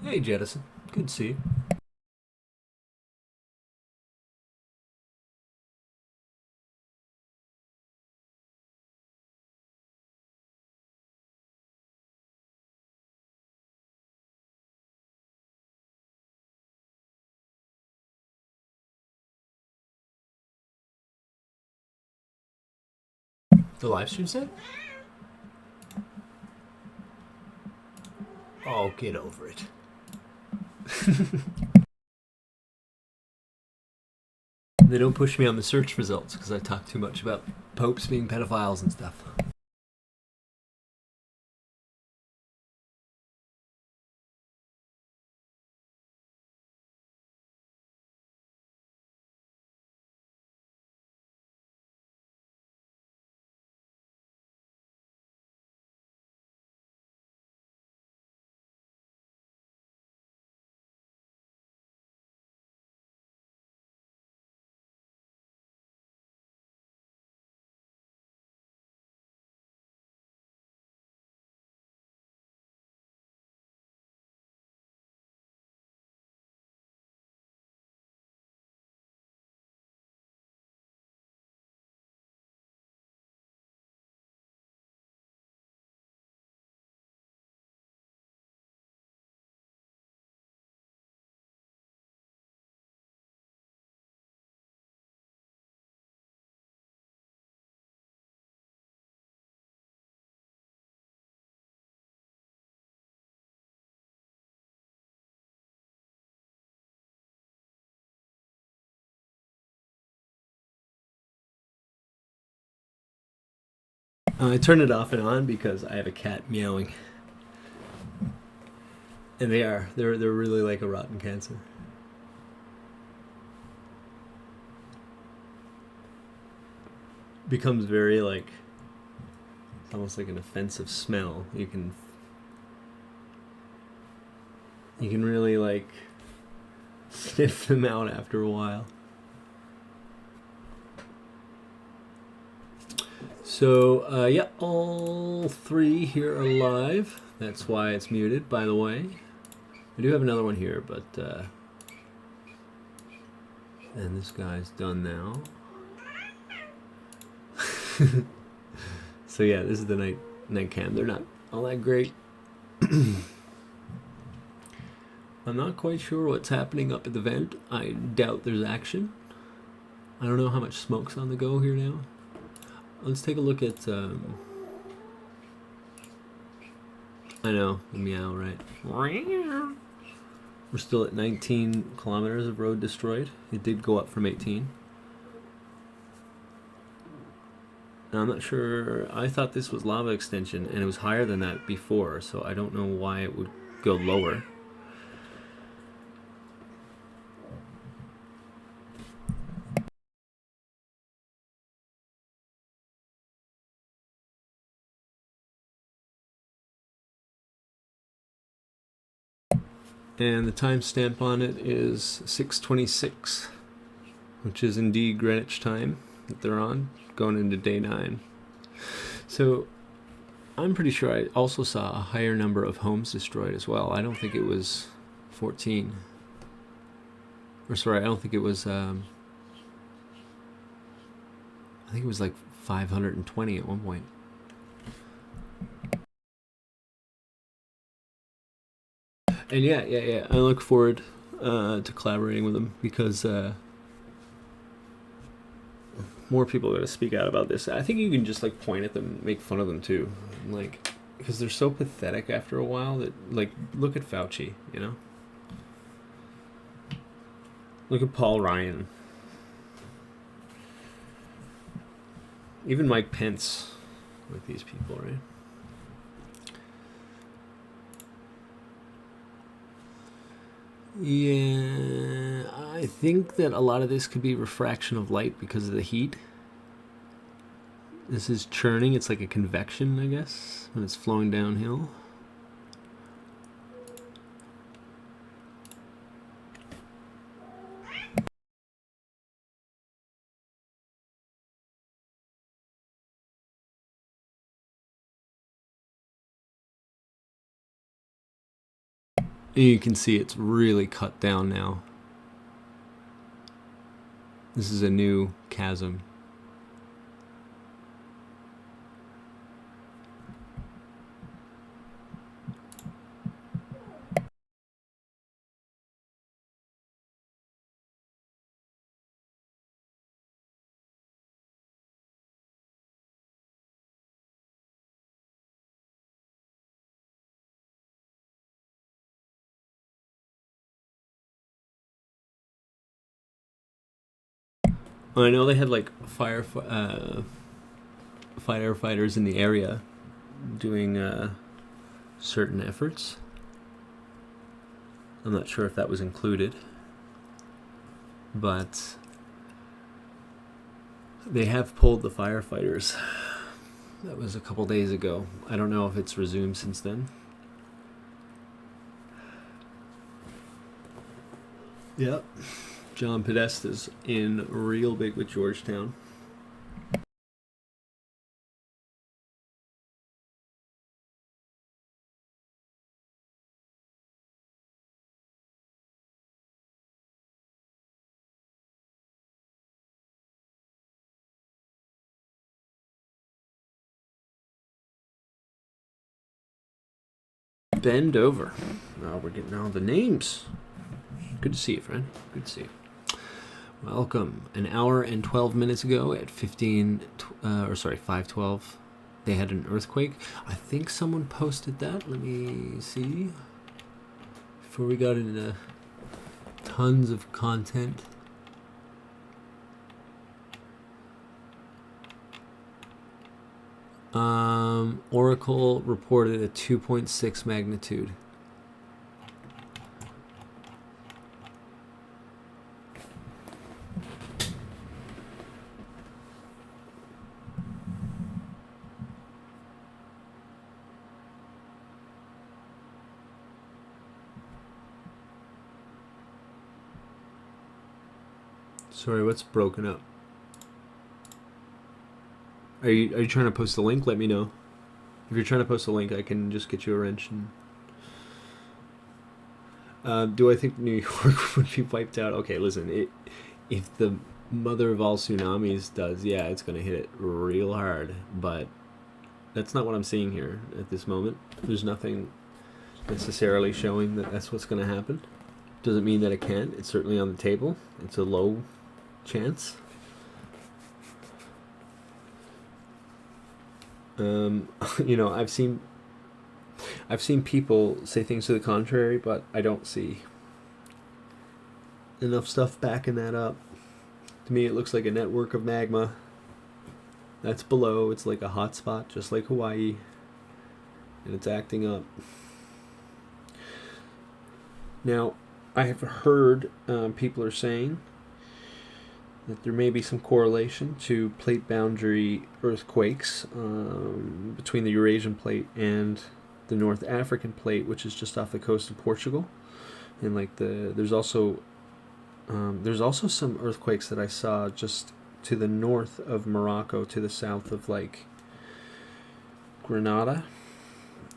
Hey Jettison, good to see you. The live stream said? Oh, get over it. They don't push me on the search results because I talk too much about popes being pedophiles and stuff. I turn it off and on because I have a cat meowing. And they're really like a rotten cancer. Becomes very like, it's almost like an offensive smell. You can really like sniff them out after a while. So yeah, all three here are live. That's why it's muted, by the way. I do have another one here, but and this guy's done now. So yeah, this is the night cam. They're not all that great. I'm not quite sure what's happening up at the vent. I doubt there's action. I don't know how much smoke's on the go here now. Let's take a look at I know, the meow, right? We're still at 19 kilometers of road destroyed. It did go up from 18. Now, I'm not sure. I thought this was lava extension, and it was higher than that before, so I don't know why it would go lower. And the timestamp on it is 6:26, which is indeed Greenwich time that they're on, going into day 9. So I'm pretty sure I also saw a higher number of homes destroyed as well. I don't think it was 14. Or sorry, I don't think it was, I think it was like 520 at one point. And yeah. I look forward to collaborating with them because more people are going to speak out about this. I think you can just like point at them and make fun of them too. Like, because they're so pathetic after a while that, like, look at Fauci, you know? Look at Paul Ryan. Even Mike Pence with these people, right? Yeah, I think that a lot of this could be refraction of light because of the heat. This is churning. It's like a convection, I guess, when it's flowing downhill. You can see it's really cut down now. This is a new chasm. I know they had like firefighters in the area doing certain efforts. I'm not sure if that was included, but they have pulled the firefighters. That was a couple days ago. I don't know if it's resumed since then. Yep. John Podesta's in real big with Georgetown. Bend over. Now we're getting all the names. Good to see you, friend. Good to see you. Welcome. An hour and 12 minutes ago at 5:12, they had an earthquake. I think someone posted that. Let me see. Before we got into tons of content. Oracle reported a 2.6 magnitude. Sorry, what's broken up? Are you trying to post a link? Let me know. If you're trying to post a link, I can just get you a wrench. And do I think New York would be wiped out? Okay, listen. If the mother of all tsunamis does, yeah, it's going to hit it real hard. But that's not what I'm seeing here at this moment. There's nothing necessarily showing that that's what's going to happen. Doesn't mean that it can't. It's certainly on the table. It's a low chance. You know, I've seen people say things to the contrary, but I don't see enough stuff backing that up. To me, it looks like a network of magma that's below. It's like a hot spot, just like Hawaii, and it's acting up. Now, I have heard people are saying that there may be some correlation to plate boundary earthquakes between the Eurasian plate and the North African plate, which is just off the coast of Portugal. And like there's also some earthquakes that I saw just to the north of Morocco, to the south of like Granada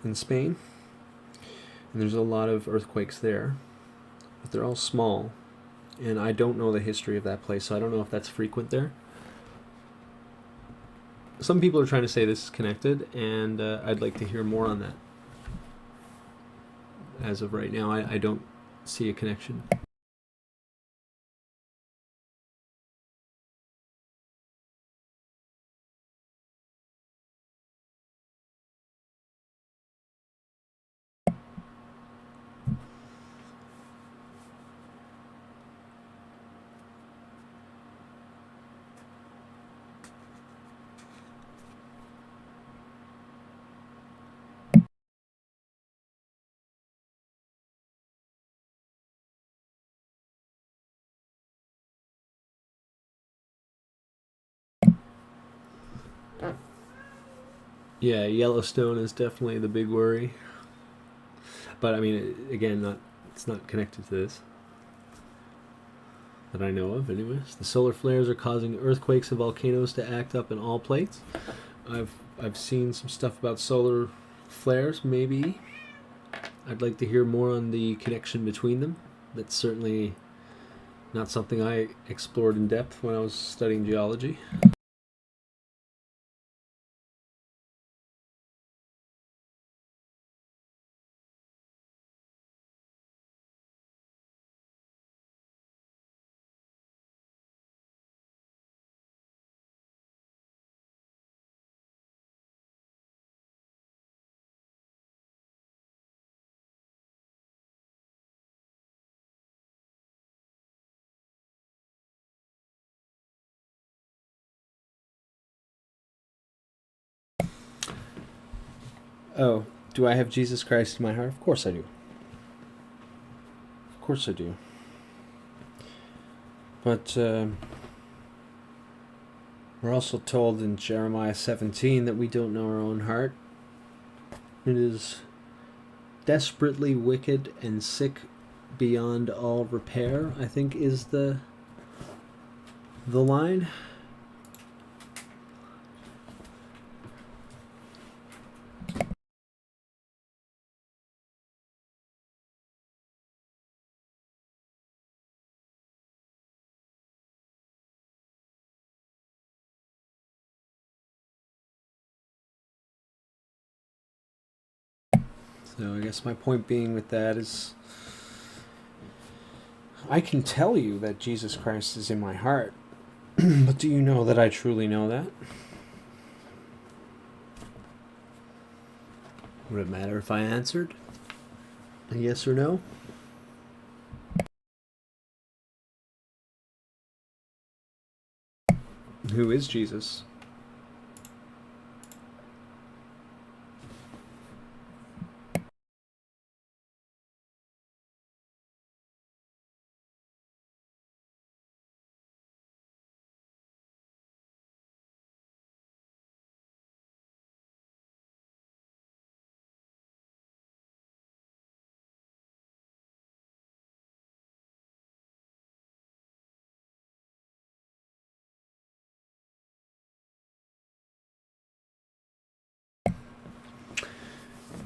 in Spain. And there's a lot of earthquakes there, but they're all small. And I don't know the history of that place, so I don't know if that's frequent there. Some people are trying to say this is connected, and I'd like to hear more on that. As of right now, I don't see a connection. Yeah, Yellowstone is definitely the big worry. But I mean, again, it's not connected to this that I know of, anyways. The solar flares are causing earthquakes and volcanoes to act up in all plates. I've seen some stuff about solar flares. Maybe I'd like to hear more on the connection between them. That's certainly not something I explored in depth when I was studying geology. Oh, do I have Jesus Christ in my heart? Of course I do. Of course I do. But we're also told in Jeremiah 17 that we don't know our own heart. It is desperately wicked and sick beyond all repair, I think is the line. So I guess my point being with that is I can tell you that Jesus Christ is in my heart, but do you know that I truly know that? Would it matter if I answered a yes or no? Who is Jesus?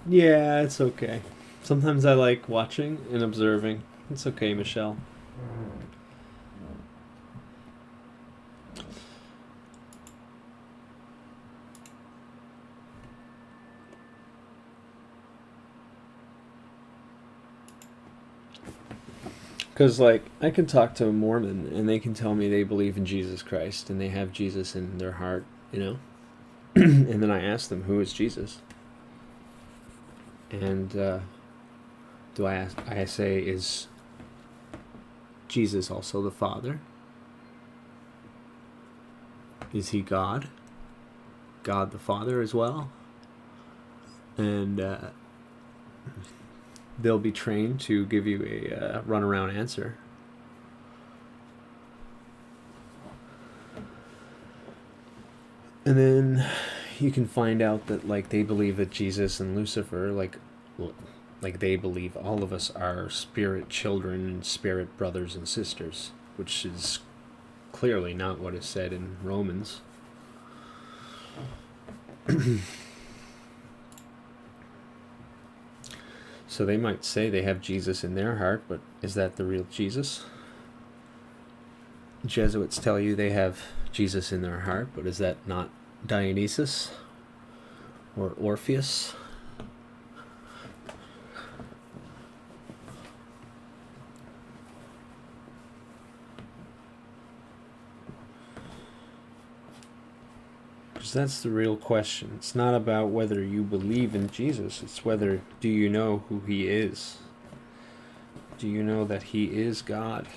Yeah, it's okay. Sometimes I like watching and observing. It's okay, Michelle. Because, like, I can talk to a Mormon and they can tell me they believe in Jesus Christ and they have Jesus in their heart, you know? And then I ask them, who is Jesus? And I say, is Jesus also the Father? Is he God? God the Father as well? And they'll be trained to give you a runaround answer. And then you can find out that, like, they believe that Jesus and Lucifer, like they believe all of us are spirit children and spirit brothers and sisters, which is clearly not what is said in Romans. So they might say they have Jesus in their heart, but is that the real Jesus? Jesuits tell you they have Jesus in their heart, but is that not Dionysus or Orpheus? Because that's the real question. It's not about whether you believe in Jesus. It's whether, do you know who he is? Do you know that he is God?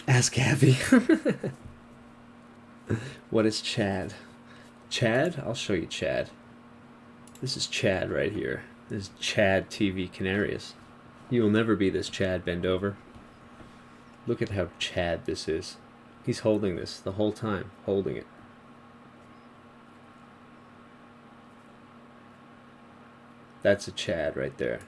Ask Abby. What is Chad? Chad? I'll show you Chad. This is Chad right here. This is Chad TV Canarius. You will never be this Chad, bend over. Look at how Chad this is. He's holding this the whole time, holding it. That's a Chad right there.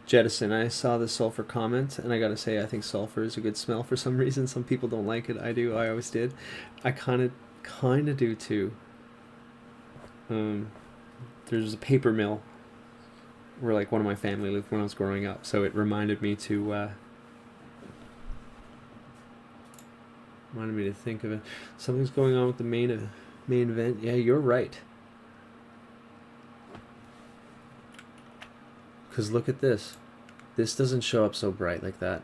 Jettison, I saw the sulfur comment, and I gotta say, I think sulfur is a good smell for some reason. Some people don't like it. I do. I always did. I kind of do too. There's a paper mill where, like, one of my family lived when I was growing up, so it reminded me to think of it. Something's going on with the main event. Yeah, you're right. Because look at this. This doesn't show up so bright like that.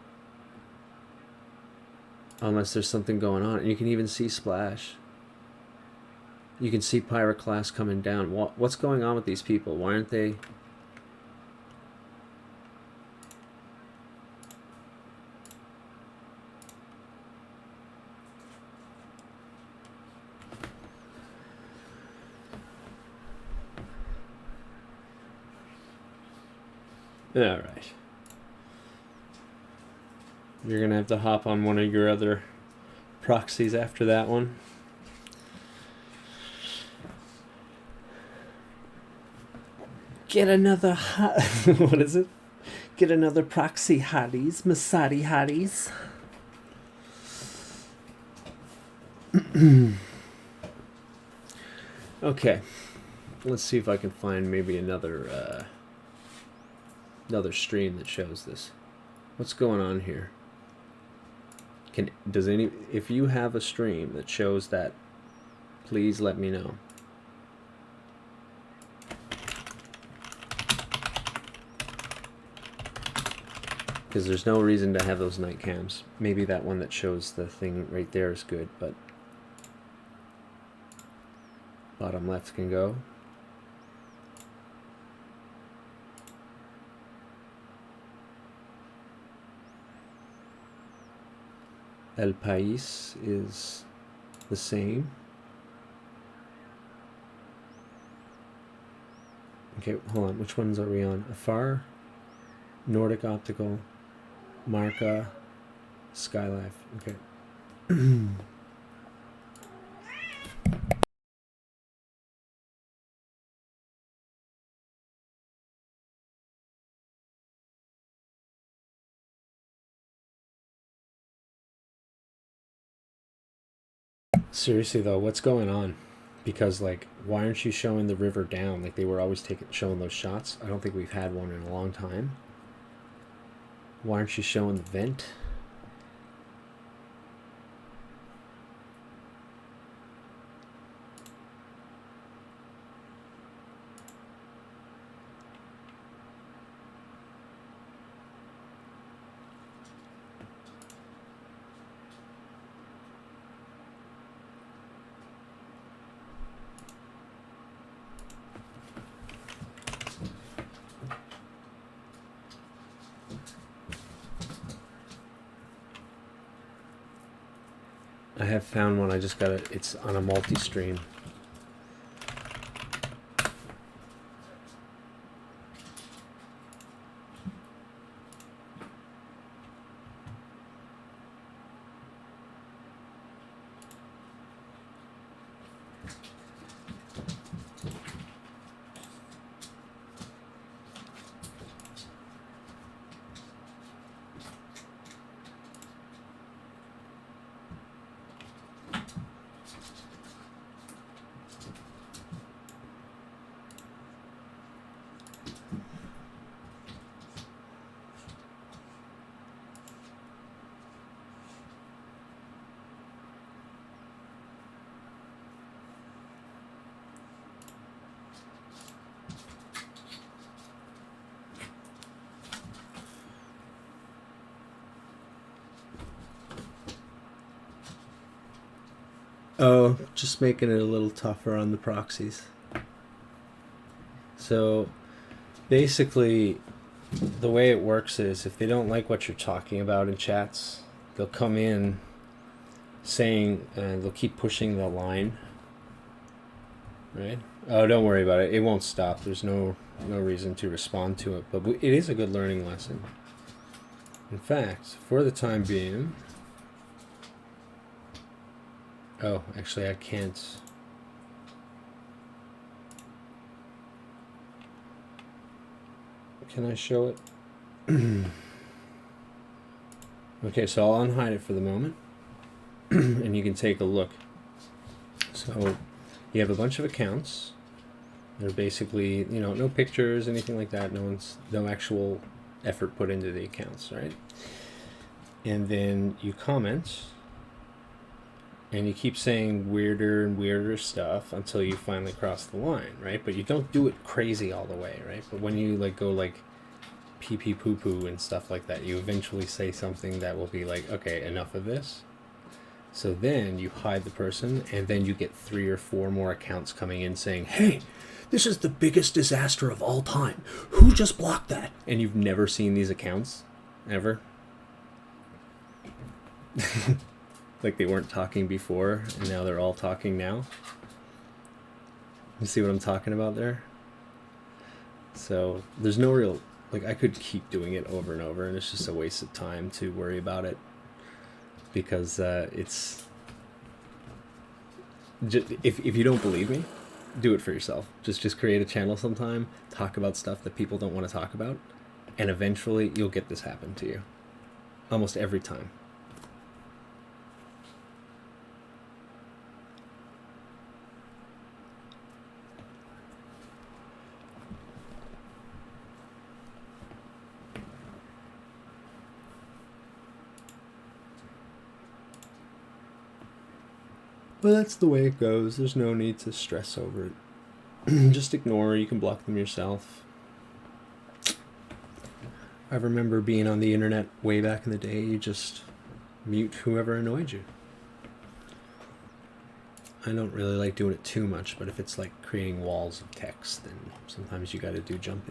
Unless there's something going on. And you can even see splash. You can see pyroclast coming down. What's going on with these people? Why aren't they... Alright. You're going to have to hop on one of your other proxies after that one. Get another what is it? Get another proxy, hotties. Masadi hotties. Okay. Let's see if I can find maybe another stream that shows this. What's going on here? If you have a stream that shows that, please let me know. Because there's no reason to have those night cams. Maybe that one that shows the thing right there is good, but bottom left can go. El País is the same. Okay, hold on. Which ones are we on? Afar, Nordic Optical, Marca, Skylife. Okay. Seriously though, what's going on? Because like, why aren't you showing the river down? Like they were always showing those shots. I don't think we've had one in a long time. Why aren't you showing the vent? I have found one. I just got it. It's on a multi-stream. Oh, just making it a little tougher on the proxies. So basically the way it works is if they don't like what you're talking about in chats, they'll come in saying, they'll keep pushing the line, right? Oh, don't worry about it. It won't stop. There's no reason to respond to it, but it is a good learning lesson. In fact, for the time being, oh, actually I can't. Can I show it? Okay, so I'll unhide it for the moment and you can take a look. So you have a bunch of accounts. They're basically, you know, no pictures, anything like that. No actual effort put into the accounts, right? And then you comment and you keep saying weirder and weirder stuff until you finally cross the line, right? But you don't do it crazy all the way, right? But when you like go like pee pee poo poo and stuff like that, you eventually say something that will be like, okay, enough of this. So then you hide the person, and then you get 3 or 4 more accounts coming in saying, hey, this is the biggest disaster of all time. Who just blocked that? And you've never seen these accounts, ever. Like they weren't talking before, and now they're all talking now. You see what I'm talking about there? So there's no real, like I could keep doing it over and over, and it's just a waste of time to worry about it. Because it's, if you don't believe me, do it for yourself. Just create a channel sometime, talk about stuff that people don't want to talk about, and eventually you'll get this happen to you. Almost every time. But that's the way it goes. There's no need to stress over it. Just ignore. You can block them yourself. I remember being on the internet way back in the day. You just mute whoever annoyed you. I don't really like doing it too much, but if it's like creating walls of text, then sometimes you gotta do jump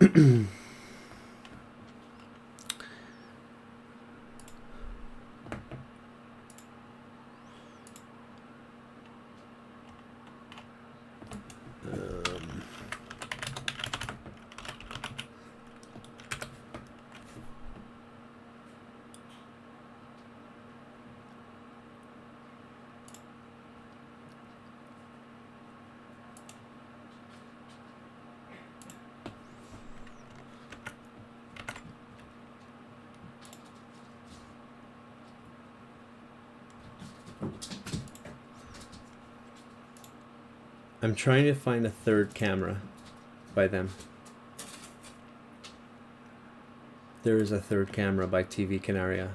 in. I'm trying to find a third camera by them. There is a third camera by TV Canaria.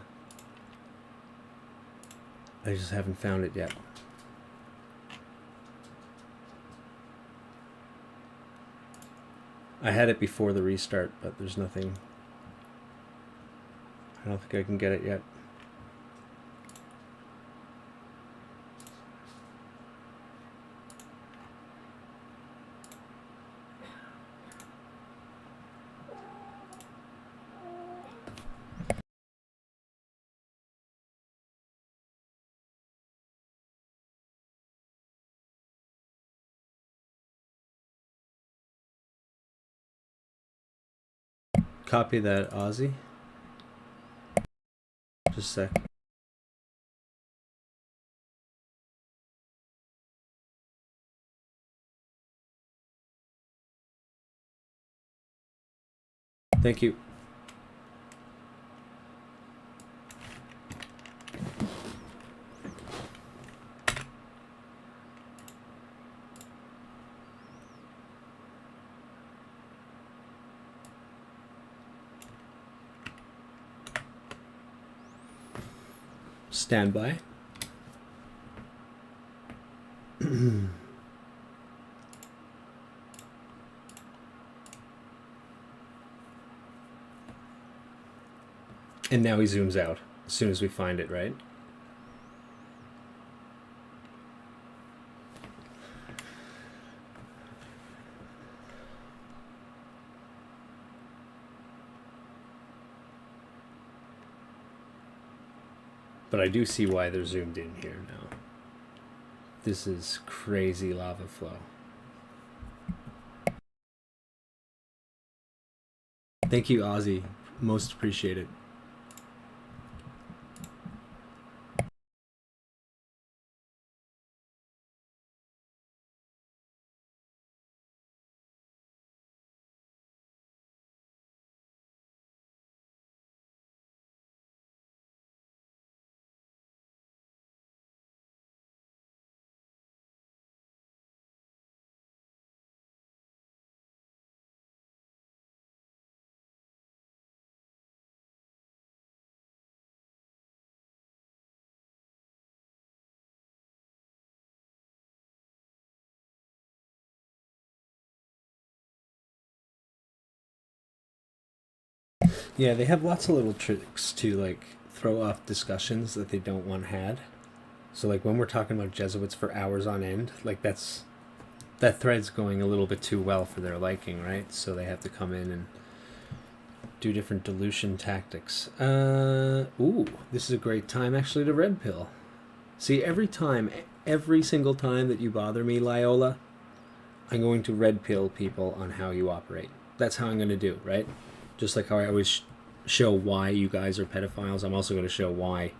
I just haven't found it yet. I had it before the restart, but there's nothing. I don't think I can get it yet. Copy that, Ozzy. Just a sec. Thank you. Stand by. And now he zooms out as soon as we find it, right? But I do see why they're zoomed in here now. This is crazy lava flow. Thank you, Ozzy. Most appreciated. Yeah, they have lots of little tricks to like throw off discussions that they don't want had. So like when we're talking about Jesuits for hours on end, like that thread's going a little bit too well for their liking, right? So they have to come in and do different dilution tactics. Ooh, this is a great time actually to red pill. See, every single time that you bother me, Lyola, I'm going to red pill people on how you operate. That's how I'm going to do, right? Just like how I always show why you guys are pedophiles, I'm also going to show why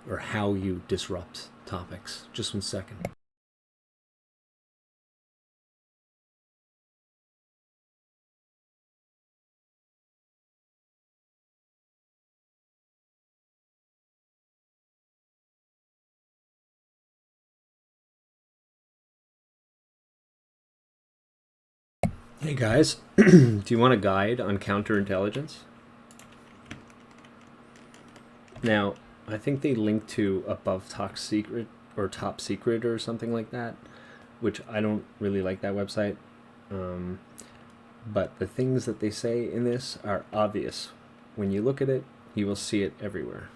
or how you disrupt topics. Just 1 second. Hey guys, do you want a guide on counterintelligence? Now, I think they link to above top secret or top secret or something like that, which I don't really like that website. But the things that they say in this are obvious. When you look at it, you will see it everywhere.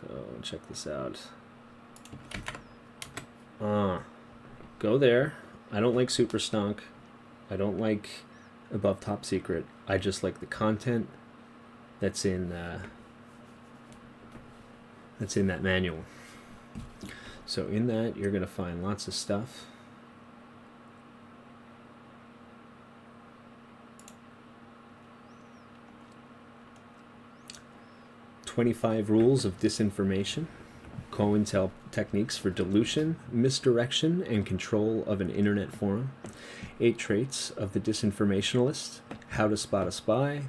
So check this out. Go there. I don't like super stunk. I don't like above top secret. I just like the content that's in that manual. So in that, you're going to find lots of stuff. "25 Rules of Disinformation, COINTEL Techniques for Dilution, Misdirection, and Control of an Internet Forum, 8 Traits of the Disinformationalist, How to Spot a Spy,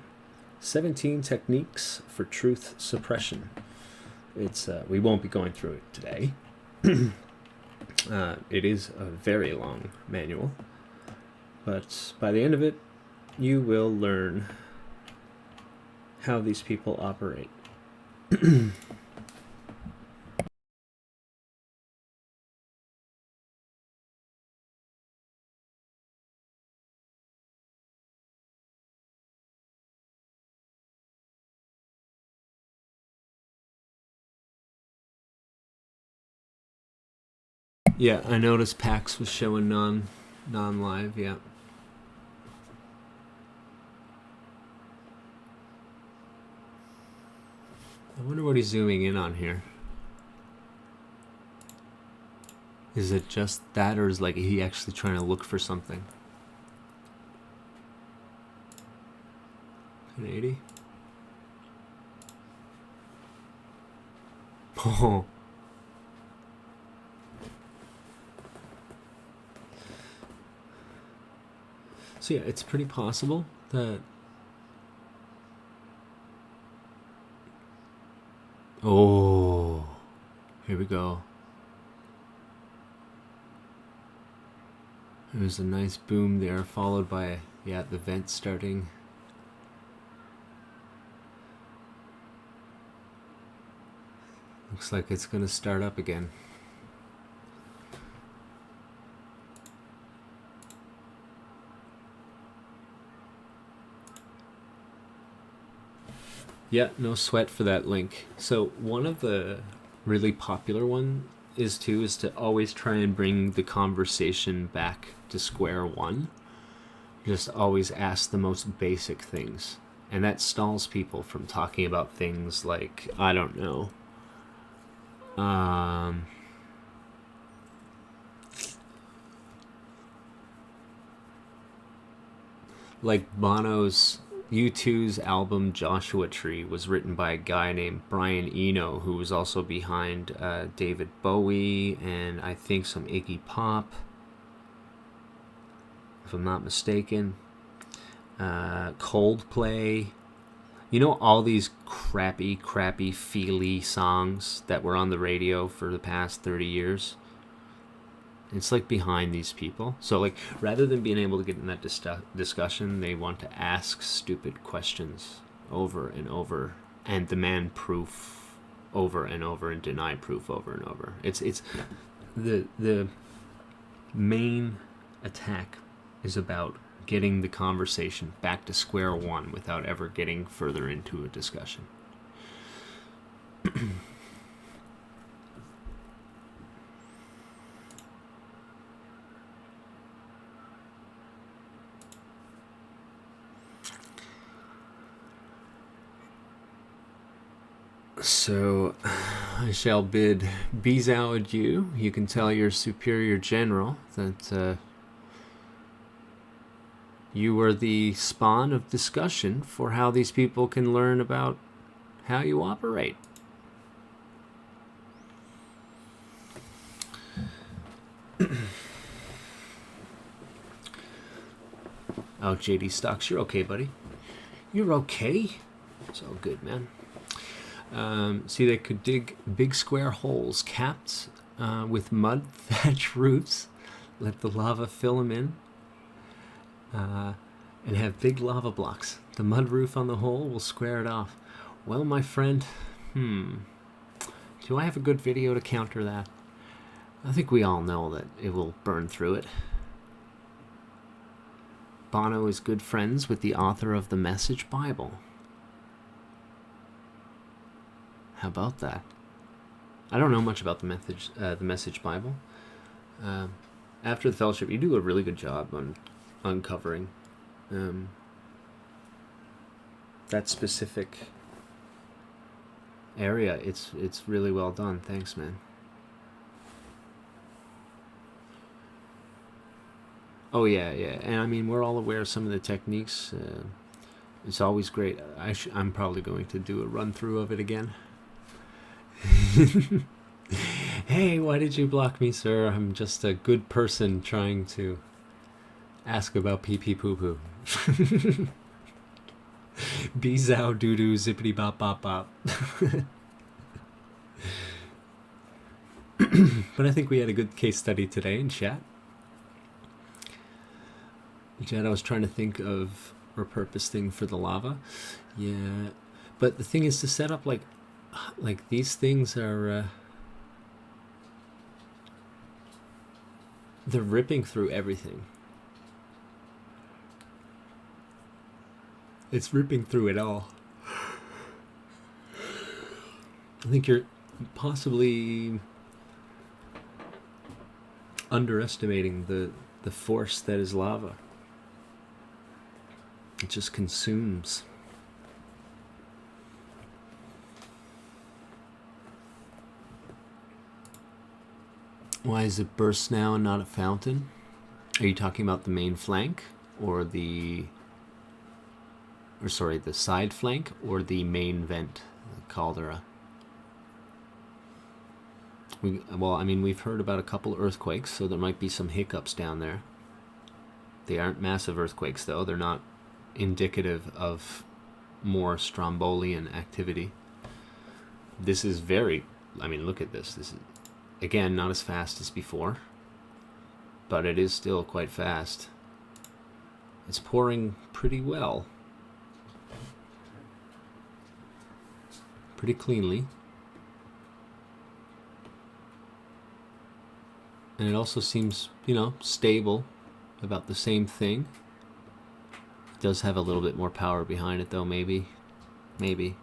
17 Techniques for Truth Suppression." It's we won't be going through it today. It is a very long manual, but by the end of it, you will learn how these people operate. Yeah, I noticed PAX was showing non-live, yeah. I wonder what he's zooming in on here. Is it just that, or is like he actually trying to look for something? 180? Oh. So yeah, it's pretty possible that... Oh, here we go. There's a nice boom there, followed by, yeah, the vent starting. Looks like it's gonna start up again. Yeah, no sweat for that link. So one of the really popular one is to always try and bring the conversation back to square one. Just always ask the most basic things. And that stalls people from talking about things like, I don't know, like Bono's U2's album Joshua Tree was written by a guy named Brian Eno, who was also behind David Bowie and I think some Iggy Pop, if I'm not mistaken. Coldplay. You know, all these crappy feely songs that were on the radio for the past 30 years? It's like behind these people. So like, rather than being able to get in that discussion, they want to ask stupid questions over and over and demand proof over and over and deny proof over and over. It's the main attack is about getting the conversation back to square one without ever getting further into a discussion. So, I shall bid Bizao adieu. You can tell your superior general that you were the spawn of discussion for how these people can learn about how you operate. Oh, JD Stocks, you're okay, buddy. You're okay? It's all good, man. See, they could dig big square holes capped with mud thatch roofs, let the lava fill them in, and have big lava blocks. The mud roof on the hole will square it off. Well, my friend, do I have a good video to counter that? I think we all know that it will burn through it. Bono is good friends with the author of the Message Bible. How about that? I don't know much about the Message Bible. After the fellowship, you do a really good job on uncovering that specific area. It's really well done. Thanks, man. Oh yeah, and I mean, we're all aware of some of the techniques. It's always great. I'm probably going to do a run through of it again. Hey, why did you block me, sir? I'm just a good person trying to ask about pee pee poo poo. Bezow doo doo zippity bop bop bop. But I think we had a good case study today in chat. Chad, I was trying to think of repurposing for the lava. Yeah, but the thing is to set up like these things are they're ripping through everything. It's ripping through it all. I think you're possibly underestimating the force that is lava. It just consumes. Why is it burst now and not a fountain? Are you talking about the main flank or the side flank or the main vent, the caldera? Well, I mean, we've heard about a couple earthquakes, so there might be some hiccups down there. They aren't massive earthquakes, though. They're not indicative of more Strombolian activity. This is very, I mean, look at this. This is, again, not as fast as before, but it is still quite fast. It's pouring pretty well. Pretty cleanly. And it also seems, you know, stable, about the same thing. It does have a little bit more power behind it, though, maybe. Maybe.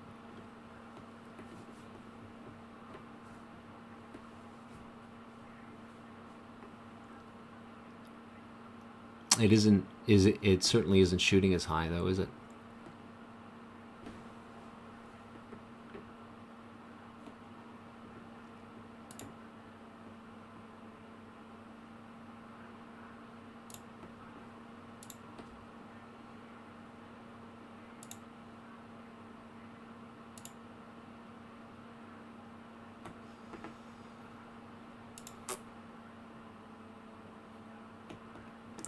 It isn't, it certainly isn't shooting as high, though, is it?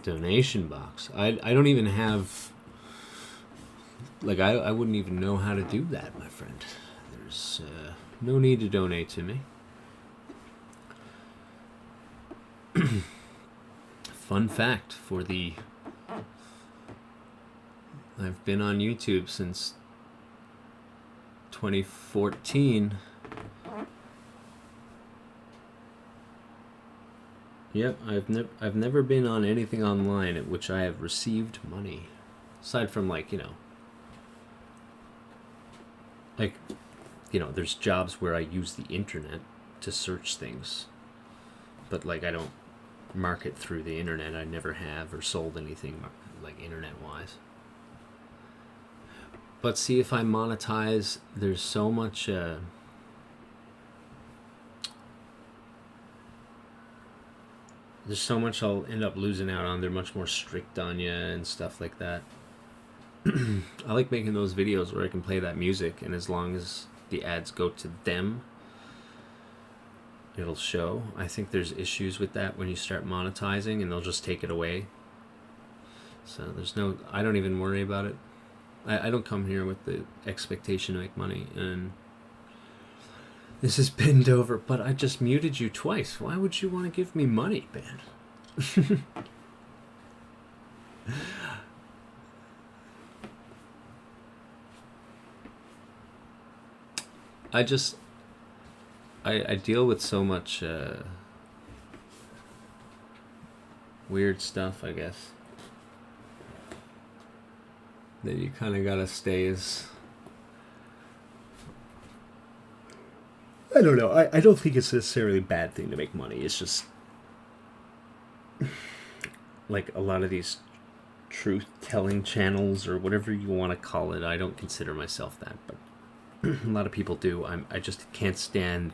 Donation box. I don't even have, like, I wouldn't even know how to do that, my friend. There's no need to donate to me. Fun fact for the, I've been on YouTube since 2014. Yep, I've never been on anything online at which I have received money, aside from, like, you know, there's jobs where I use the internet to search things, but, like, I don't market through the internet. I never have or sold anything like internet wise. But see, if I monetize, there's so much there's so much I'll end up losing out on. They're much more strict on you and stuff like that. I like making those videos where I can play that music, and as long as the ads go to them, it'll show. I think there's issues with that when you start monetizing, and they'll just take it away. So there's no, I don't even worry about it. I don't come here with the expectation to make money, and this is bend over, but I just muted you twice. Why would you want to give me money, man? I deal with so much weird stuff, I guess, that you kind of gotta stay as, I don't know. I don't think it's necessarily a bad thing to make money. It's just, like, a lot of these truth-telling channels, or whatever you want to call it. I don't consider myself that, but a lot of people do. I just can't stand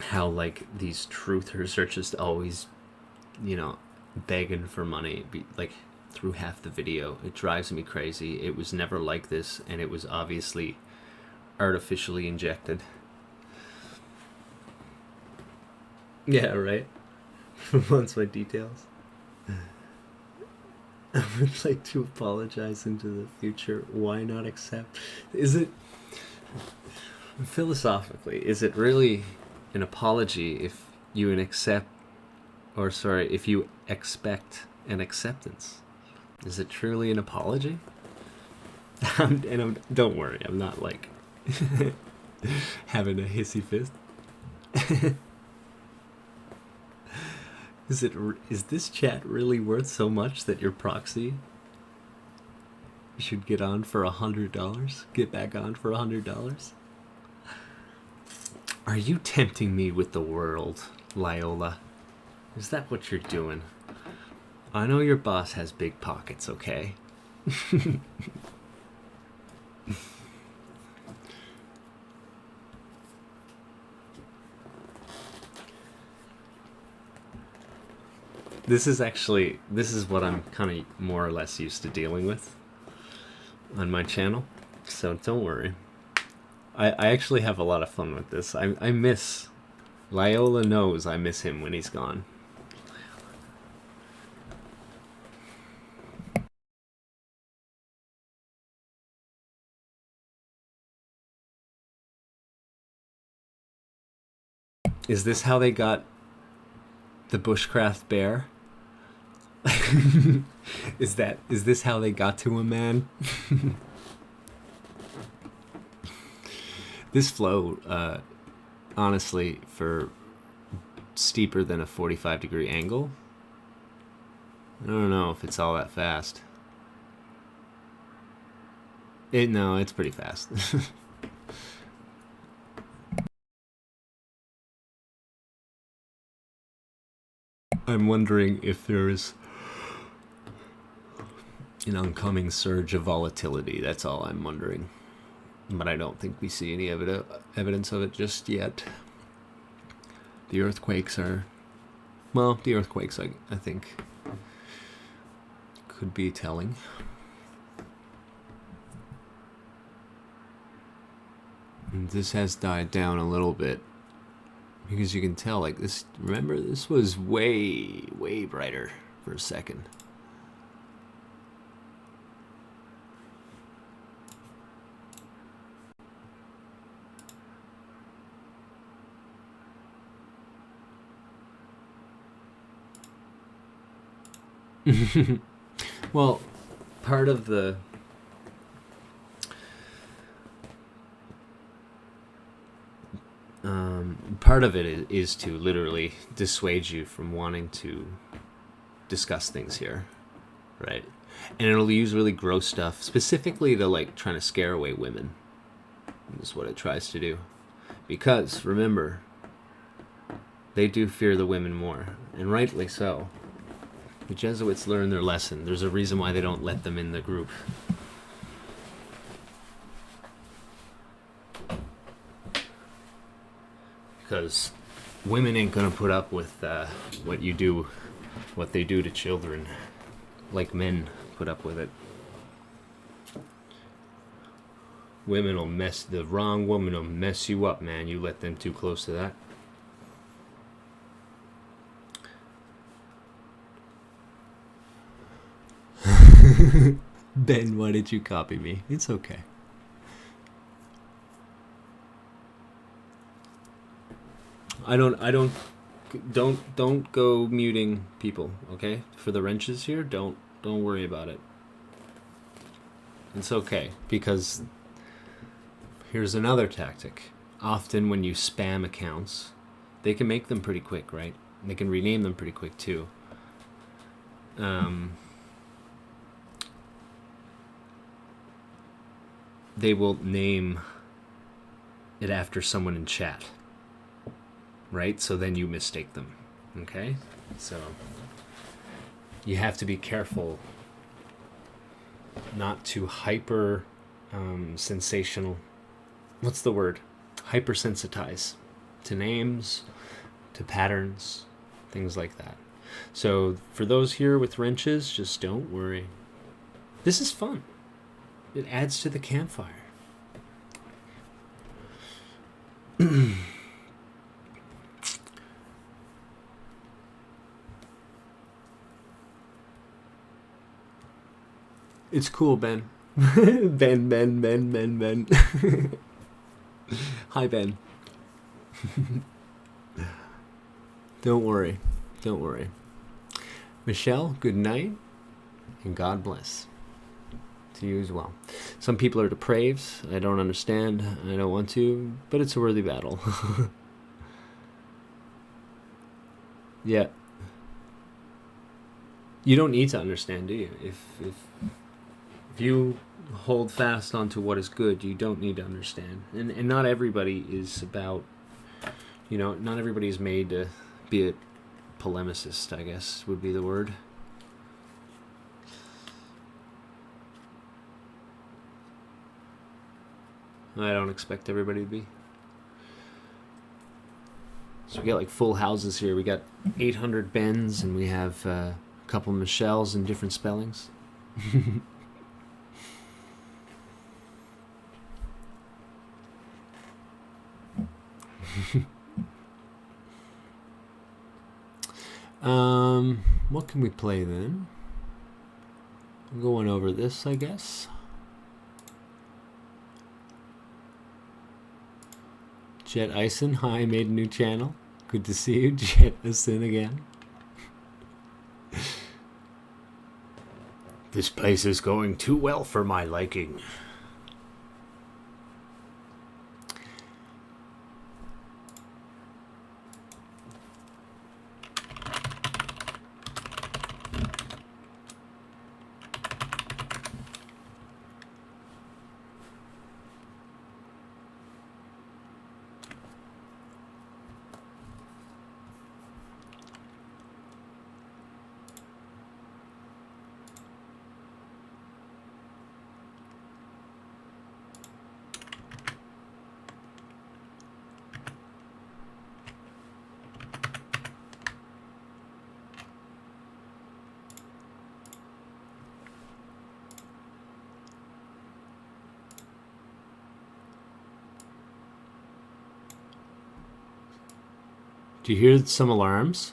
how, like, these truthers are just always, you know, begging for money, like, through half the video. It drives me crazy. It was never like this, and it was obviously artificially injected. Yeah, right? Wants my details. I would like to apologize into the future. Why not accept? Is it, philosophically, is it really an apology if you if you expect an acceptance? Is it truly an apology? Don't worry, I'm not like having a hissy fit. Is this chat really worth so much that your proxy should get on for $100? Get back on for $100? Are you tempting me with the world, Lyola? Is that what you're doing? I know your boss has big pockets, okay? This is what I'm kind of more or less used to dealing with on my channel, so don't worry. I actually have a lot of fun with this. I miss... Lyola knows I miss him when he's gone. Is this how they got the bushcraft bear? Is this how they got to him, man? This flow, honestly, for steeper than a 45-degree angle, I don't know if it's all that fast. No, it's pretty fast. I'm wondering if there is an oncoming surge of volatility. That's all I'm wondering. But I don't think we see any evidence of it just yet. The earthquakes are... Well, the earthquakes, I think, could be telling. And this has died down a little bit. Because you can tell, like, this... Remember, this was way, way brighter for a second. Well, part of the... part of it is to literally dissuade you from wanting to discuss things here, right? And it'll use really gross stuff, specifically to, like, trying to scare away women. That's what it tries to do. Because, remember, they do fear the women more, and rightly so. The Jesuits learned their lesson. There's a reason why they don't let them in the group. Because women ain't gonna put up with what they do to children, like men put up with it. The wrong woman will mess you up, man. You let them too close to that. Ben, why did you copy me? It's okay. Don't go muting people, okay? For the wrenches here, don't worry about it. It's okay, because here's another tactic. Often when you spam accounts, they can make them pretty quick, right? They can rename them pretty quick too. They will name it after someone in chat, right? So then you mistake them, okay? So you have to be careful not to sensational, what's the word? Hypersensitize to names, to patterns, things like that. So for those here with wrenches, just don't worry. This is fun. It adds to the campfire. It's cool, Ben. Ben. Hi, Ben. Don't worry. Don't worry. Michelle, good night, and God bless. To you as well. Some people are depraved. I don't understand. I don't want to, but it's a worthy battle. Yeah. You don't need to understand, do you? If you hold fast onto what is good, you don't need to understand. And not everybody is about, you know, not everybody is made to be a polemicist, I guess would be the word. I don't expect everybody to be. So we got like full houses here. We got 800 Bens, and we have a couple Michelles in different spellings. What can we play then? I'm going over this, I guess. Jet Ison, hi, made a new channel. Good to see you, Jet Ison again. This place is going too well for my liking. Do you hear some alarms?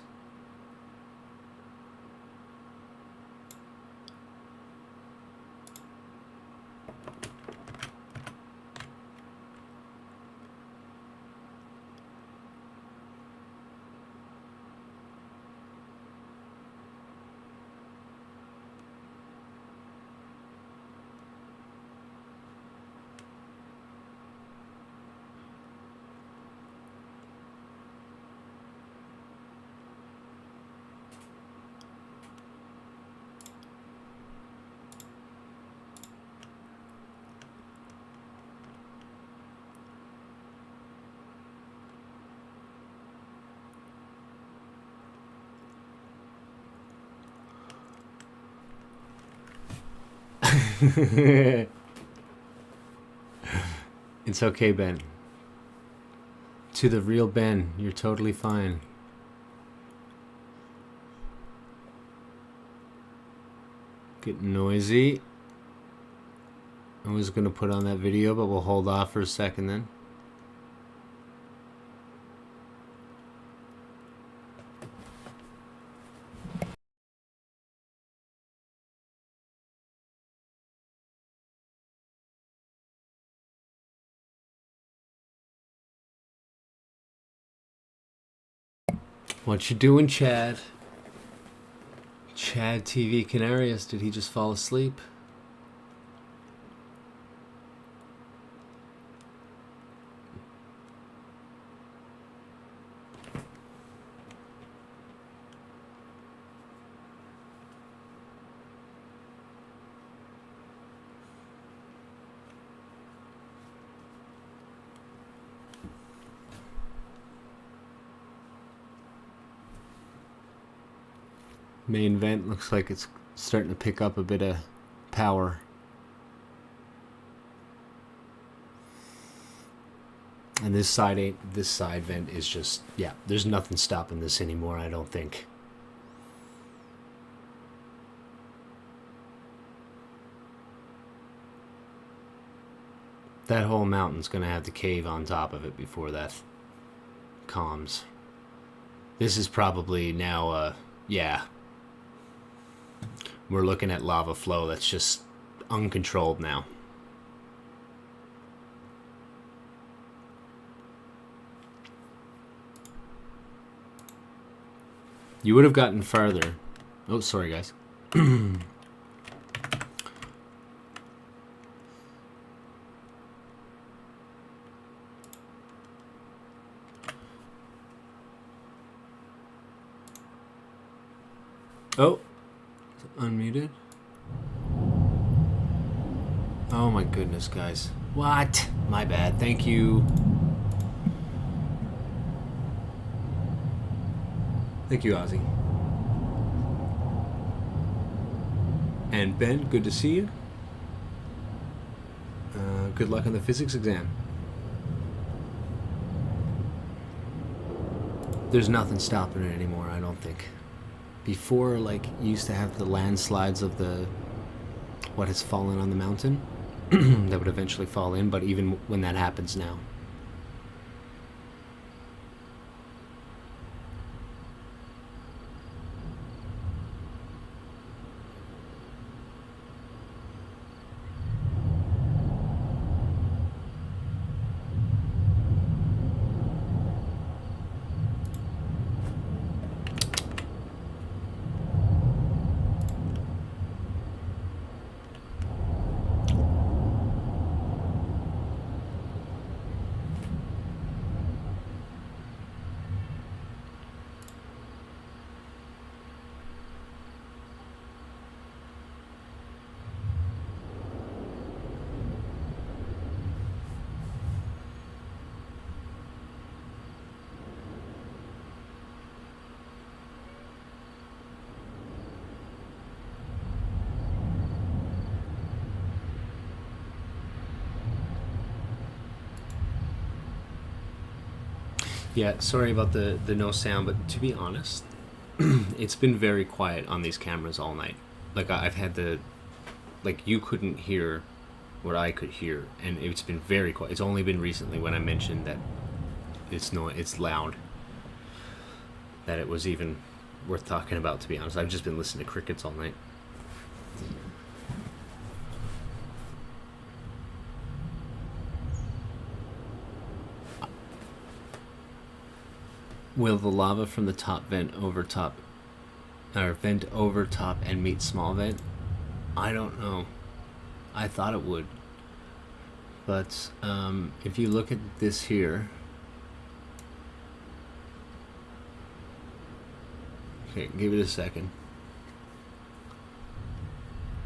It's okay, Ben. To the real Ben, you're totally fine. Getting noisy. I was going to put on that video, but we'll hold off for a second then. What you doing, Chad? Chad TV Canarius, did he just fall asleep? Main vent looks like it's starting to pick up a bit of power. And this side vent is just, yeah, there's nothing stopping this anymore, I don't think. That whole mountain's gonna have to cave on top of it before that calms. This is probably now, yeah. We're looking at lava flow that's just uncontrolled now. You would have gotten farther. Oh, sorry, guys. Oh, unmuted. Oh my goodness, guys. What? My bad. Thank you. Thank you, Ozzy. And Ben, good to see you. Good luck on the physics exam. There's nothing stopping it anymore, I don't think. Before, like, you used to have the landslides of the what has fallen on the mountain that would eventually fall in, but even when that happens now. Yeah, sorry about the no sound, but to be honest, it's been very quiet on these cameras all night. Like, I've had like, you couldn't hear what I could hear, and it's been very quiet. It's only been recently when I mentioned that it's loud, that it was even worth talking about, to be honest. I've just been listening to crickets all night. Will the lava from the top vent over top, or vent over top and meet small vent? I don't know. I thought it would. But if you look at this here. Okay, give it a second.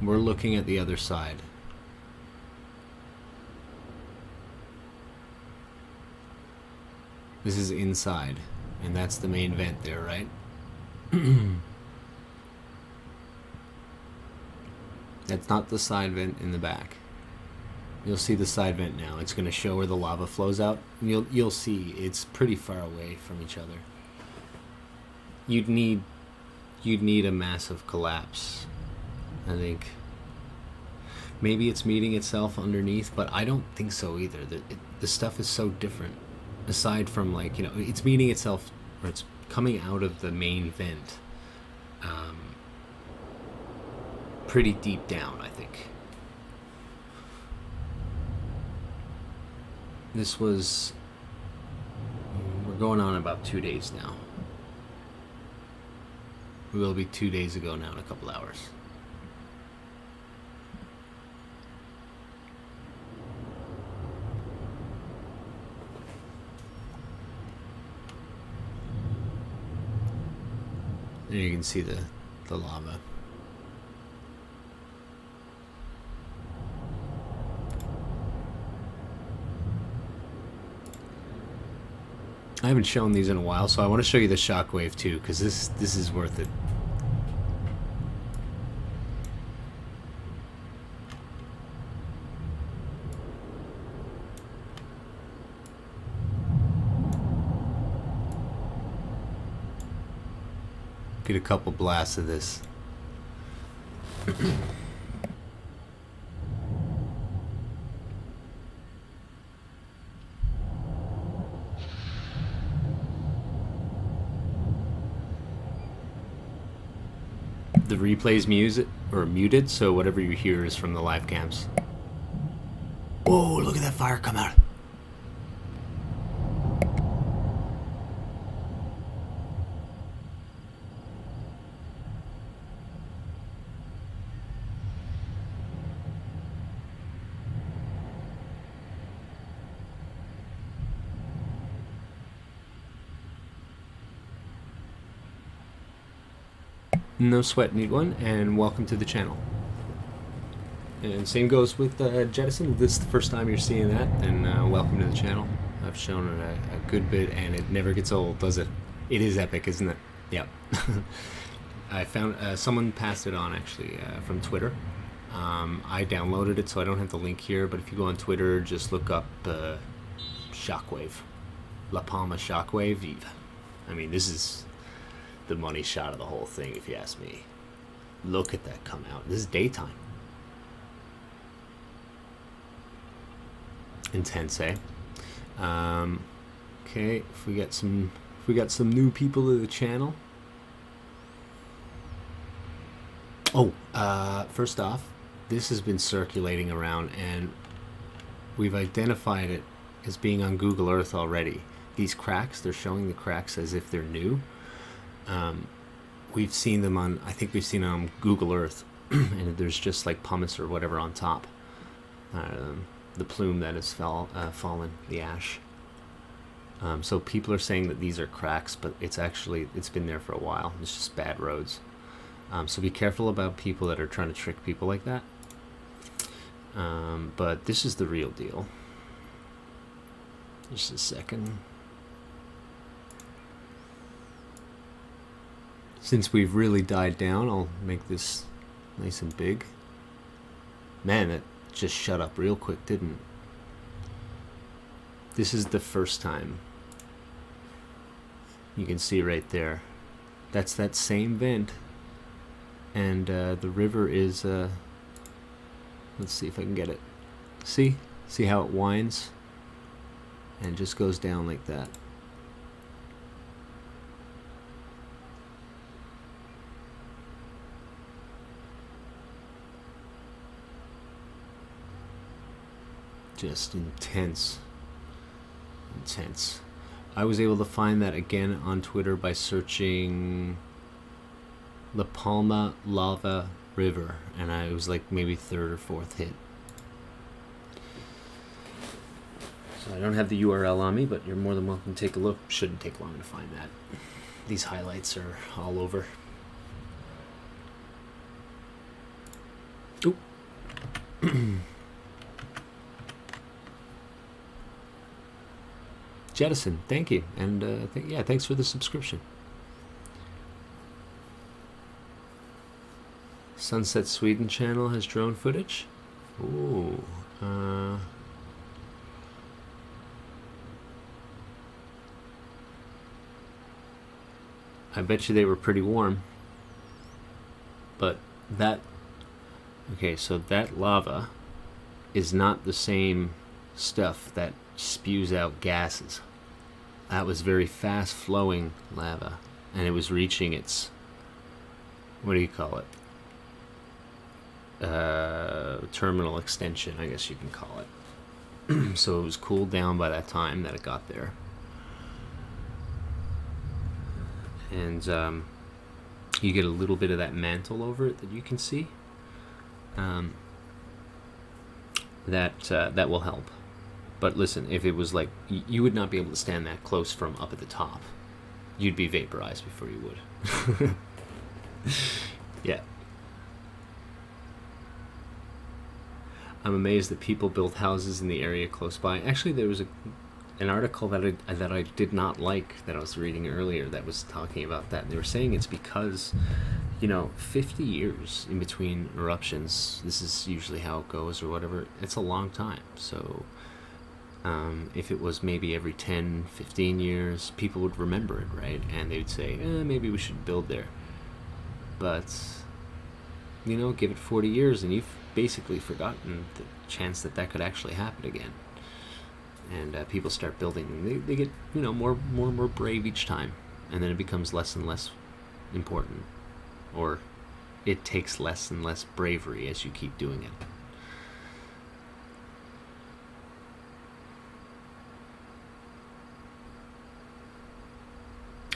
We're looking at the other side. This is inside. And that's the main vent there, right? That's not the side vent in the back. You'll see the side vent now. It's going to show where the lava flows out. And you'll see it's pretty far away from each other. You'd need a massive collapse, I think. Maybe it's meeting itself underneath, but I don't think so either. The stuff is so different. Aside from, like, you know, it's meeting itself, or it's coming out of the main vent pretty deep down, I think. This was, we're going on about 2 days now. We will be 2 days ago now in a couple hours. There you can see the lava. I haven't shown these in a while, so I want to show you the shockwave too, because this is worth it. Get a couple blasts of this. The replay's muted, so whatever you hear is from the live cams. Whoa, look at that fire come out. No sweat, need one, and welcome to the channel. And same goes with Jettison. If this is the first time you're seeing that, then welcome to the channel. I've shown it a good bit, and it never gets old, does it? It is epic, isn't it? Yep. I found someone passed it on actually from Twitter. I downloaded it, so I don't have the link here. But if you go on Twitter, just look up Shockwave, La Palma Shockwave. I mean, this is the money shot of the whole thing, if you ask me. Look at that come out. This is daytime. Intense, eh? Okay, if we got some new people to the channel. Oh, first off, this has been circulating around, and we've identified it as being on Google Earth already. These cracks, they're showing the cracks as if they're new. We've seen them on, I think we've seen them on Google Earth, and there's just like pumice or whatever on top. The plume that has fallen, the ash. So people are saying that these are cracks, but it's been there for a while. It's just bad roads. So be careful about people that are trying to trick people like that. But this is the real deal. Just a second. Since we've really died down, I'll make this nice and big. Man, that just shut up real quick, didn't it? This is the first time. You can see right there. That's that same vent. And the river is, let's see if I can get it. See how it winds? And just goes down like that. Just intense. I was able to find that again on Twitter by searching La Palma Lava River, and it was like maybe third or fourth hit. So I don't have the URL on me, but you're more than welcome to take a look. Shouldn't take long to find that. These highlights are all over. Oop. Jettison, thank you, and yeah, thanks for the subscription. Sunset Sweden channel has drone footage. Ooh, I bet you they were pretty warm. But that, okay, so that lava is not the same stuff that spews out gases. That was very fast flowing lava, and it was reaching its, what do you call it, terminal extension, I guess you can call it. So it was cooled down by that time that it got there. And you get a little bit of that mantle over it that you can see. That will help. But listen, if it was like, you would not be able to stand that close from up at the top. You'd be vaporized before you would. Yeah. I'm amazed that people built houses in the area close by. Actually, there was an article that I did not like that I was reading earlier that was talking about that. They were saying it's because, 50 years in between eruptions, this is usually how it goes or whatever. It's a long time. So if it was maybe every 10, 15 years, people would remember it, right? And they would say, maybe we should build there. But, give it 40 years and you've basically forgotten the chance that could actually happen again. And people start building. They get, more brave each time. And then it becomes less and less important. Or it takes less and less bravery as you keep doing it.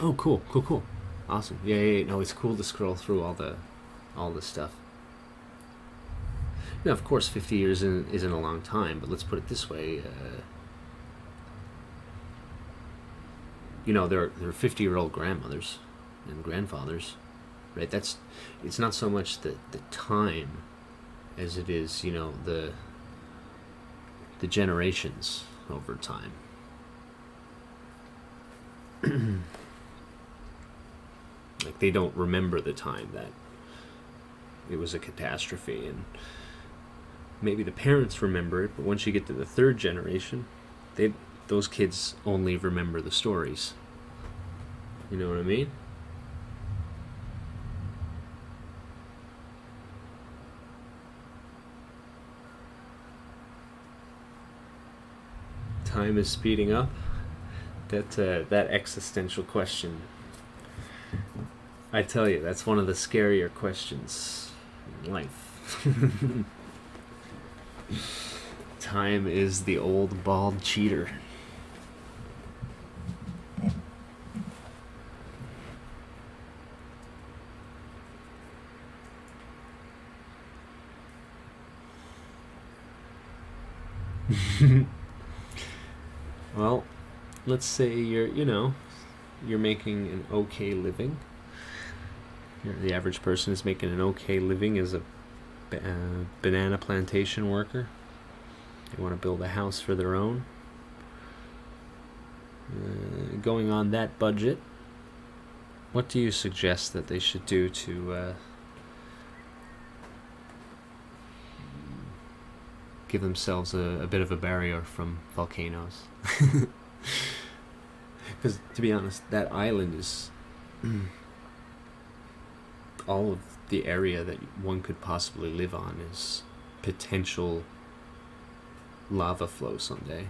Oh, cool. Awesome. Yeah. No, it's cool to scroll through all the stuff. Now, of course, 50 years isn't a long time, but let's put it this way. There are 50-year-old grandmothers and grandfathers right? It's not so much the time as it is, you know, the generations over time. Like, they don't remember the time that it was a catastrophe, and maybe the parents remember it, but once you get to the third generation, those kids only remember the stories. You know what I mean? Time is speeding up. That existential question, I tell you, that's one of the scarier questions in life. Time is the old bald cheater. Well, let's say you're making an okay living. The average person is making an okay living as a banana plantation worker. They want to build a house for their own. Going on that budget, what do you suggest that they should do to give themselves a bit of a barrier from volcanoes? Because, to be honest, that island is all of the area that one could possibly live on is potential lava flow someday.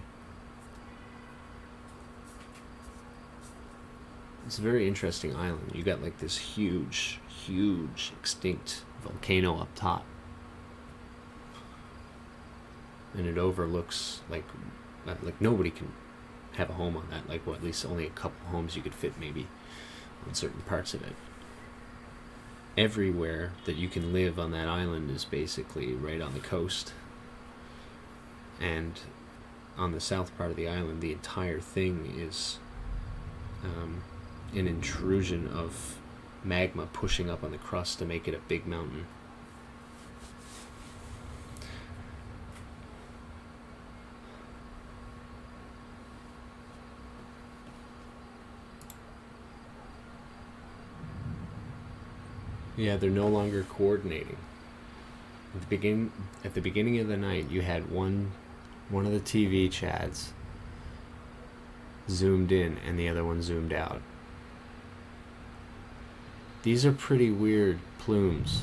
It's a very interesting island. You got like this huge extinct volcano up top, and it overlooks like nobody can have a home on that. Like, well, at least only a couple homes you could fit maybe on certain parts of it. Everywhere that you can live on that island is basically right on the coast. And on the south part of the island, the entire thing is an intrusion of magma pushing up on the crust to make it a big mountain. Yeah, they're no longer coordinating. At the beginning of the night, you had one of the TV chads zoomed in and the other one zoomed out. These are pretty weird plumes,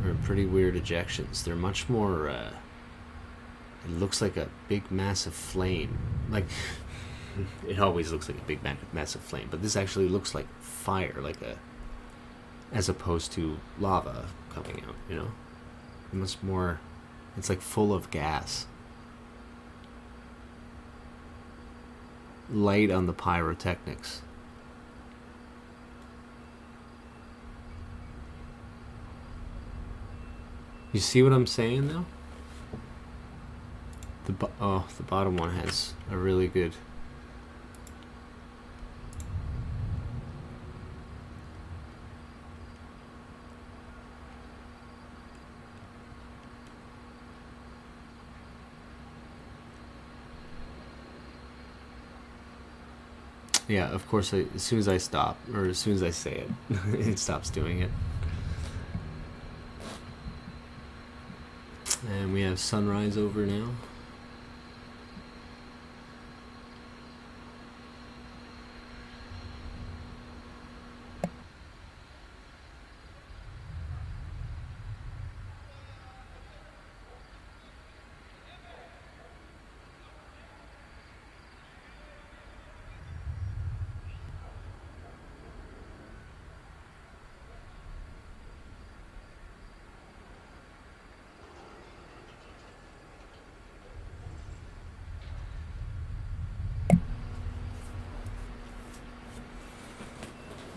or pretty weird ejections. They're much more, it looks like a big massive flame. Like, it always looks like a big massive flame, but this actually looks like fire, as opposed to lava coming out, you know? Much more, it's like full of gas. Light on the pyrotechnics. You see what I'm saying, though? The bottom one has a really good... Yeah, of course, as soon as I stop, or as soon as I say it, it stops doing it. And we have sunrise over now.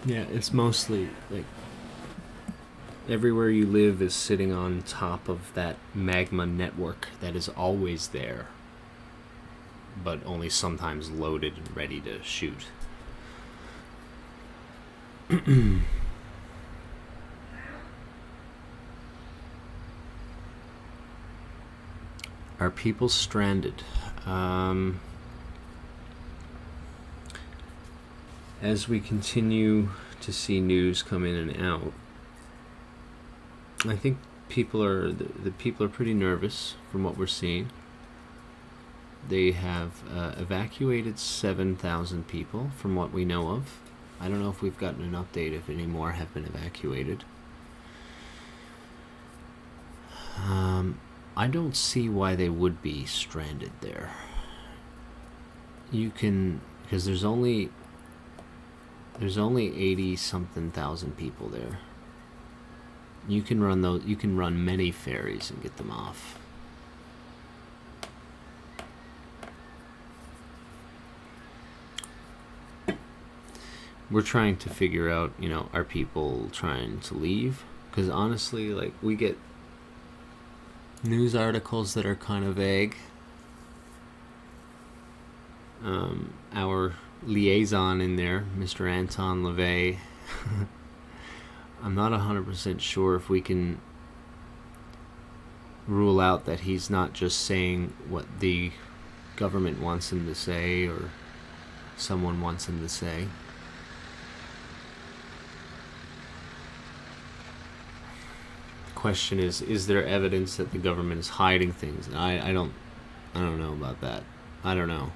Yeah, it's mostly like everywhere you live is sitting on top of that magma network that is always there, but only sometimes loaded and ready to shoot. Are people stranded? As we continue to see news come in and out, I think people are the people are pretty nervous from what we're seeing. They have evacuated 7,000 people from what we know of. I don't know if we've gotten an update if any more have been evacuated. I don't see why they would be stranded there. You can, because there's only 80-something thousand people there. You can run those. You can run many ferries and get them off. We're trying to figure out, you know, are people trying to leave? Because honestly, like, we get news articles that are kind of vague. Our liaison in there, Mr. Anton LaVey, I'm not 100% sure if we can rule out that he's not just saying what the government wants him to say or someone wants him to say. Question is there evidence that the government is hiding things? I don't know about that. I don't know.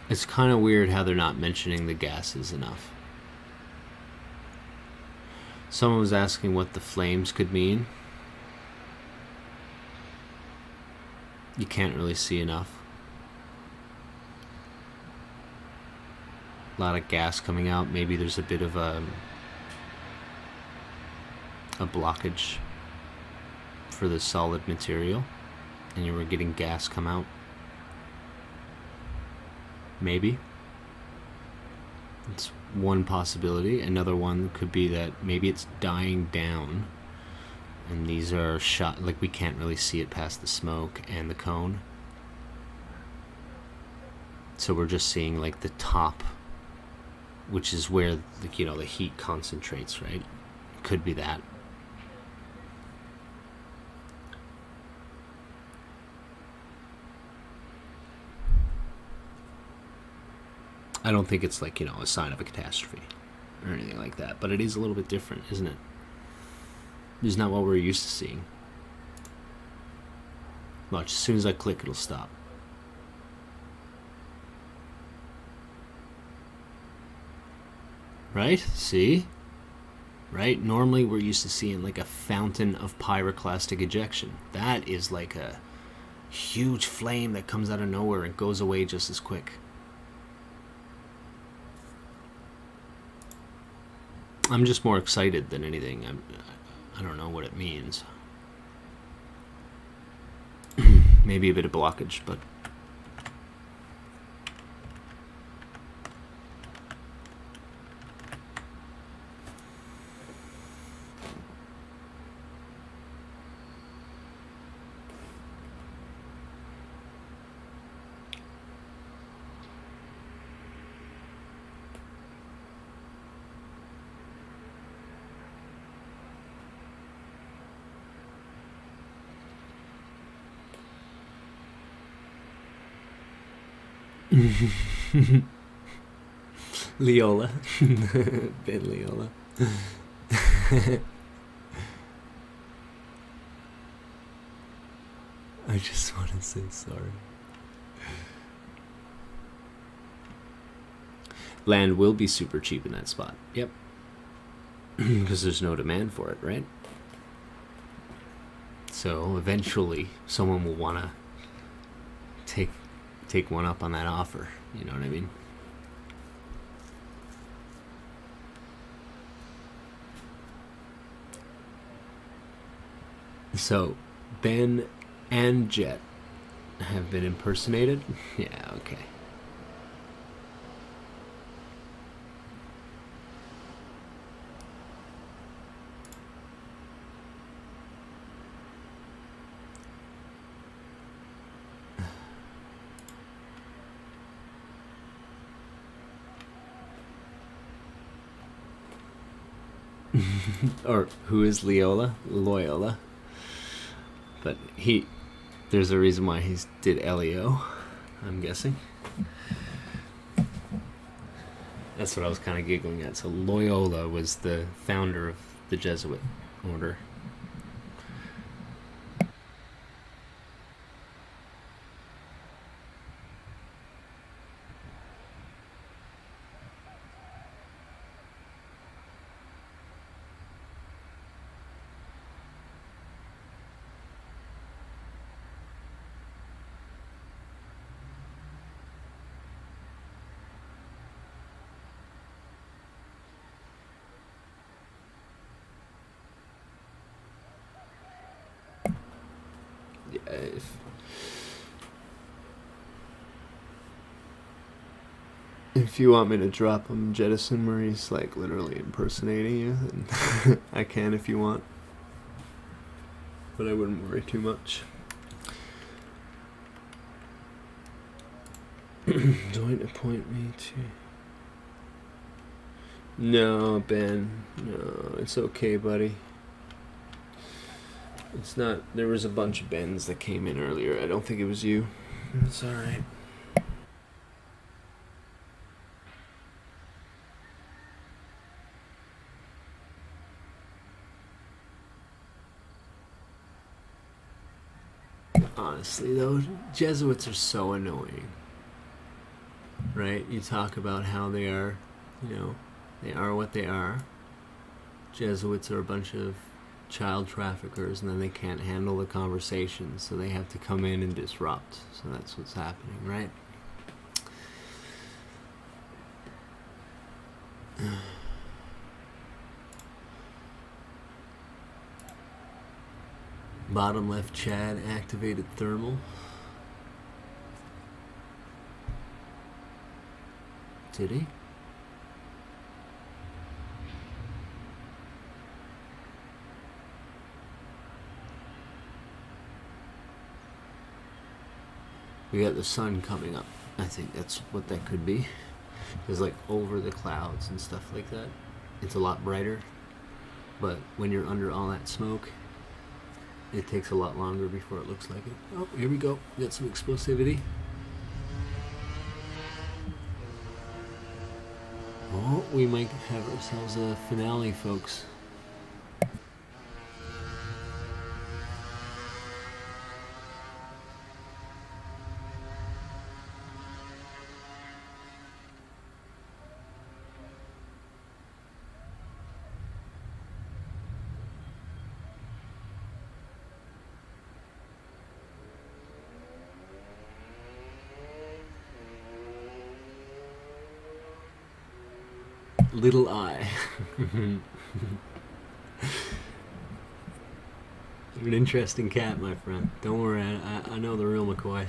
It's kind of weird how they're not mentioning the gases enough. Someone was asking what the flames could mean. You can't really see enough. A lot of gas coming out. Maybe there's a bit of a blockage for the solid material and you were getting gas come out. Maybe. It's one possibility. Another one could be that maybe it's dying down and these are shot, like we can't really see it past the smoke and the cone. So we're just seeing like the top, which is where, like, you know, the heat concentrates, right? Could be that. I don't think it's like, you know, a sign of a catastrophe or anything like that, but it is a little bit different, isn't it? It's not what we're used to seeing. Watch, as soon as I click, it'll stop. Right? See? Right? Normally we're used to seeing like a fountain of pyroclastic ejection. That is like a huge flame that comes out of nowhere and goes away just as quick. I'm just more excited than anything. I don't know what it means. Maybe a bit of blockage, but Leola. Ben Leola. I just want to say sorry. Land will be super cheap in that spot. Yep. Because there's no demand for it, right? So eventually someone will want to take one up on that offer. You know what I mean? So, Ben and Jet have been impersonated? Yeah, okay. or who is Loyola. But there's a reason why he did LEO, I'm guessing. That's what I was kind of giggling at. So Loyola was the founder of the Jesuit order. If you want me to drop him Jettison where he's like literally impersonating you, then I can if you want. But I wouldn't worry too much. Don't appoint me to... No, Ben. No, it's okay, buddy. It's not... There was a bunch of Bens that came in earlier. I don't think it was you. It's alright. Honestly, though, Jesuits are so annoying. Right? You talk about how they are, they are what they are. Jesuits are a bunch of child traffickers, and then they can't handle the conversation, so they have to come in and disrupt. So that's what's happening, right? Bottom left, Chad activated thermal. Did he? We got the sun coming up. I think that's what that could be. Because like over the clouds and stuff like that, it's a lot brighter. But when you're under all that smoke, it takes a lot longer before it looks like it. Oh, here we go. We got some explosivity. Oh, we might have ourselves a finale, folks. Little eye. You're an interesting cat, my friend. Don't worry, I know the real McCoy.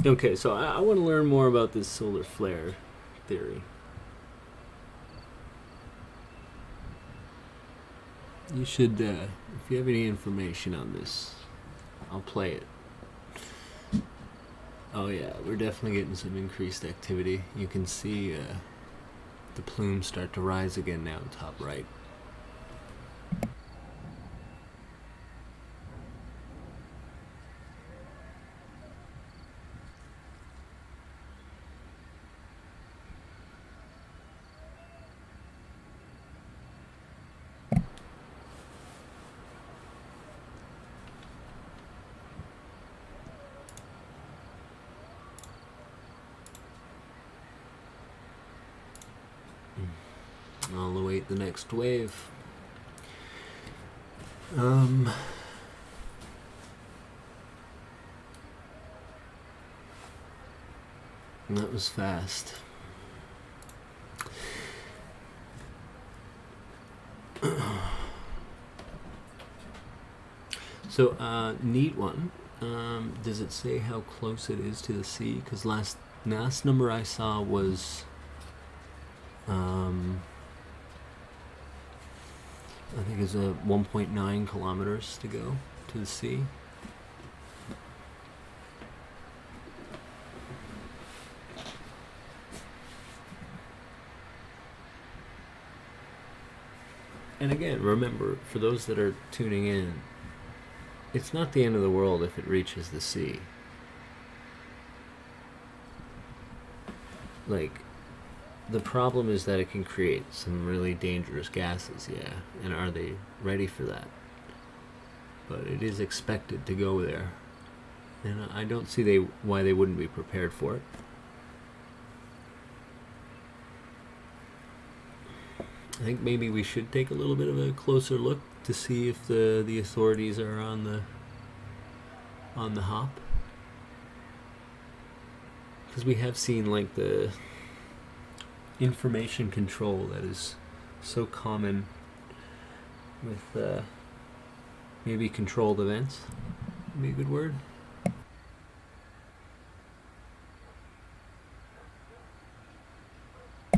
Okay, so I want to learn more about this solar flare theory. You should, if you have any information on this, I'll play it. Oh yeah, we're definitely getting some increased activity. You can see the plumes start to rise again now, top right. await the next wave. That was fast. So, neat one. Does it say how close it is to the sea? Because last number I saw was, I think it's 1.9 kilometers to go to the sea. And again, remember, for those that are tuning in, it's not the end of the world if it reaches the sea. Like, the problem is that it can create some really dangerous gases, yeah. And are they ready for that? But it is expected to go there. And I don't see why they wouldn't be prepared for it. I think maybe we should take a little bit of a closer look to see if the authorities are on the hop, because we have seen like the information control that is so common with maybe controlled events. Would be a good word.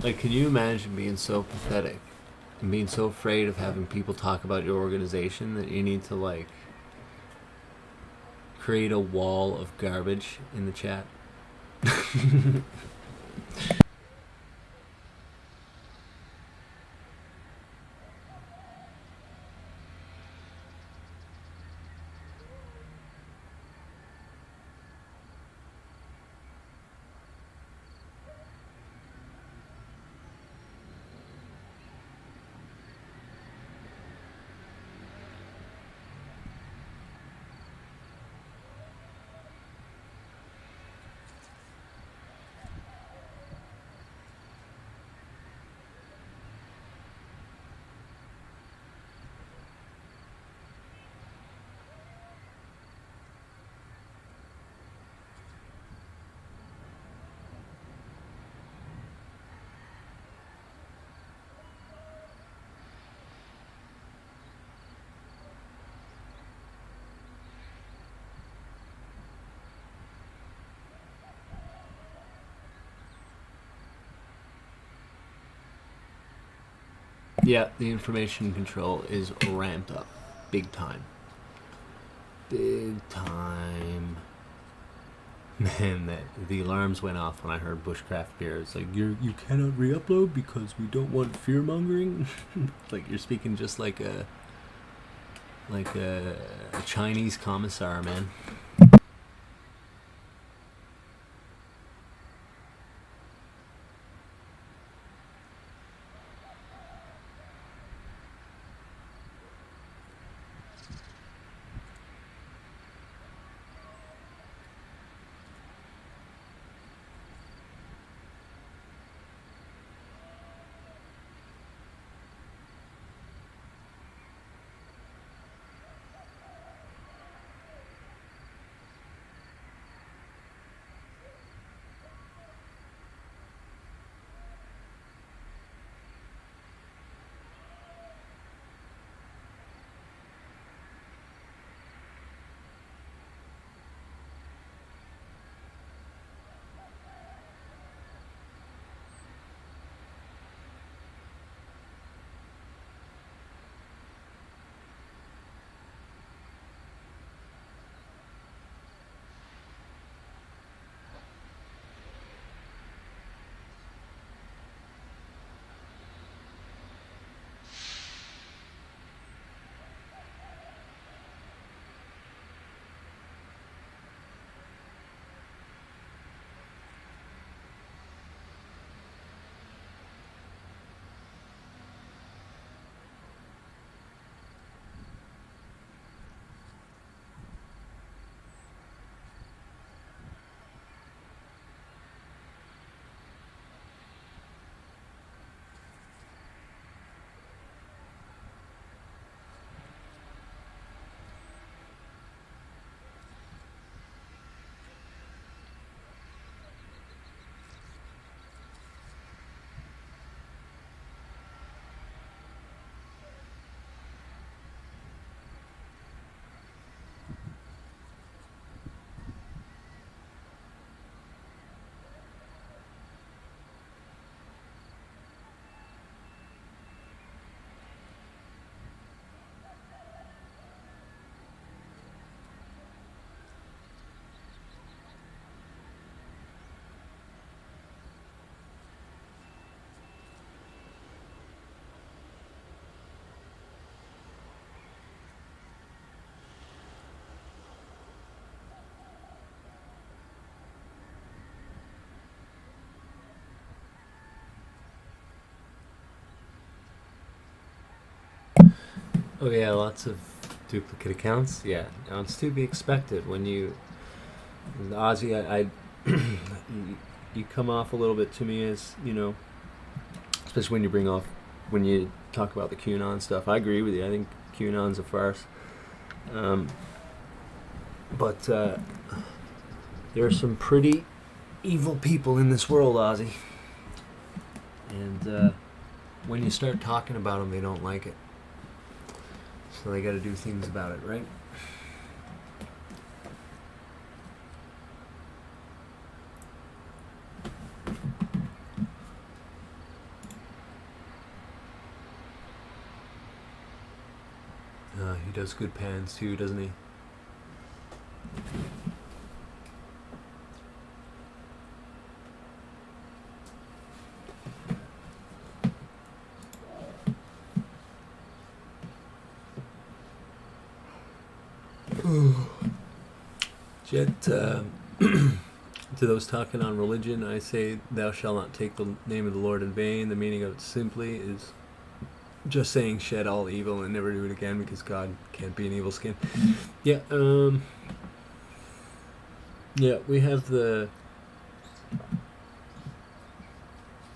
Like, can you imagine being so pathetic and being so afraid of having people talk about your organization that you need to, like, create a wall of garbage in the chat? Yeah, the information control is ramped up. Big time. Big time. Man, the alarms went off when I heard Bushcraft Beer. It's like, you cannot re-upload because we don't want fear-mongering. Like, you're speaking just like a Chinese commissar, man. Oh yeah, lots of duplicate accounts. Yeah, no, it's to be expected when you, Ozzy. You come off a little bit to me as, you know, especially when you talk about the QAnon stuff. I agree with you. I think QAnon's a farce. But there are some pretty evil people in this world, Ozzy. And when you start talking about them, they don't like it. So they got to do things about it, right? He does good pans too, doesn't he? Jet, to those talking on religion, I say, thou shalt not take the name of the Lord in vain. The meaning of it simply is just saying shed all evil and never do it again, because God can't be an evil skin. Yeah, yeah, we have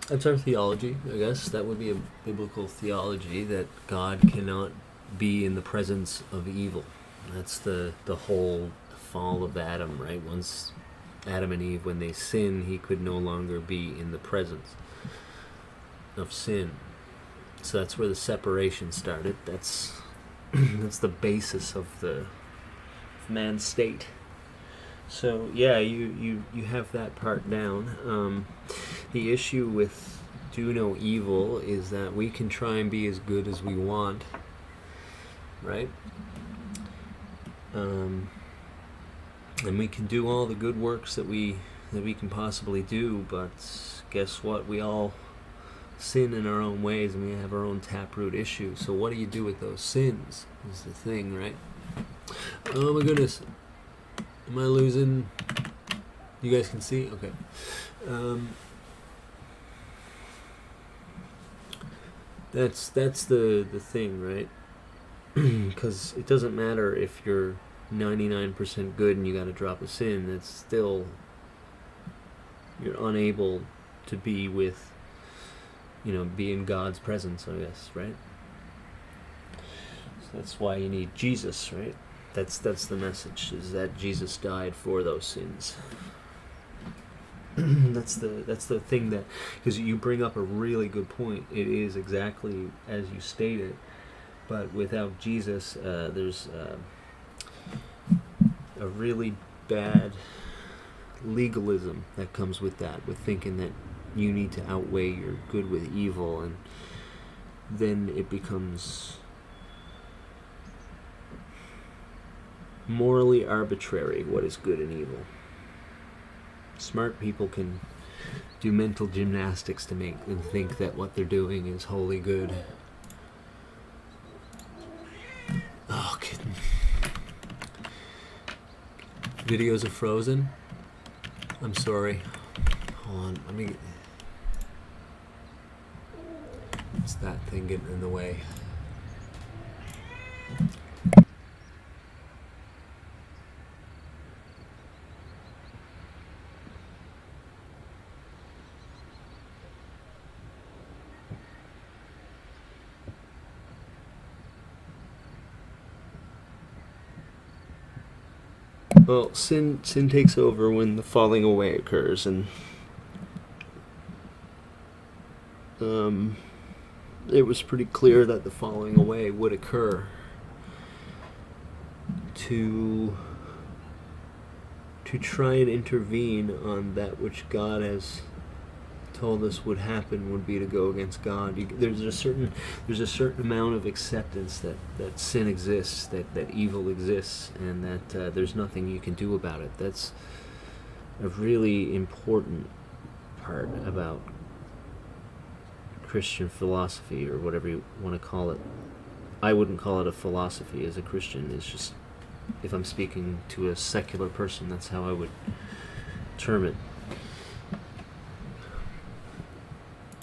that's our theology, I guess. That would be a biblical theology, that God cannot be in the presence of evil. That's the whole fall of Adam, right? Once Adam and Eve, when they sin, he could no longer be in the presence of sin. So that's where the separation started. That's the basis of the man's state. So yeah, you have that part down. The issue with do no evil is that we can try and be as good as we want, right? And we can do all the good works that we can possibly do, but guess what? We all sin in our own ways, and we have our own taproot issues. So what do you do with those sins is the thing, right? Oh my goodness. Am I losing? You guys can see? Okay. That's the thing, right? Because it doesn't matter if you're 99% good and you got to drop a sin. It's still, you're unable to be with, be in God's presence, I guess, right? So that's why you need Jesus, right? That's the message, is that Jesus died for those sins. That's the thing, that, because you bring up a really good point. It is exactly as you stated, but without Jesus, there's a really bad legalism that comes with that, with thinking that you need to outweigh your good with evil, and then it becomes morally arbitrary what is good and evil. Smart people can do mental gymnastics to make them think that what they're doing is wholly good. Oh, kidding. Videos are frozen. I'm sorry. Hold on, let me... It's that thing getting in the way. Well, sin takes over when the falling away occurs, and it was pretty clear that the falling away would occur to try and intervene on that which God has told us would happen would be to go against God. There's a certain amount of acceptance that sin exists, that evil exists, and that there's nothing you can do about it. That's a really important part about Christian philosophy, or whatever you want to call it. I wouldn't call it a philosophy as a Christian. It's just, if I'm speaking to a secular person, that's how I would term it.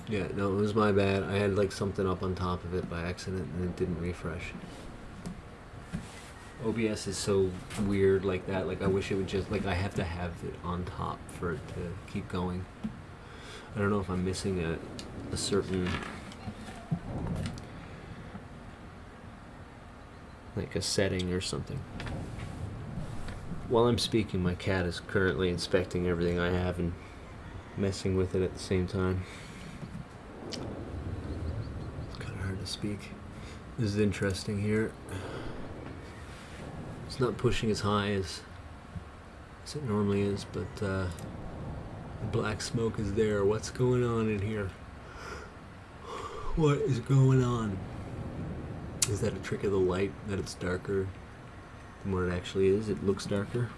Yeah, no, it was my bad. I had like something up on top of it by accident and it didn't refresh. OBS is so weird like that. Like, I wish it would just, like, I have to have it on top for it to keep going. I don't know if I'm missing a certain, like a setting or something. While I'm speaking, my cat is currently inspecting everything I have and messing with it at the same time. It's kind of hard to speak. This is interesting here. It's not pushing as high as it normally is, but the black smoke is there. What's going on in here? What is going on? Is that a trick of the light, that it's darker than what it actually is? It looks darker.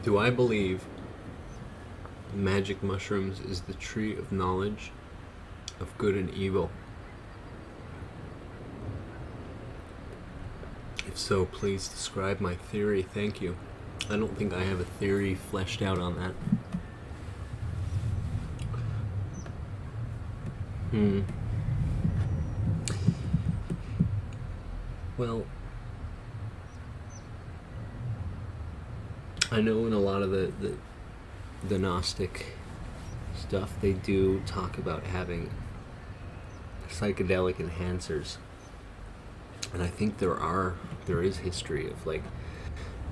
Do I believe magic mushrooms is the tree of knowledge of good and evil? If so, please describe my theory. Thank you. I don't think I have a theory fleshed out on that. Well, I know in a lot of the Gnostic stuff, they do talk about having psychedelic enhancers, and I think there is history of like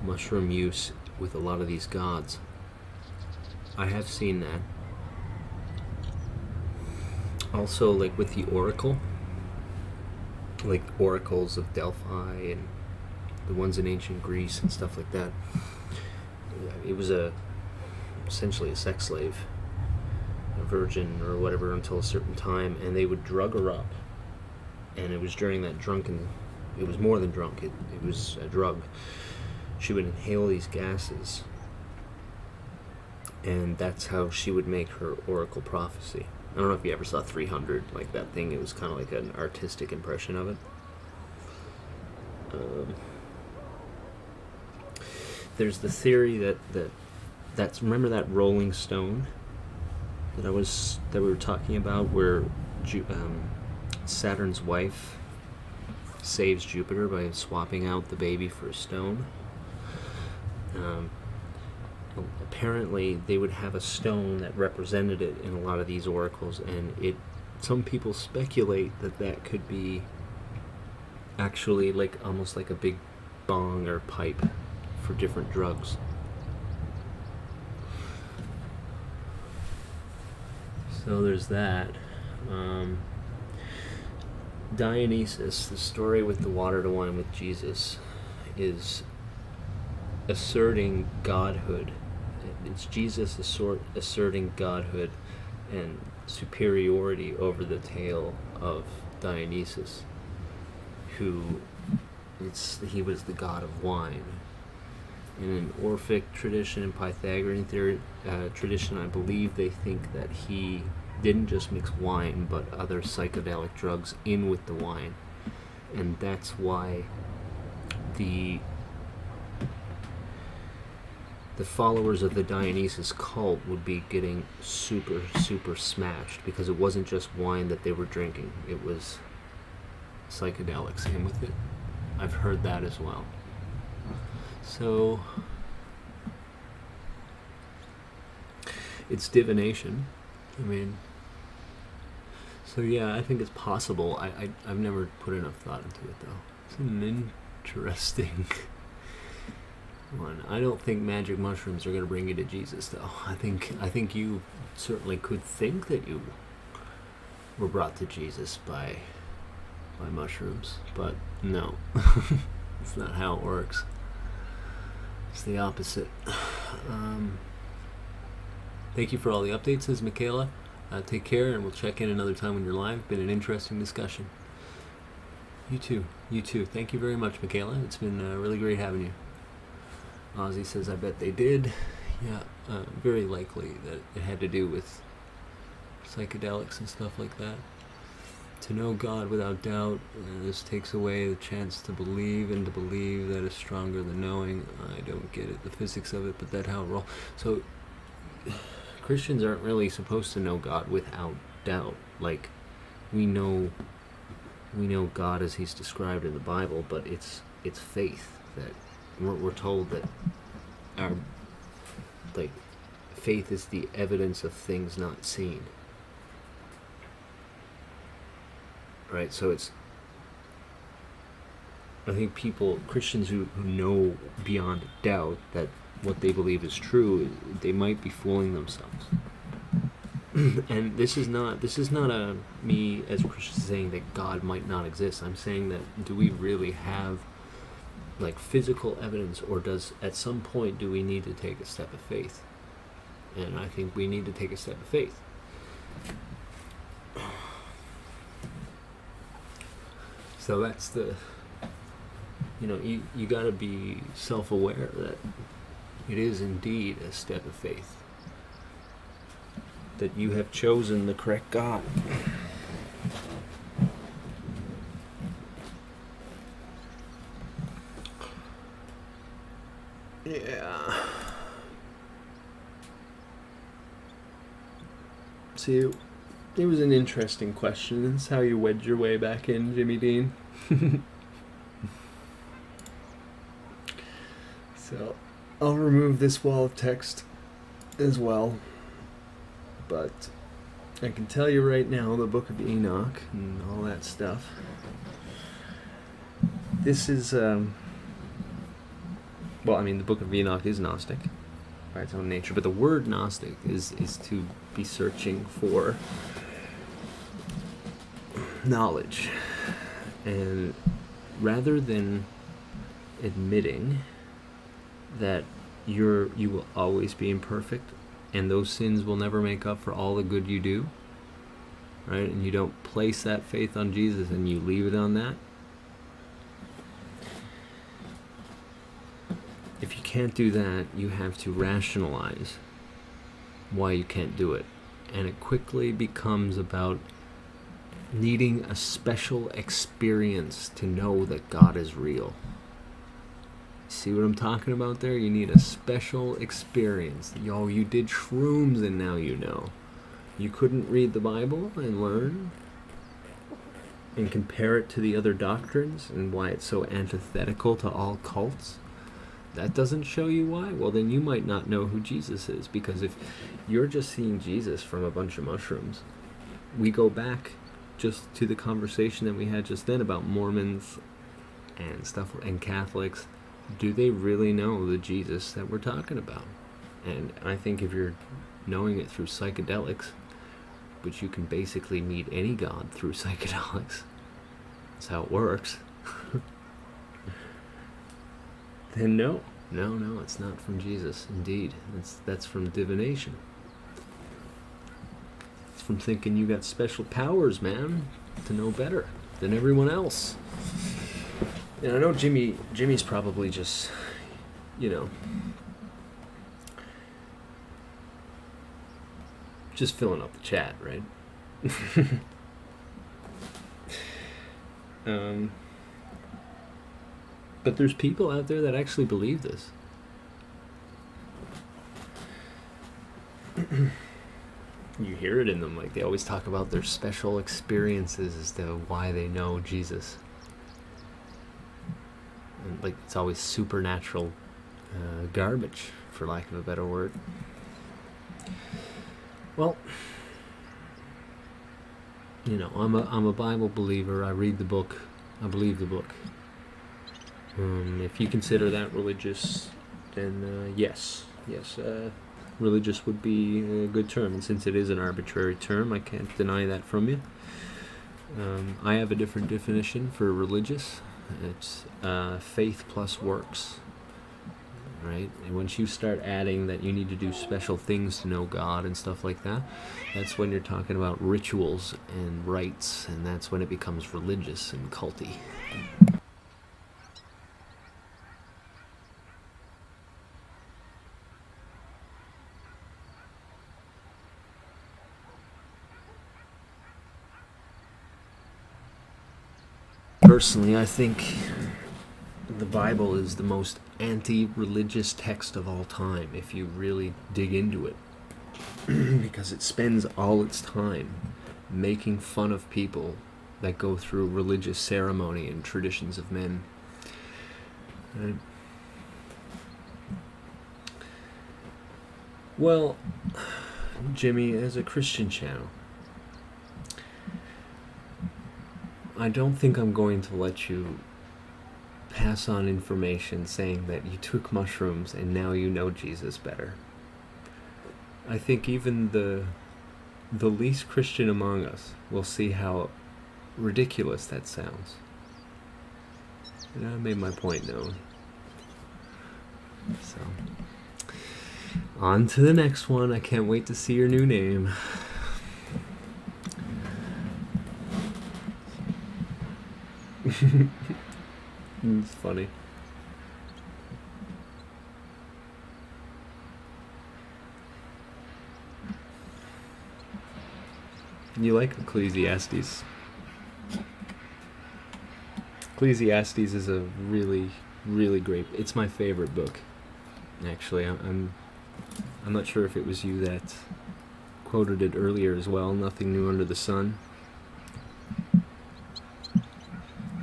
mushroom use with a lot of these gods. I have seen that. Also, like with the oracle, like oracles of Delphi and the ones in ancient Greece and stuff like that. It was essentially a sex slave, a virgin or whatever until a certain time, and they would drug her up, and it was during that drunken, it was more than drunk, it was a drug. She would inhale these gases, and that's how she would make her oracle prophecy. I don't know if you ever saw 300, like that thing. It was kind of like an artistic impression of it. There's the theory that's remember that rolling stone that we were talking about, where Saturn's wife saves Jupiter by swapping out the baby for a stone. Apparently, they would have a stone that represented it in a lot of these oracles, and some people speculate that could be actually like almost like a big bong or pipe for different drugs. So there's that. Dionysus, the story with the water to wine with Jesus, is asserting godhood. It's Jesus asserting godhood and superiority over the tale of Dionysus, he was the god of wine. In an Orphic tradition and Pythagorean tradition, I believe they think that he didn't just mix wine but other psychedelic drugs in with the wine, and that's why the followers of the Dionysus cult would be getting super, super smashed, because it wasn't just wine that they were drinking, it was psychedelics in with it. I've heard that as well. So it's divination. I mean, so yeah, I think it's possible. I've never put enough thought into it, though. It's an interesting one. I don't think magic mushrooms are going to bring you to Jesus, though. I think you certainly could think that you were brought to Jesus by by mushrooms, but no, it's not how it works. It's the opposite. Thank you for all the updates, says Michaela. Take care, and we'll check in another time when you're live. Been an interesting discussion. You too. Thank you very much, Michaela. It's been really great having you. Ozzy says, I bet they did. Yeah, very likely that it had to do with psychedelics and stuff like that. To know God without doubt, this takes away the chance to believe, and to believe that is stronger than knowing. I don't get it, the physics of it, but that's how it rolls. So, Christians aren't really supposed to know God without doubt. Like, we know God as he's described in the Bible, but it's faith that we're told that our faith is the evidence of things not seen. Right? So I think Christians who know beyond doubt that what they believe is true, they might be fooling themselves. And this is not me as a Christian saying that God might not exist. I'm saying that, do we really have physical evidence, or at some point do we need to take a step of faith? And I think we need to take a step of faith. So that's you got to be self-aware that it is indeed a step of faith, that you have chosen the correct God. Yeah. See, it was an interesting question. It's how you wedged your way back in, Jimmy Dean. So, I'll remove this wall of text as well. But I can tell you right now, the Book of Enoch and all that stuff. This is, the Book of Enoch is Gnostic by its own nature, but the word Gnostic is to be searching for knowledge. And rather than admitting that you will always be imperfect, and those sins will never make up for all the good you do, right? And you don't place that faith on Jesus and you leave it on that. If you can't do that, you have to rationalize why you can't do it. And it quickly becomes about needing a special experience to know that God is real. See what I'm talking about there? You need a special experience. You did shrooms and now you know. You couldn't read the Bible and learn and compare it to the other doctrines and why it's so antithetical to all cults. That doesn't show you why? Well, then you might not know who Jesus is, because if you're just seeing Jesus from a bunch of mushrooms, we go back just to the conversation that we had just then about Mormons and stuff and Catholics. Do they really know the Jesus that we're talking about? And I think if you're knowing it through psychedelics, which you can basically meet any God through psychedelics, that's how it works, then no, it's not from Jesus, indeed. That's from divination. It's from thinking you got special powers, man, to know better than everyone else. And I know Jimmy's probably just, just filling up the chat, right? But there's people out there that actually believe this. You hear it in them, they always talk about their special experiences as to why they know Jesus. And it's always supernatural garbage, for lack of a better word. Well, I'm a Bible believer. I read the book. I believe the book. If you consider that religious, then yes, religious would be a good term. And since it is an arbitrary term, I can't deny that from you. I have a different definition for religious. It's faith plus works. Right? And once you start adding that you need to do special things to know God and stuff like that, that's when you're talking about rituals and rites, and that's when it becomes religious and culty. Personally, I think the Bible is the most anti-religious text of all time, if you really dig into it. Because it spends all its time making fun of people that go through religious ceremony and traditions of men. Right? Well, Jimmy, as a Christian channel, I don't think I'm going to let you pass on information saying that you took mushrooms and now you know Jesus better. I think even the least Christian among us will see how ridiculous that sounds. And I made my point known. So, on to the next one. I can't wait to see your new name. It's funny. You like Ecclesiastes? Ecclesiastes is a really, really great. It's my favorite book. Actually, I'm not sure if it was you that quoted it earlier as well. Nothing new under the sun.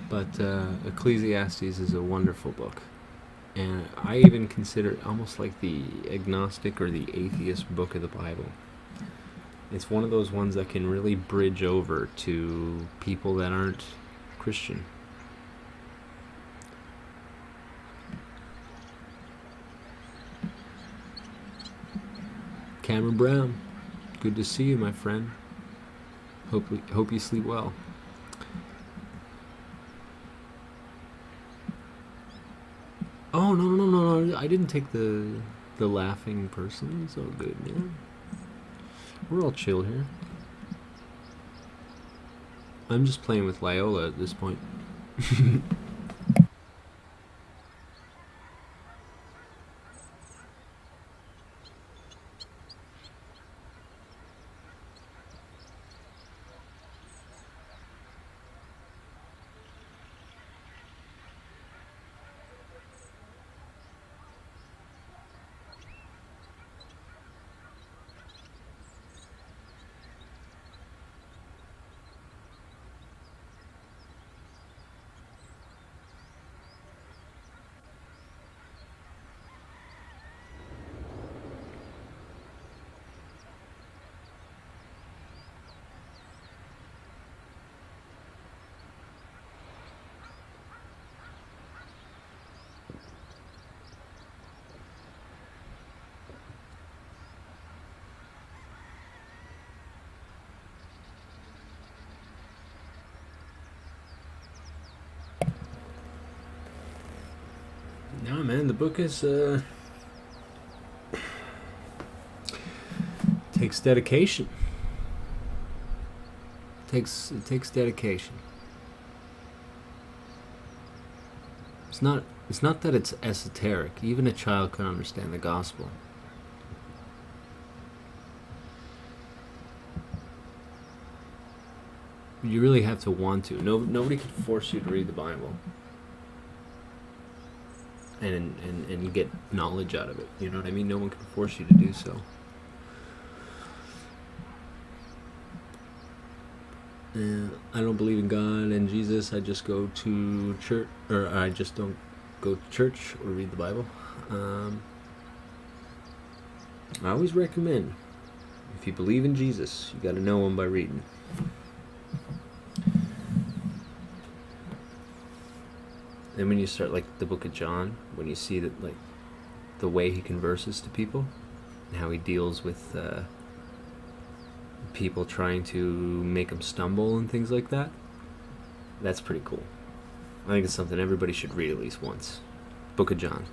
But Ecclesiastes is a wonderful book. And I even consider it almost like the agnostic or the atheist book of the Bible. It's one of those ones that can really bridge over to people that aren't Christian. Cameron Brown, good to see you, my friend. Hope you sleep well. Oh, no, I didn't take the laughing person. It's all good, man. We're all chill here. I'm just playing with Loyola at this point. No, man, the book is takes dedication. It takes dedication. It's not that it's esoteric. Even a child can understand the gospel. You really have to want to. Nobody can force you to read the Bible. And get knowledge out of it. You know what I mean? No one can force you to do so. I don't believe in God and Jesus. I just go to church, or I just don't go to church or read the Bible. I always recommend, if you believe in Jesus, you got to know him by reading. And when you start, like, the book of John, when you see that, like, the way he converses to people and how he deals with people trying to make him stumble and things like that. That's pretty cool. I think it's something everybody should read at least once. Book of John.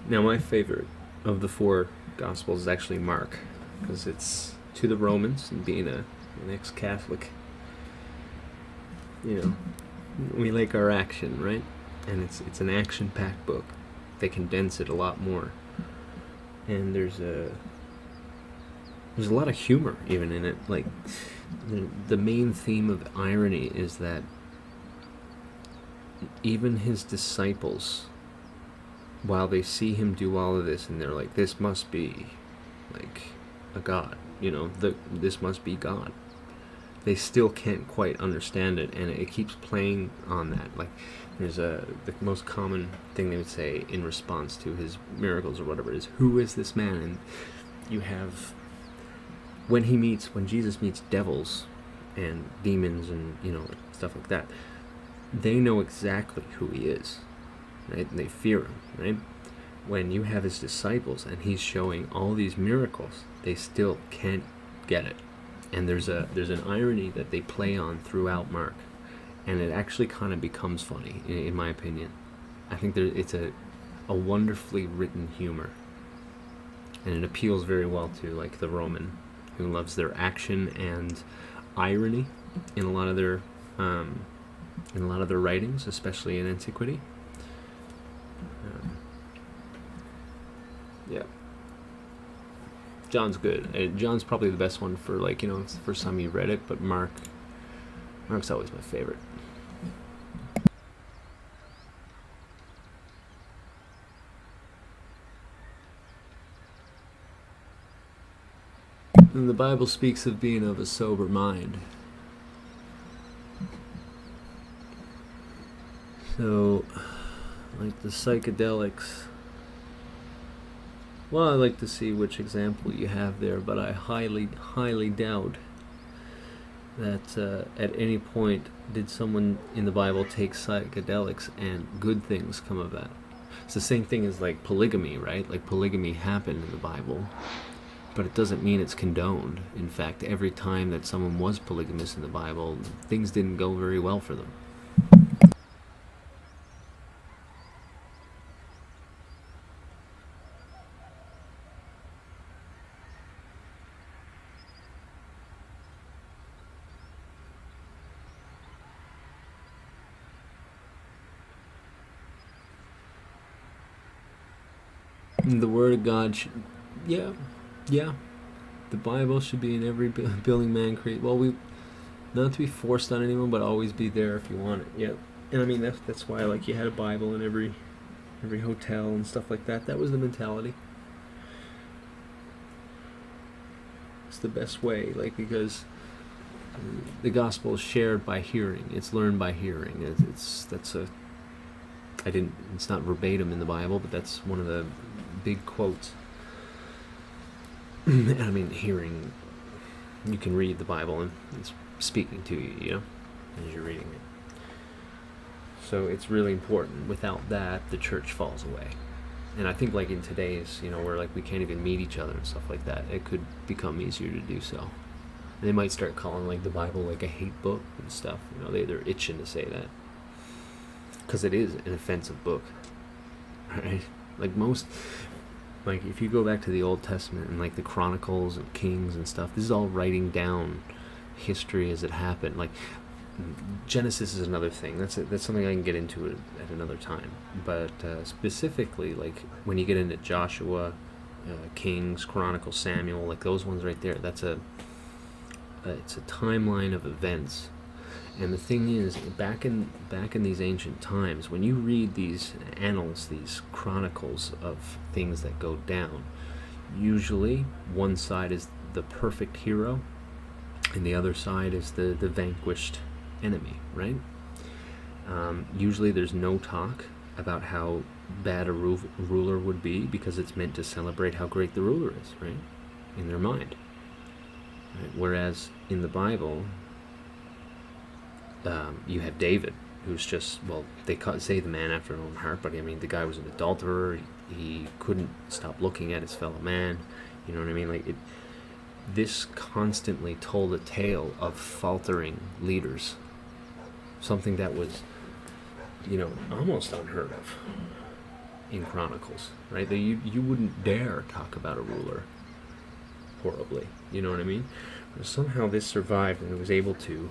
Now, my favorite of the 4 Gospels is actually Mark, because it's to the Romans, and being an ex-Catholic, you know, we like our action, right? And it's an action-packed book. They condense it a lot more, and there's a lot of humor even in it. Like the main theme of irony is that even his disciples, while they see him do all of this and they're like, this must be like a god, you know, this must be God, they still can't quite understand it, and it keeps playing on that. Like there's the most common thing they would say in response to his miracles or whatever is, who is this man? And you have, when Jesus meets devils and demons and, you know, stuff like that, they know exactly who he is. Right? And they fear him, right? When you have his disciples and he's showing all these miracles, they still can't get it. And there's an irony that they play on throughout Mark, and it actually kind of becomes funny, in my opinion. I think it's a wonderfully written humor, and it appeals very well to like the Roman, who loves their action and irony in a lot of their writings, especially in antiquity. Yeah, John's good. John's probably the best one for, like, you know, it's the first time you read it, but Mark's always my favorite. And the Bible speaks of being of a sober mind. So, like the psychedelics, well, I like to see which example you have there, but I highly, highly doubt that at any point did someone in the Bible take psychedelics and good things come of that. It's the same thing as like polygamy, right? Like polygamy happened in the Bible, but it doesn't mean it's condoned. In fact, every time that someone was polygamous in the Bible, things didn't go very well for them. The Word of God should, yeah, the Bible should be in every building man create. Well, not to be forced on anyone, but always be there if you want it. Yeah, and I mean that's why, like, you had a Bible in every hotel and stuff like that. That was the mentality. It's the best way, like, because the gospel is shared by hearing. It's learned by hearing. It's not verbatim in the Bible, but that's one of the big quotes. And I mean, hearing, you can read the Bible and it's speaking to you, you know, as you're reading it. So it's really important. Without that, the church falls away. And I think, like, in today's, you know, where like we can't even meet each other and stuff like that, it could become easier to do so. And they might start calling, like, the Bible like a hate book and stuff. You know, they're itching to say that, because it is an offensive book, right? Like if you go back to the Old Testament and like the Chronicles and Kings and stuff, this is all writing down history as it happened. Like Genesis is another thing. That's something I can get into at another time. But specifically, like when you get into Joshua, Kings, Chronicles, Samuel, like those ones right there, it's a timeline of events. And the thing is, back in these ancient times, when you read these annals, these chronicles of things that go down, usually one side is the perfect hero, and the other side is the vanquished enemy, right? Usually there's no talk about how bad a ruler would be, because it's meant to celebrate how great the ruler is, right? in their mind. Right? Whereas in the Bible, you have David, who's just, well, they say the man after their own heart, but I mean, the guy was an adulterer. He couldn't stop looking at his fellow man. You know what I mean? Like, this constantly told a tale of faltering leaders. Something that was, almost unheard of in Chronicles, right? That you wouldn't dare talk about a ruler horribly. You know what I mean? But somehow this survived, and it was able to.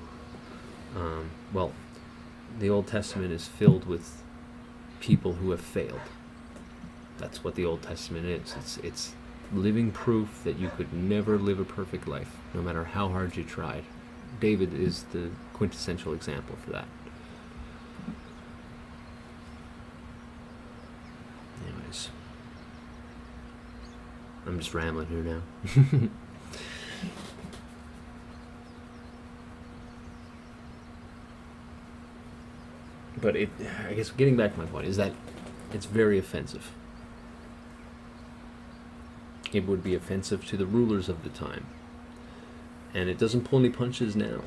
The Old Testament is filled with people who have failed. That's what the Old Testament is. It's living proof that you could never live a perfect life, no matter how hard you tried. David is the quintessential example for that. Anyways, I'm just rambling here now. But I guess getting back to my point is that it's very offensive. It would be offensive to the rulers of the time. And it doesn't pull any punches now.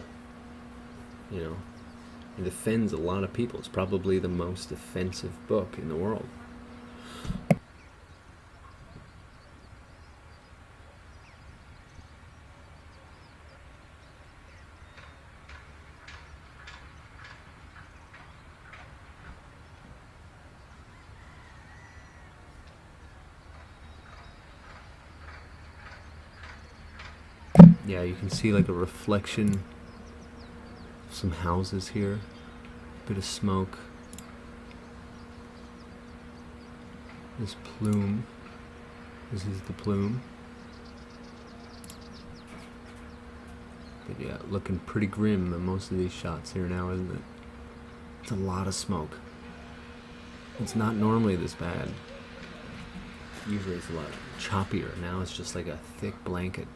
It offends a lot of people. It's probably the most offensive book in the world. Yeah, you can see like a reflection of some houses here, a bit of smoke. This plume, this is the plume. But yeah, looking pretty grim in most of these shots here now, isn't it? It's a lot of smoke. It's not normally this bad. Usually it's a lot choppier. Now it's just like a thick blanket.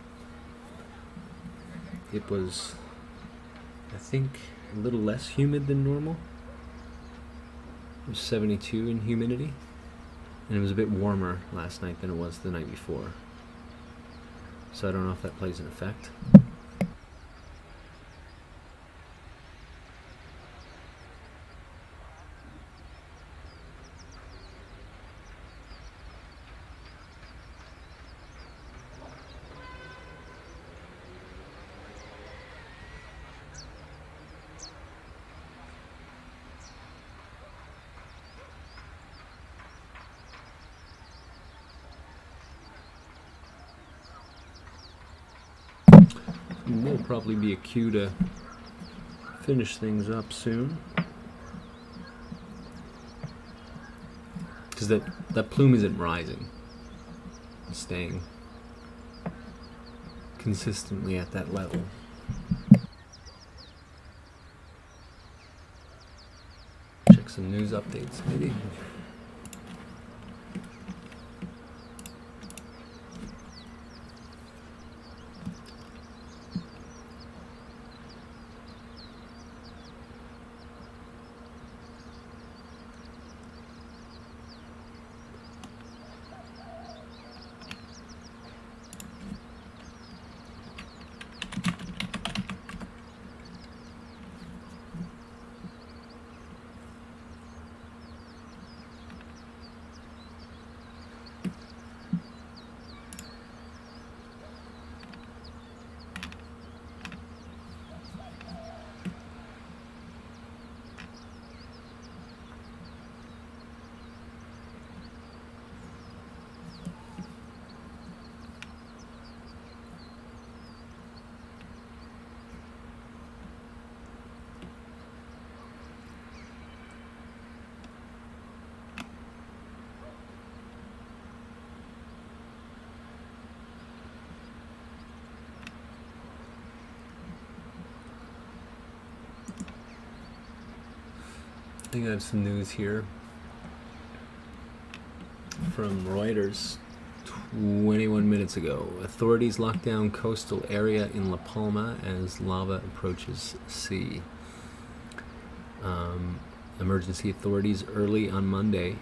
It was, I think, a little less humid than normal. It was 72 in humidity. And it was a bit warmer last night than it was the night before. So I don't know if that plays an effect. Will probably be a cue to finish things up soon, because that plume isn't rising, it's staying consistently at that level. Check some news updates maybe. I think I have some news here from Reuters 21 minutes ago. Authorities lock down coastal area in La Palma as lava approaches sea. Emergency authorities early on Monday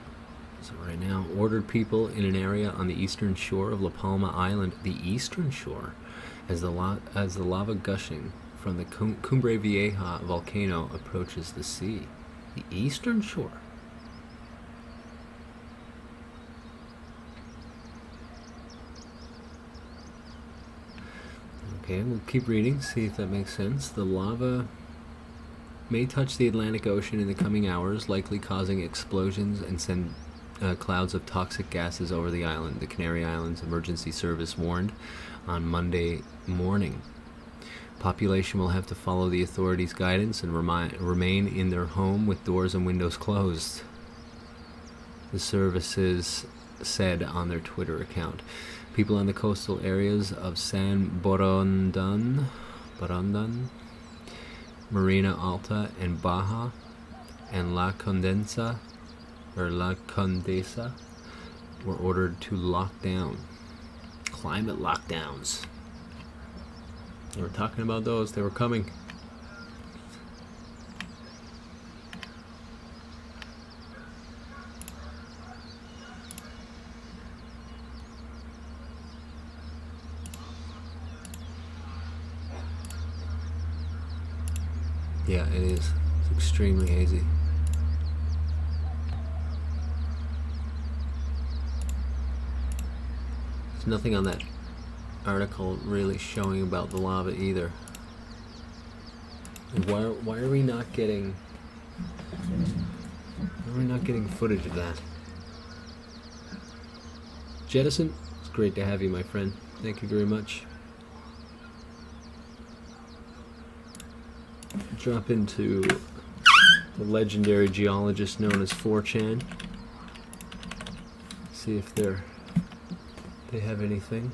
So right now, ordered people in an area on the eastern shore of La Palma Island, the eastern shore, as the lava gushing from the Cumbre Vieja volcano approaches the sea. The eastern shore. Okay, we'll keep reading, see if that makes sense. The lava may touch the Atlantic Ocean in the coming hours, likely causing explosions and send clouds of toxic gases over the island. The Canary Islands Emergency Service warned on Monday morning. Population will have to follow the authorities' guidance and remain in their home with doors and windows closed, the services said on their Twitter account. People in the coastal areas of San Borondon, Marina Alta and Baja, and La Condesa were ordered to lock down. Climate lockdowns. They were talking about those. They were coming. Yeah, it is. It's extremely hazy. There's nothing on that article really showing about the lava either. Why are we not getting footage of that? Jettison, it's great to have you, my friend. Thank you very much. Drop into the legendary geologist known as 4chan. See if they have anything.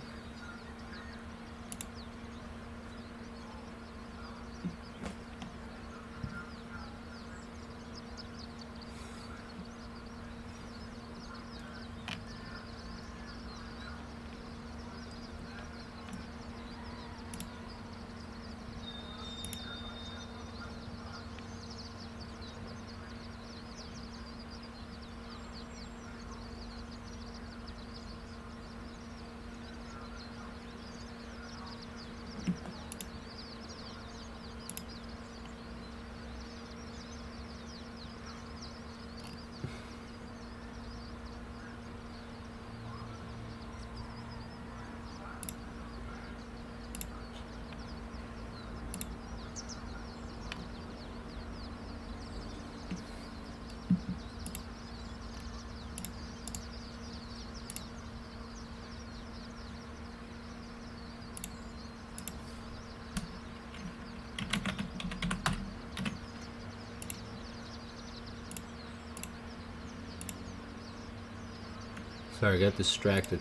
Sorry, I got distracted.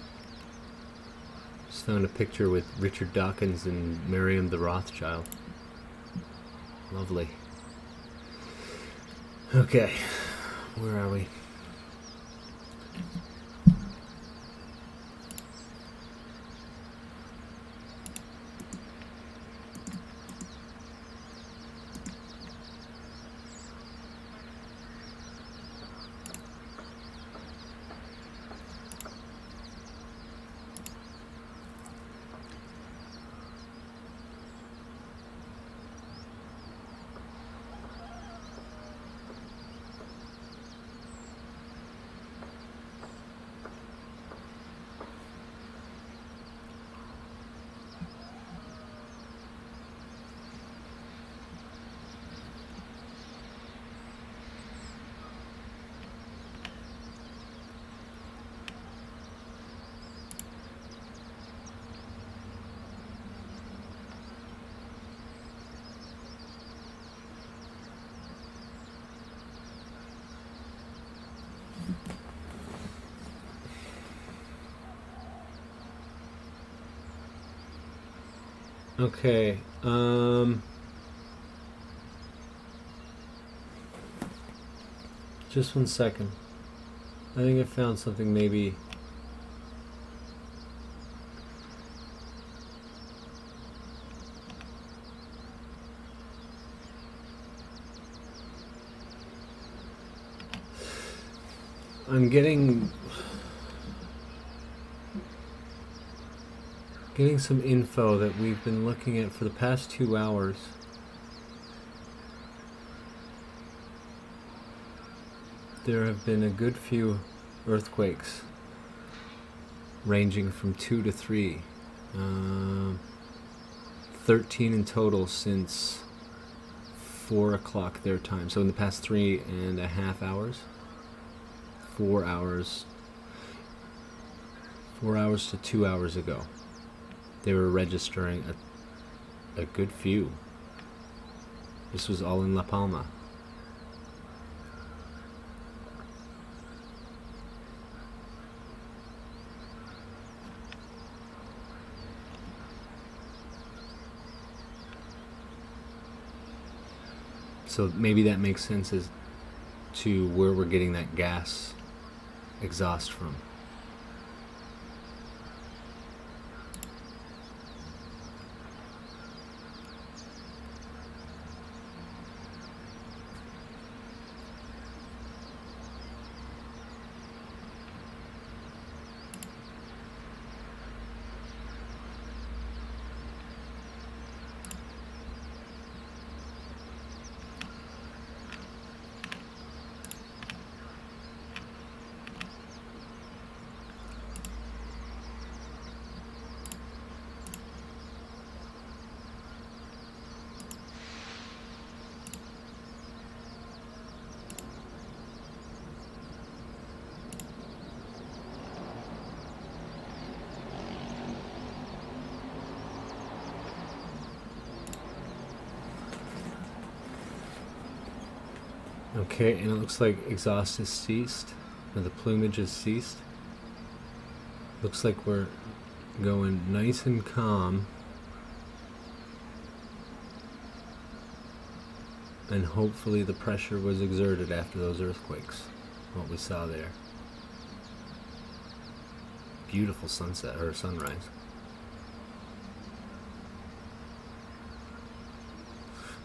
Just found a picture with Richard Dawkins and Miriam the Rothschild. Lovely. Okay, where are we? Okay, just 1 second. I think I found something maybe. I'm getting some info that we've been looking at for the past 2 hours. There have been a good few earthquakes ranging from 2 to 3. 13 in total since 4 o'clock their time. So in the past 3.5 hours, 4 hours to 2 hours ago, they were registering a good few. This was all in La Palma. So maybe that makes sense as to where we're getting that gas exhaust from. Okay, and it looks like exhaust has ceased, or the plumage has ceased. Looks like we're going nice and calm. And hopefully the pressure was exerted after those earthquakes, what we saw there. Beautiful sunset, or sunrise.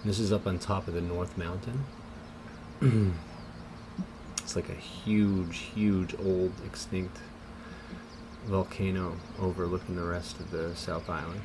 This is up on top of the North Mountain. It's like a huge old extinct volcano overlooking the rest of the South Island.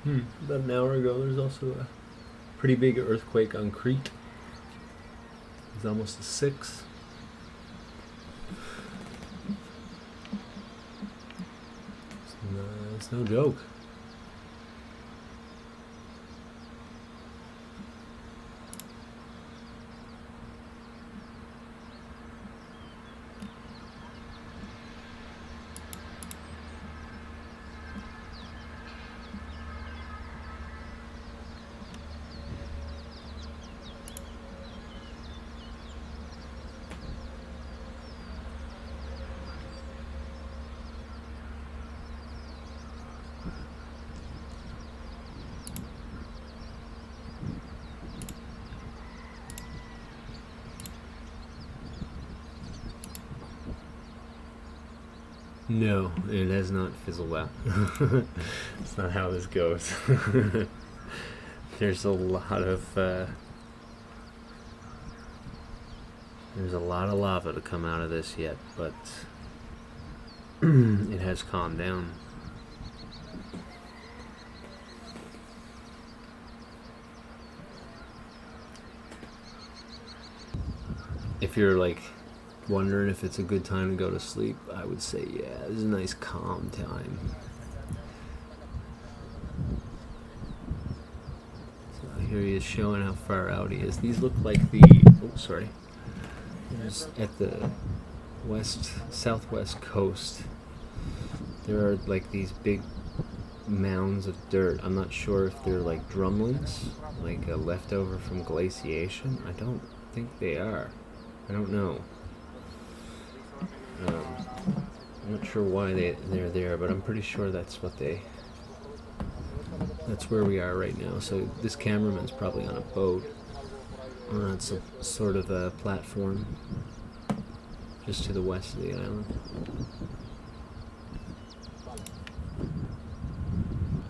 About an hour ago, there's also a pretty big earthquake on Crete. It's almost a 6. It's no joke. No, it has not fizzled out. That's not how this goes. There's a lot of lava to come out of this yet, but it has calmed down. if you're like wondering if it's a good time to go to sleep, I would say yeah, this is a nice calm time. So here he is showing how far out he is. These look like the, oh sorry, there's at the southwest coast. There are like these big mounds of dirt. I'm not sure if they're like drumlins, like a leftover from glaciation. I don't think they are. I don't know. I'm not sure why they're there, but I'm pretty sure that's where we are right now. So this cameraman's probably on a boat. It's a sort of a platform just to the west of the island.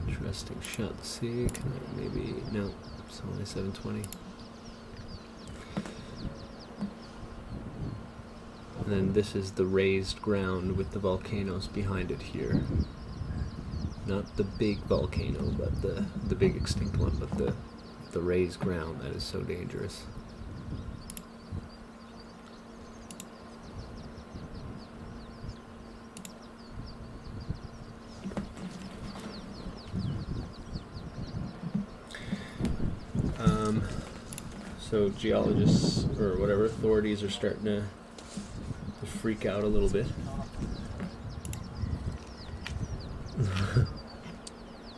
Interesting shot. Let's see, can I maybe, no, it's only 720. And then this is the raised ground with the volcanoes behind it here. Not the big volcano, but the big extinct one, but the raised ground that is so dangerous. So geologists, or whatever, authorities are starting to freak out a little bit.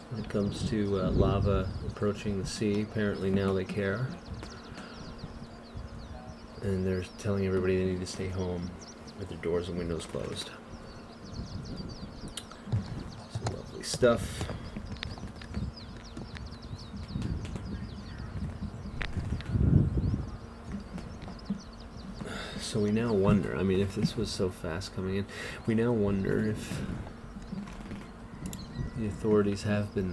When it comes to lava approaching the sea, apparently now they care. And they're telling everybody they need to stay home with their doors and windows closed. Some lovely stuff. So we now wonder, I mean, if this was so fast coming in, we now wonder if the authorities have been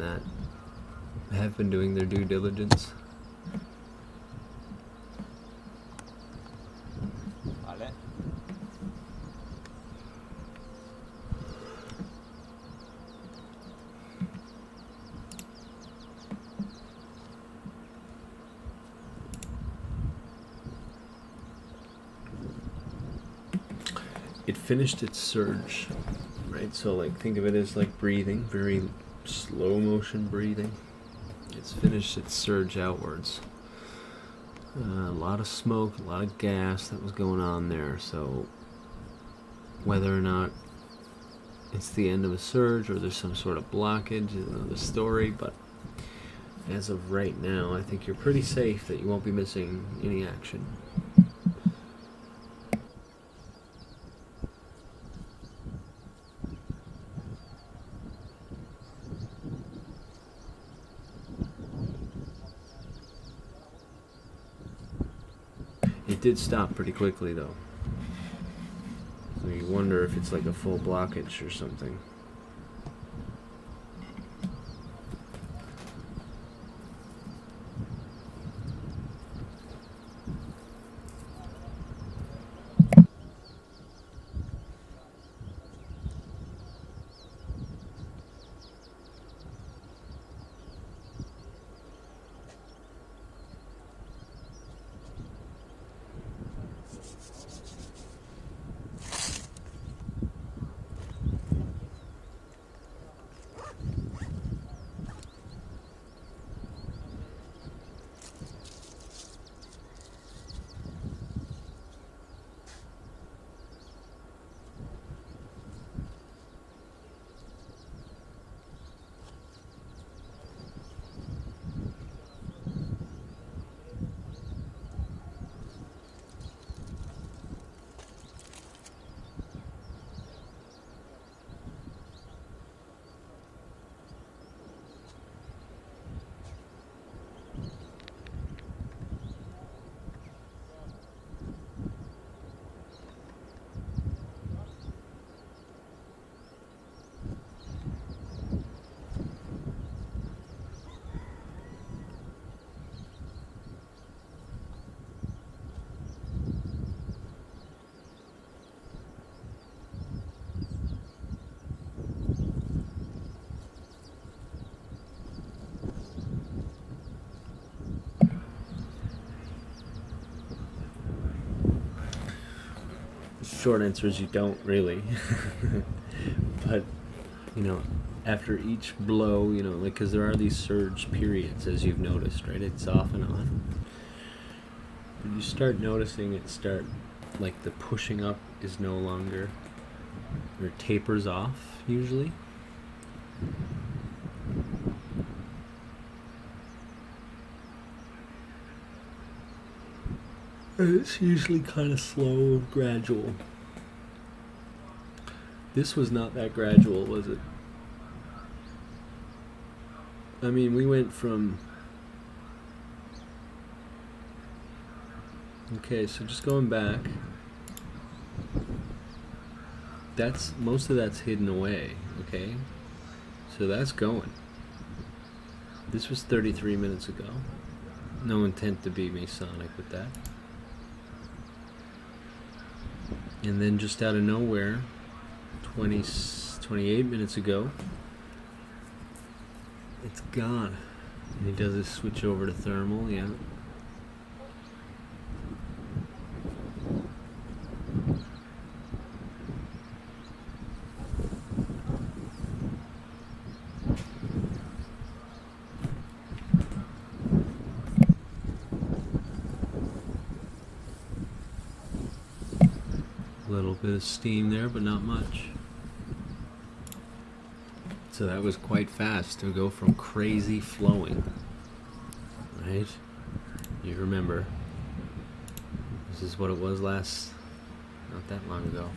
doing their due diligence. It finished its surge, right? So like think of it as like breathing, very slow motion breathing. It's finished its surge outwards. A lot of smoke, a lot of gas that was going on there. So whether or not it's the end of a surge or there's some sort of blockage is another story, but as of right now, I think you're pretty safe that you won't be missing any action. It did stop pretty quickly though. So you wonder if it's like a full blockage or something. short answer is you don't really. But, you know, after each blow, you know, like, because there are these surge periods, as you've noticed, right? It's off and on. But you start noticing it like the pushing up is no longer, or tapers off, usually. It's usually kind of slow and gradual. This was not that gradual, was it? I mean, we went from... Okay, so just going back. Most of that's hidden away, okay? So that's going. This was 33 minutes ago. No intent to be Masonic with that. And then just out of nowhere, 28 minutes ago, it's gone. And he does his switch over to thermal, yeah. Little bit of steam there, but not much. So that was quite fast to go from crazy flowing, right? You remember, this is what it was not that long ago.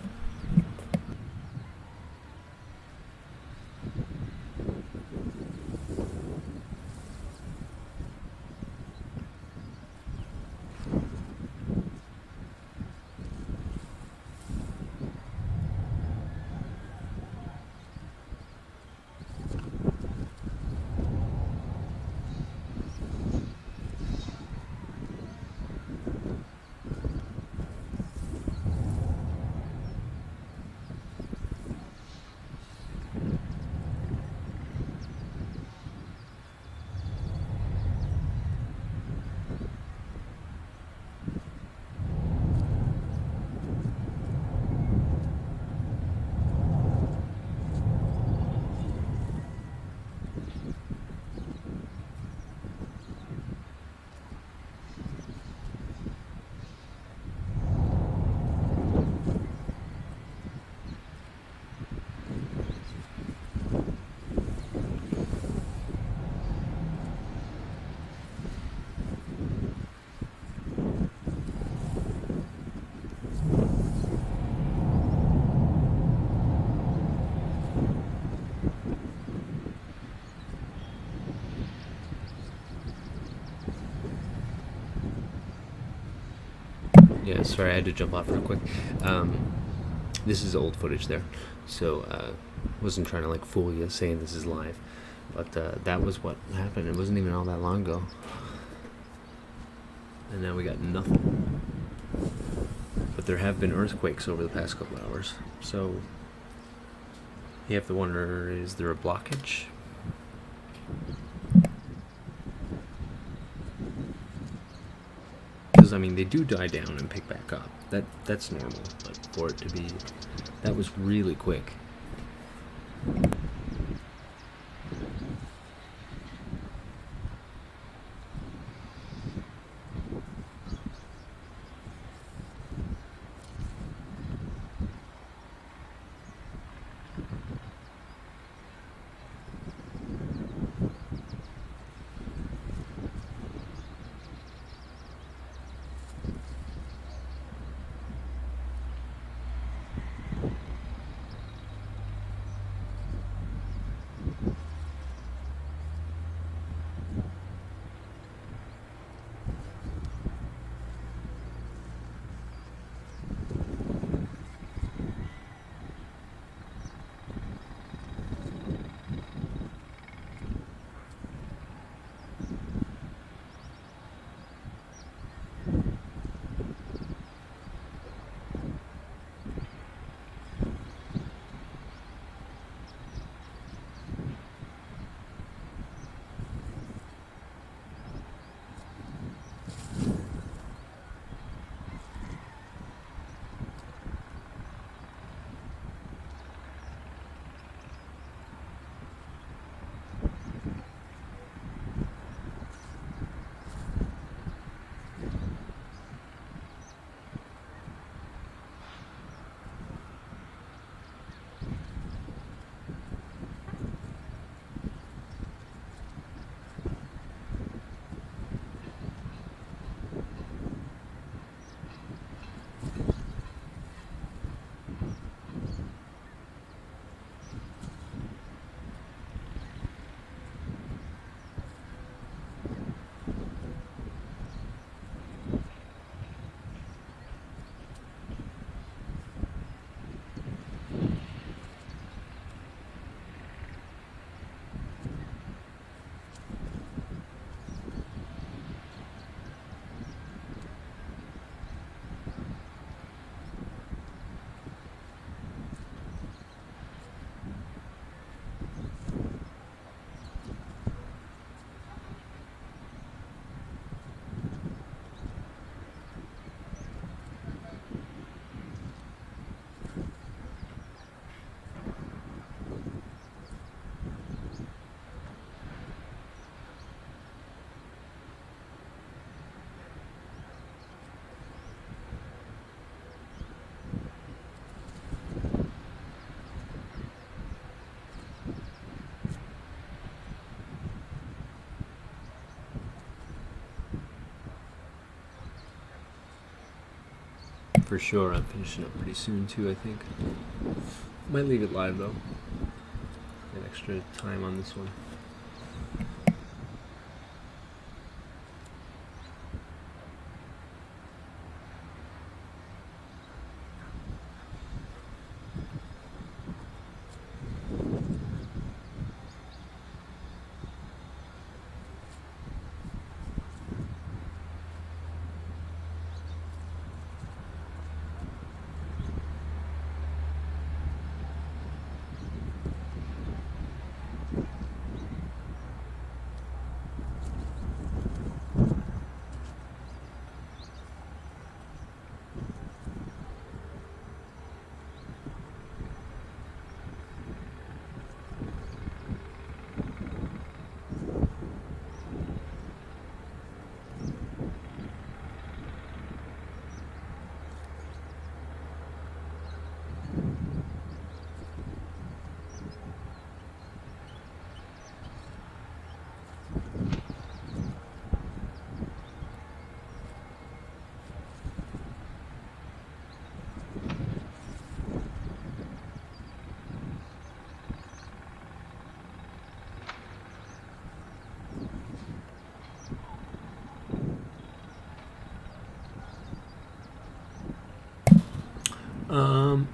Yeah, sorry, I had to jump off real quick. This is old footage there, so wasn't trying to like fool you saying this is live, but that was what happened. It wasn't even all that long ago, and now we got nothing. But there have been earthquakes over the past couple hours, so you have to wonder, is there a blockage? I mean, they do die down and pick back up. That's normal, but for it to be, that was really quick. For sure, I'm finishing up pretty soon too, I think. Might leave it live though. Get extra time on this one.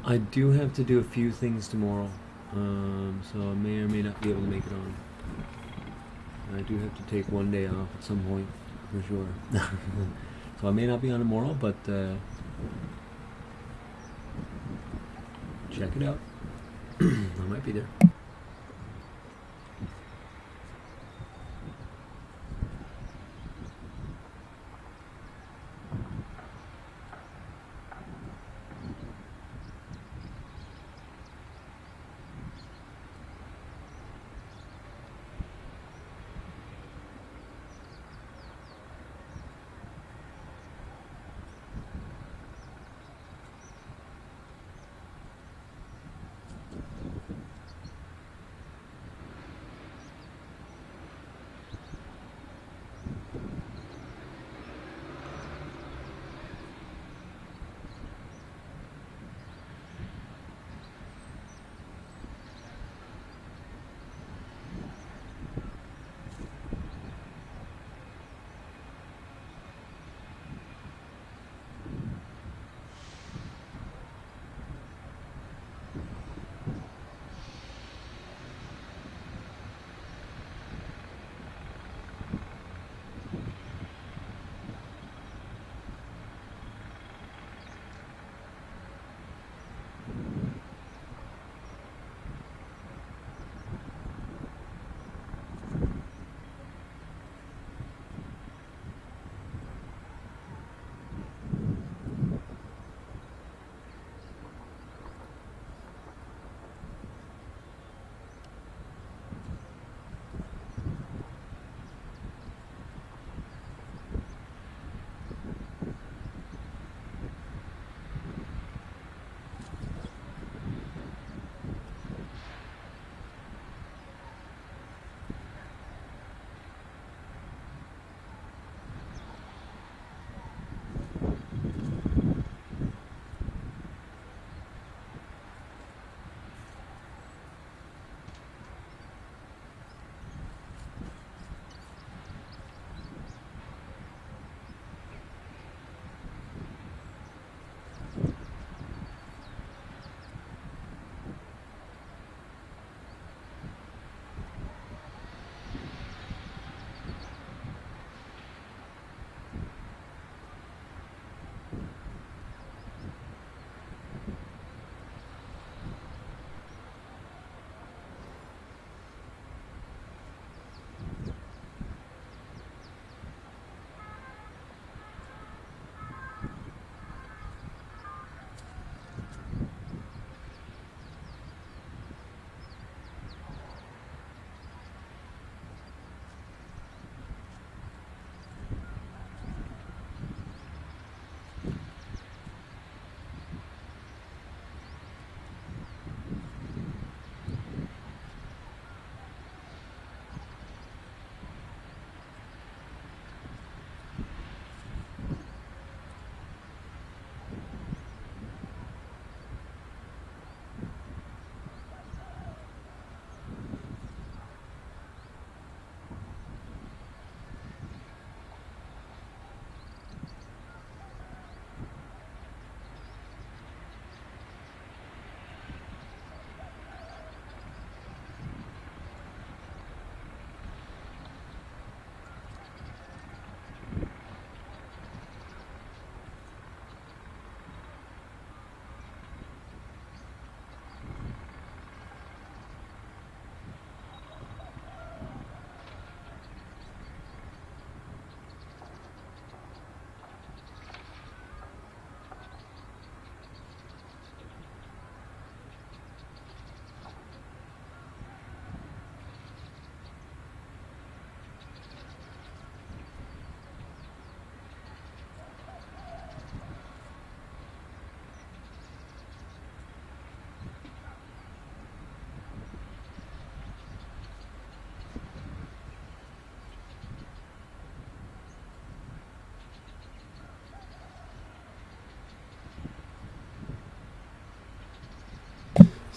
I do have to do a few things tomorrow, so I may or may not be able to make it on. I do have to take one day off at some point, for sure. So I may not be on tomorrow, but check it out. I might be there.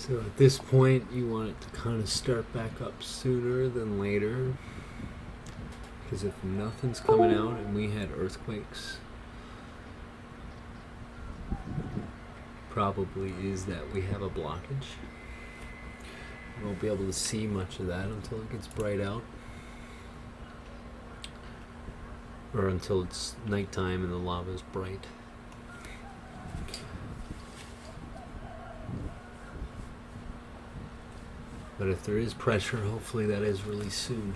So at this point, you want it to kind of start back up sooner than later. Because if nothing's coming out and we had earthquakes, probably is that we have a blockage. We won't be able to see much of that until it gets bright out. Or until it's nighttime and the lava is bright. But if there is pressure, hopefully that is released soon.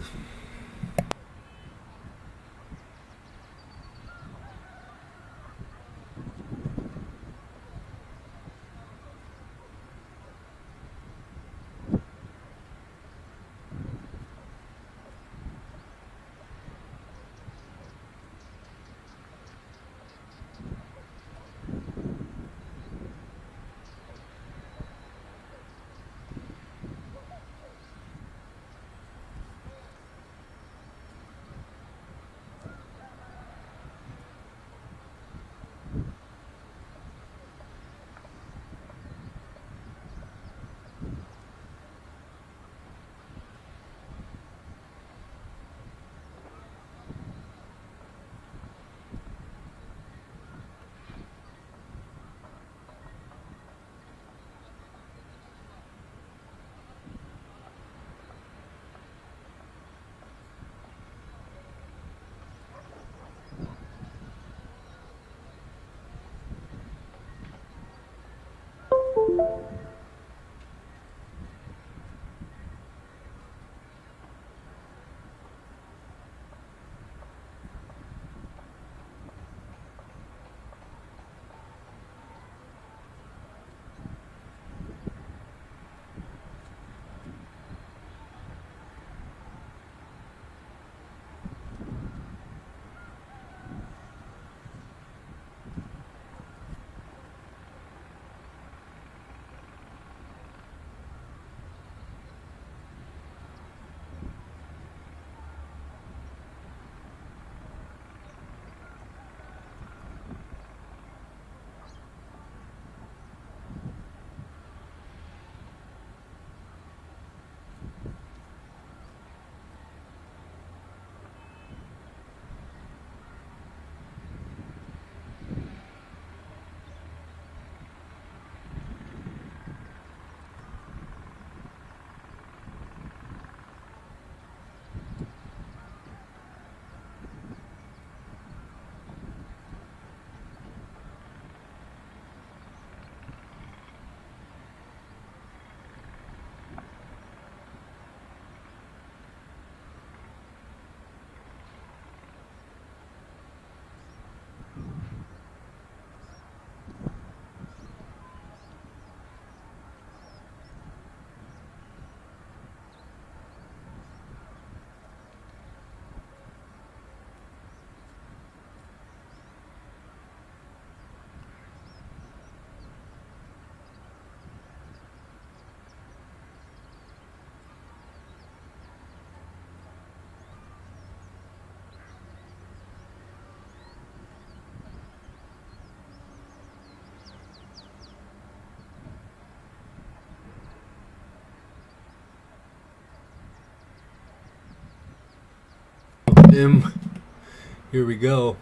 Here we go.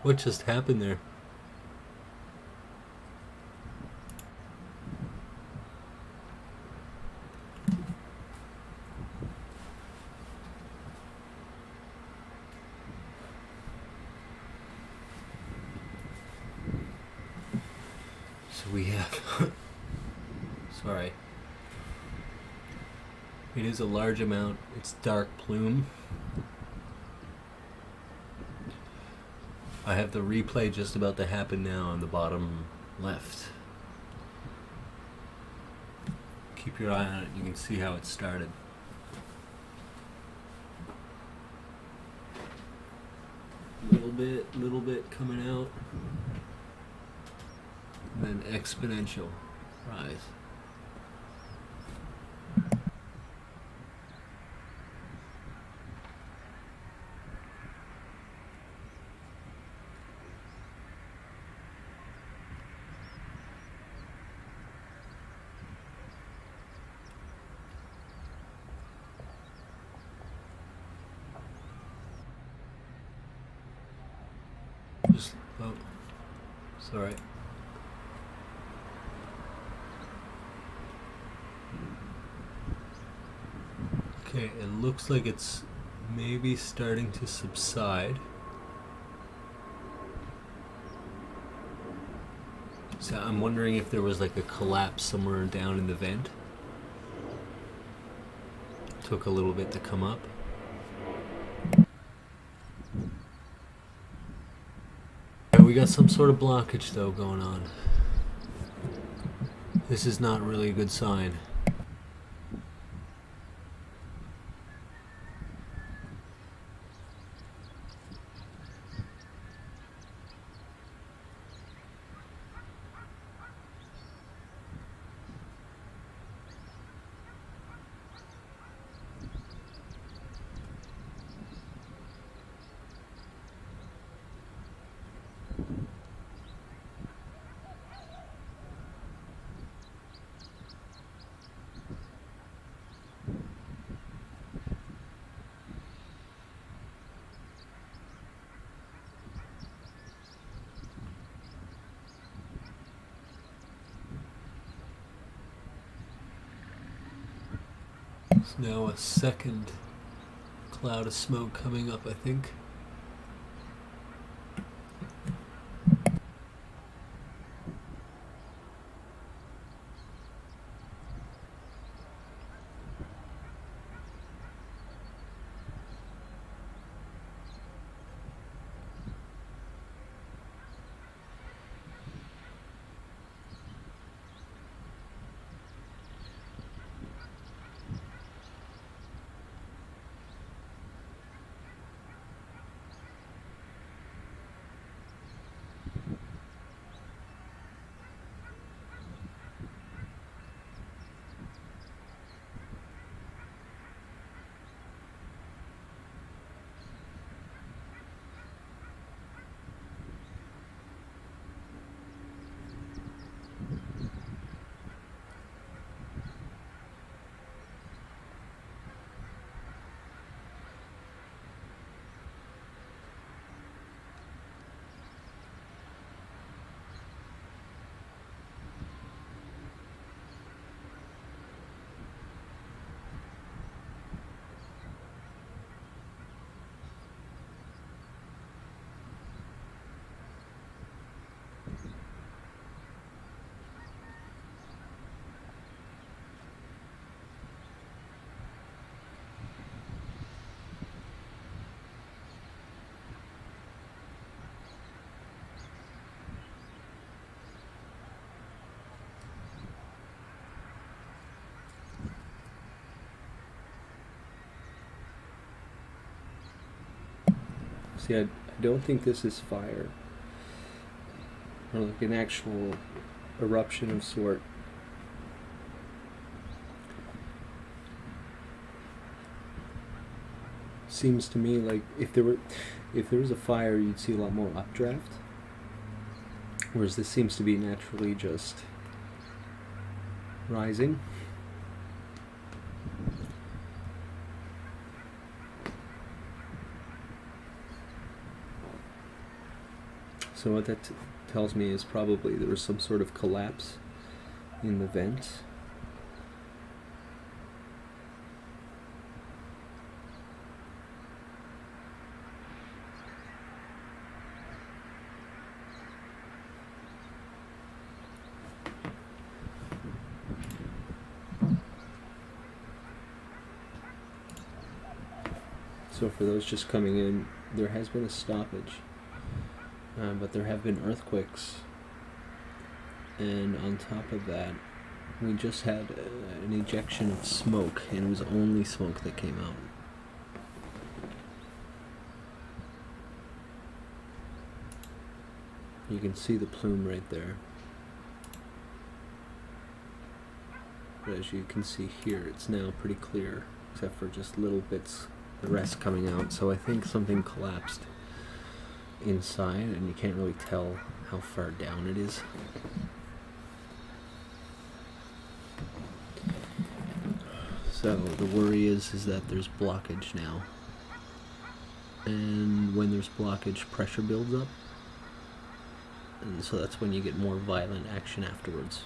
What just happened there? So we have sorry. It is a large amount. It's dark plume. I have the replay just about to happen now on the bottom left. Keep your eye on it. You can see how it started. Little bit coming out. And then exponential rise. It's alright. Okay, it looks like it's maybe starting to subside. So I'm wondering if there was like a collapse somewhere down in the vent. Took a little bit to come up. We got some sort of blockage though going on. This is not really a good sign. There's now a second cloud of smoke coming up, I think. See, I don't think this is fire, or like an actual eruption of sort. Seems to me like if there was a fire, you'd see a lot more updraft, whereas this seems to be naturally just rising. So what that tells me is probably there was some sort of collapse in the vent. So for those just coming in, there has been a stoppage. But there have been earthquakes, and on top of that, we just had an ejection of smoke, and it was only smoke that came out. You can see the plume right there. But as you can see here, it's now pretty clear, except for just little bits, the rest coming out. So I think something collapsed inside, and you can't really tell how far down it is. So the worry is that there's blockage now, and when there's blockage, pressure builds up, and so that's when you get more violent action afterwards.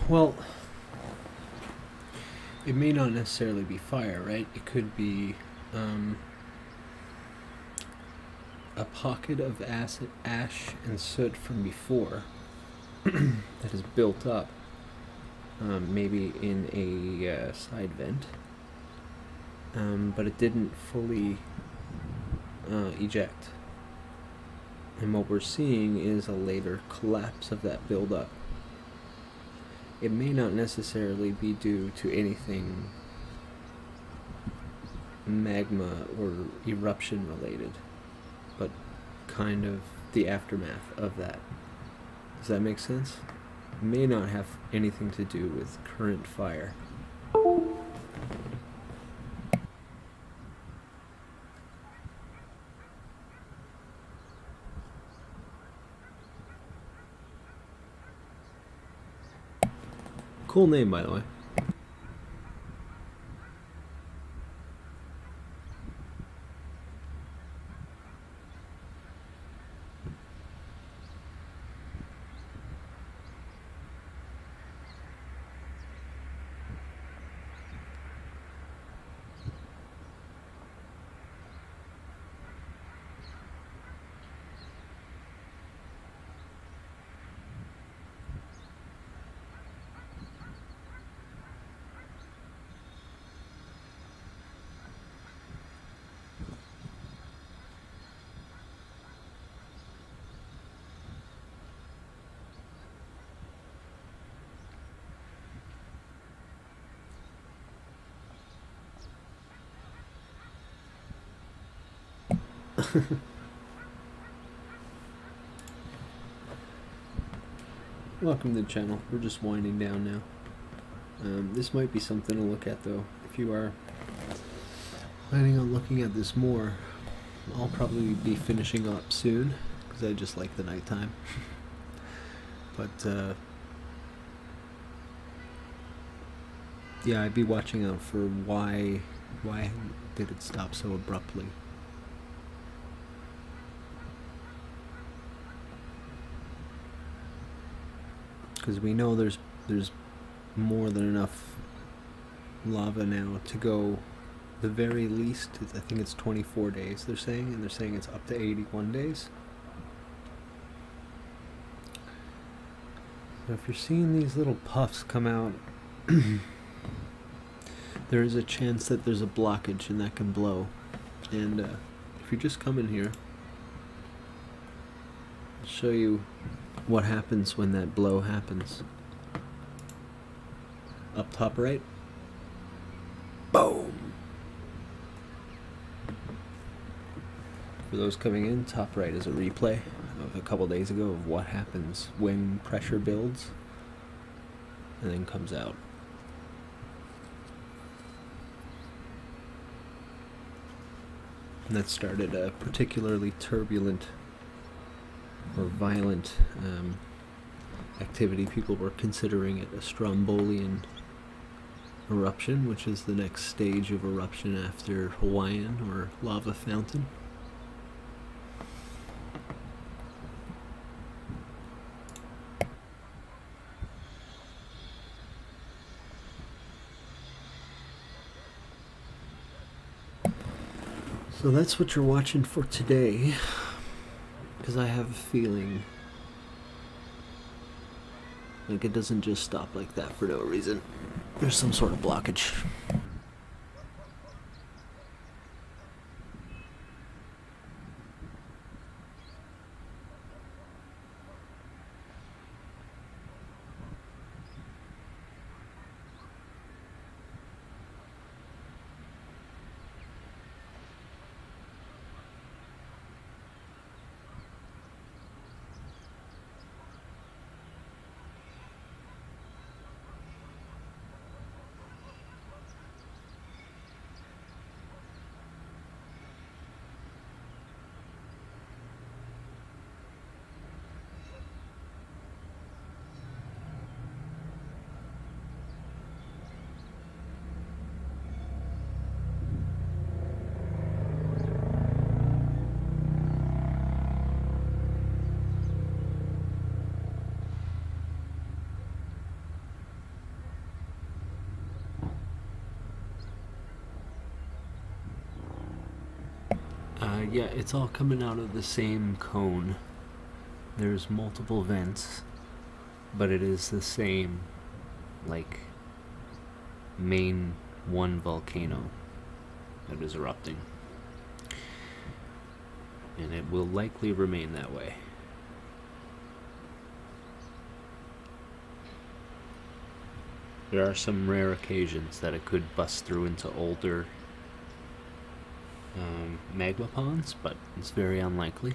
Well, it may not necessarily be fire, right? It could be a pocket of acid, ash, and soot from before that is built up, maybe in a side vent, but it didn't fully eject. And what we're seeing is a later collapse of that buildup. It may not necessarily be due to anything magma or eruption related, but kind of the aftermath of that. Does that make sense? It may not have anything to do with current fire. Cool name, by the way. Welcome to the channel. We're just winding down now. This might be something to look at though. If you are planning on looking at this more, I'll probably be finishing up soon because I just like the nighttime. But yeah, I'd be watching out for why did it stop so abruptly. Because we know there's more than enough lava now to go the very least. I think it's 24 days they're saying, and they're saying it's up to 81 days. So if you're seeing these little puffs come out, there is a chance that there's a blockage and that can blow. And if you just come in here, I'll show you what happens when that blow happens. Up top right. Boom! For those coming in, top right is a replay of a couple days ago of what happens when pressure builds and then comes out. that started a particularly turbulent or violent activity. People were considering it a Strombolian eruption, which is the next stage of eruption after Hawaiian or lava fountain. So that's what you're watching for today, because I have a feeling like it doesn't just stop like that for no reason. There's some sort of blockage. Yeah, it's all coming out of the same cone. There's multiple vents, but it is the same, like, main one volcano that is erupting. And it will likely remain that way. There are some rare occasions that it could bust through into older magma ponds, but it's very unlikely.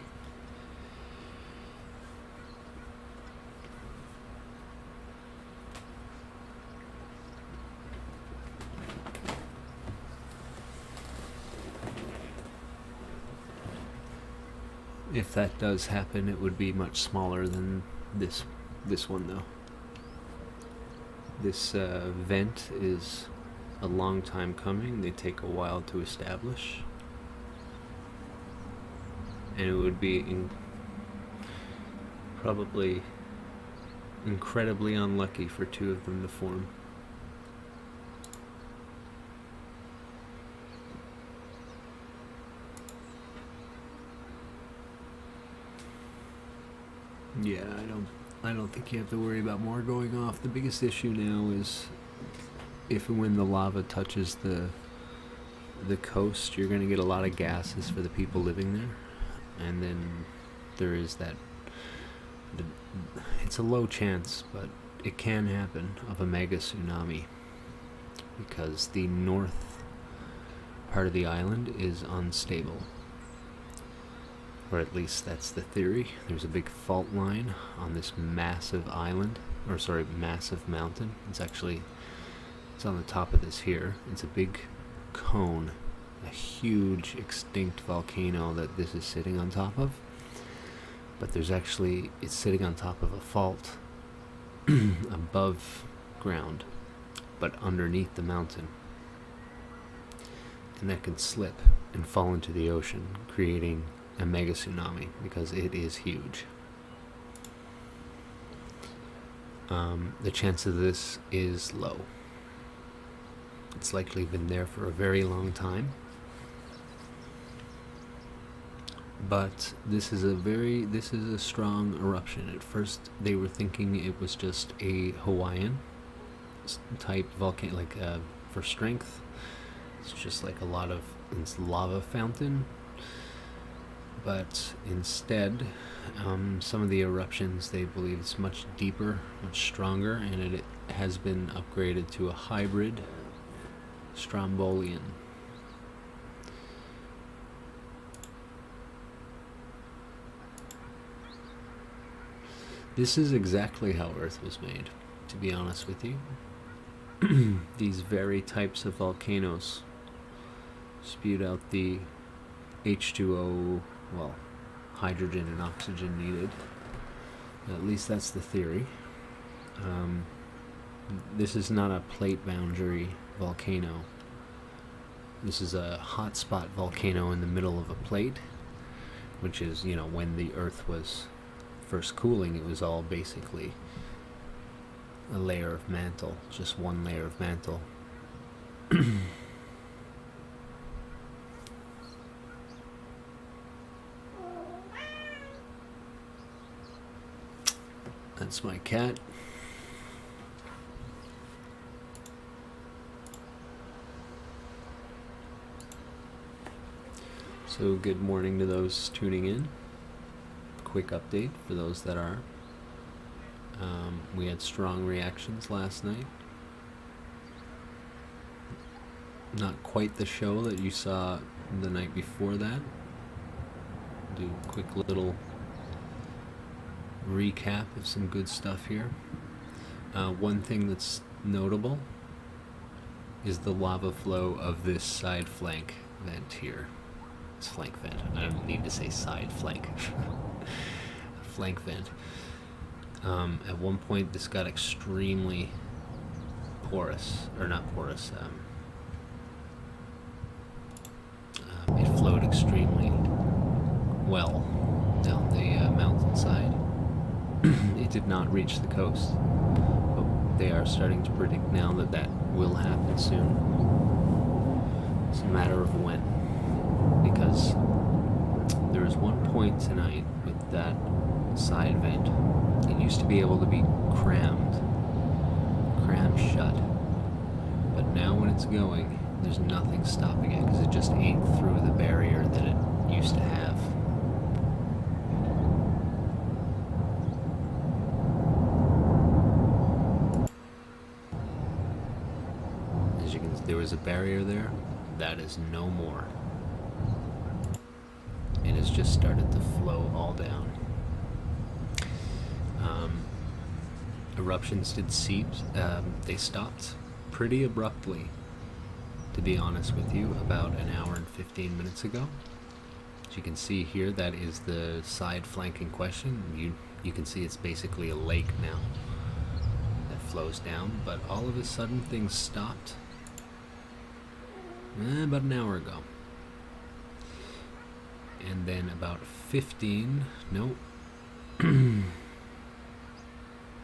If that does happen, it would be much smaller than this one, though. This vent is a long time coming. They take a while to establish. And it would be probably incredibly unlucky for two of them to form. Yeah, I don't think you have to worry about more going off. The biggest issue now is if and when the lava touches the coast, you're going to get a lot of gases for the people living there. And then there is that, it's a low chance, but it can happen, of a mega tsunami, because the north part of the island is unstable. Or at least that's the theory. There's a big fault line on this massive island, or sorry, massive mountain. It's on the top of this here. It's a big cone, a huge extinct volcano that this is sitting on top of. But it's sitting on top of a fault above ground, but underneath the mountain. And that can slip and fall into the ocean, creating a mega tsunami, because it is huge. The chance of this is low. It's likely been there for a very long time. But this is a strong eruption. At first they were thinking it was just a Hawaiian type volcano, like for strength. It's just like it's lava fountain. But instead, some of the eruptions, they believe it's much deeper, much stronger, and it has been upgraded to a hybrid Strombolian. This is exactly how Earth was made, to be honest with you. These very types of volcanoes spewed out the H2O, well, hydrogen and oxygen needed. At least that's the theory. This is not a plate boundary volcano. This is a hotspot volcano in the middle of a plate, which is, you know, when the Earth was first cooling, it was all basically a layer of mantle, just one layer of mantle. That's my cat. So good morning to those tuning in. Quick update for those that are. We had strong reactions last night. Not quite the show that you saw the night before that. Do a quick little recap of some good stuff here. One thing that's notable is the lava flow of this side flank vent here. It's flank vent. I don't need to say side flank. Flank vent. At one point this got extremely porous, or not porous, it flowed extremely well down the mountainside. It did not reach the coast, but they are starting to predict now that that will happen soon. It's a matter of when, because there was one point tonight with that side vent. It used to be able to be crammed shut, but now when it's going, there's nothing stopping it because it just ate through the barrier that it used to have. As you can see, there was a barrier there. That is no more. It has just started to flow all down. Eruptions did cease. They stopped pretty abruptly, to be honest with you, about an hour and 15 minutes ago. As you can see here, that is the side flank in question. You can see it's basically a lake now that flows down, but all of a sudden things stopped about an hour ago. And then about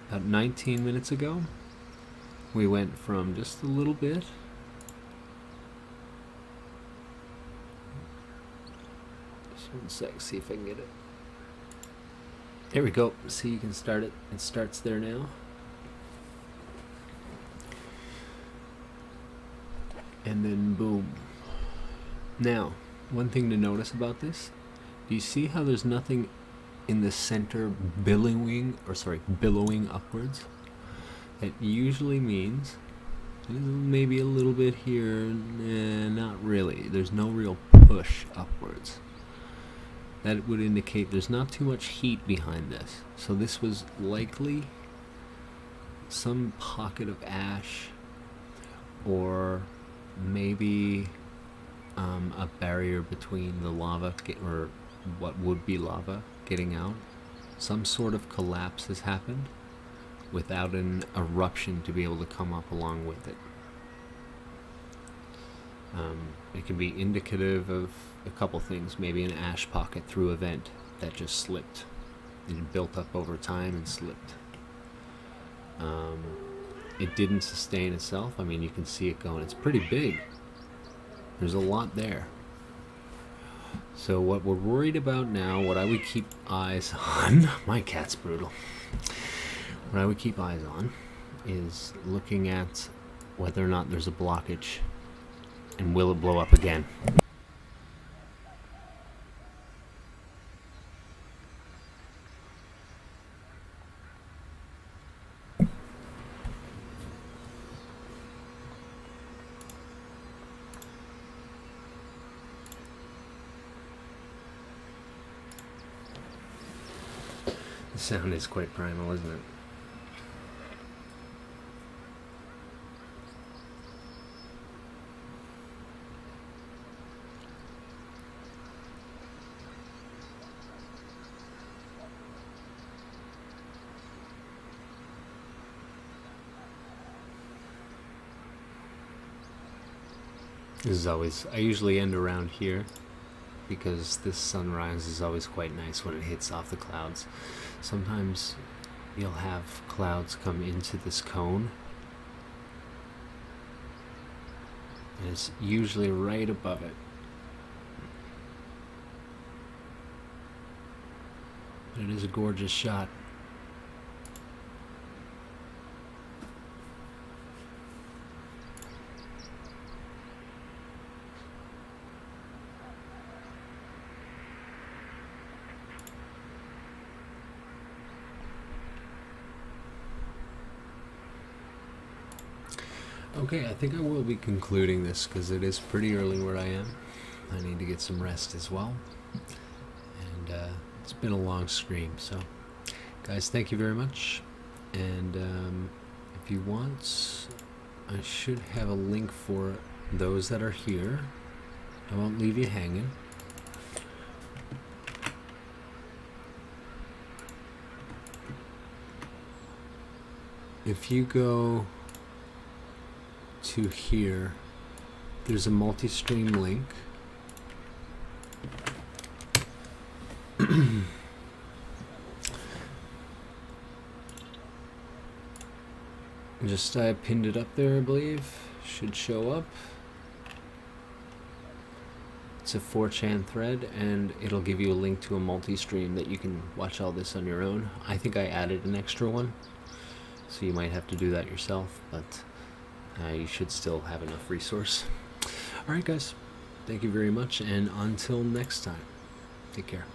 19 minutes ago, we went from just a little bit just one sec, see if I can get it. There we go. See, you can start it. It starts there now. And then boom. Now, one thing to notice about this, do you see how there's nothing in the center billowing upwards? It usually means maybe a little bit here, not really. There's no real push upwards. That would indicate there's not too much heat behind this. So this was likely some pocket of ash, or maybe a barrier between the lava, or what would be lava, getting out. Some sort of collapse has happened without an eruption to be able to come up along with it. It can be indicative of a couple things. Maybe an ash pocket through a vent that just slipped. It built up over time and slipped. It didn't sustain itself. I mean, you can see it going. It's pretty big. There's a lot there. So what we're worried about now, what I would keep eyes on, my cat's brutal. What I would keep eyes on is looking at whether or not there's a blockage, and will it blow up again. The sound is quite primal, isn't it? This is always, I usually end around here because this sunrise is always quite nice when it hits off the clouds. Sometimes you'll have clouds come into this cone, and it's usually right above it. It is a gorgeous shot. Okay, I think I will be concluding this because it is pretty early where I am. I need to get some rest as well. And it's been a long stream, so guys, thank you very much. And if you want, I should have a link for those that are here. I won't leave you hanging. If you go to here, there's a multi-stream link. Just I pinned it up there, I believe. Should show up. It's a 4chan thread, and it'll give you a link to a multi-stream that you can watch all this on your own. I think I added an extra one, so you might have to do that yourself, but you should still have enough resource. Alright guys, thank you very much, and until next time, take care.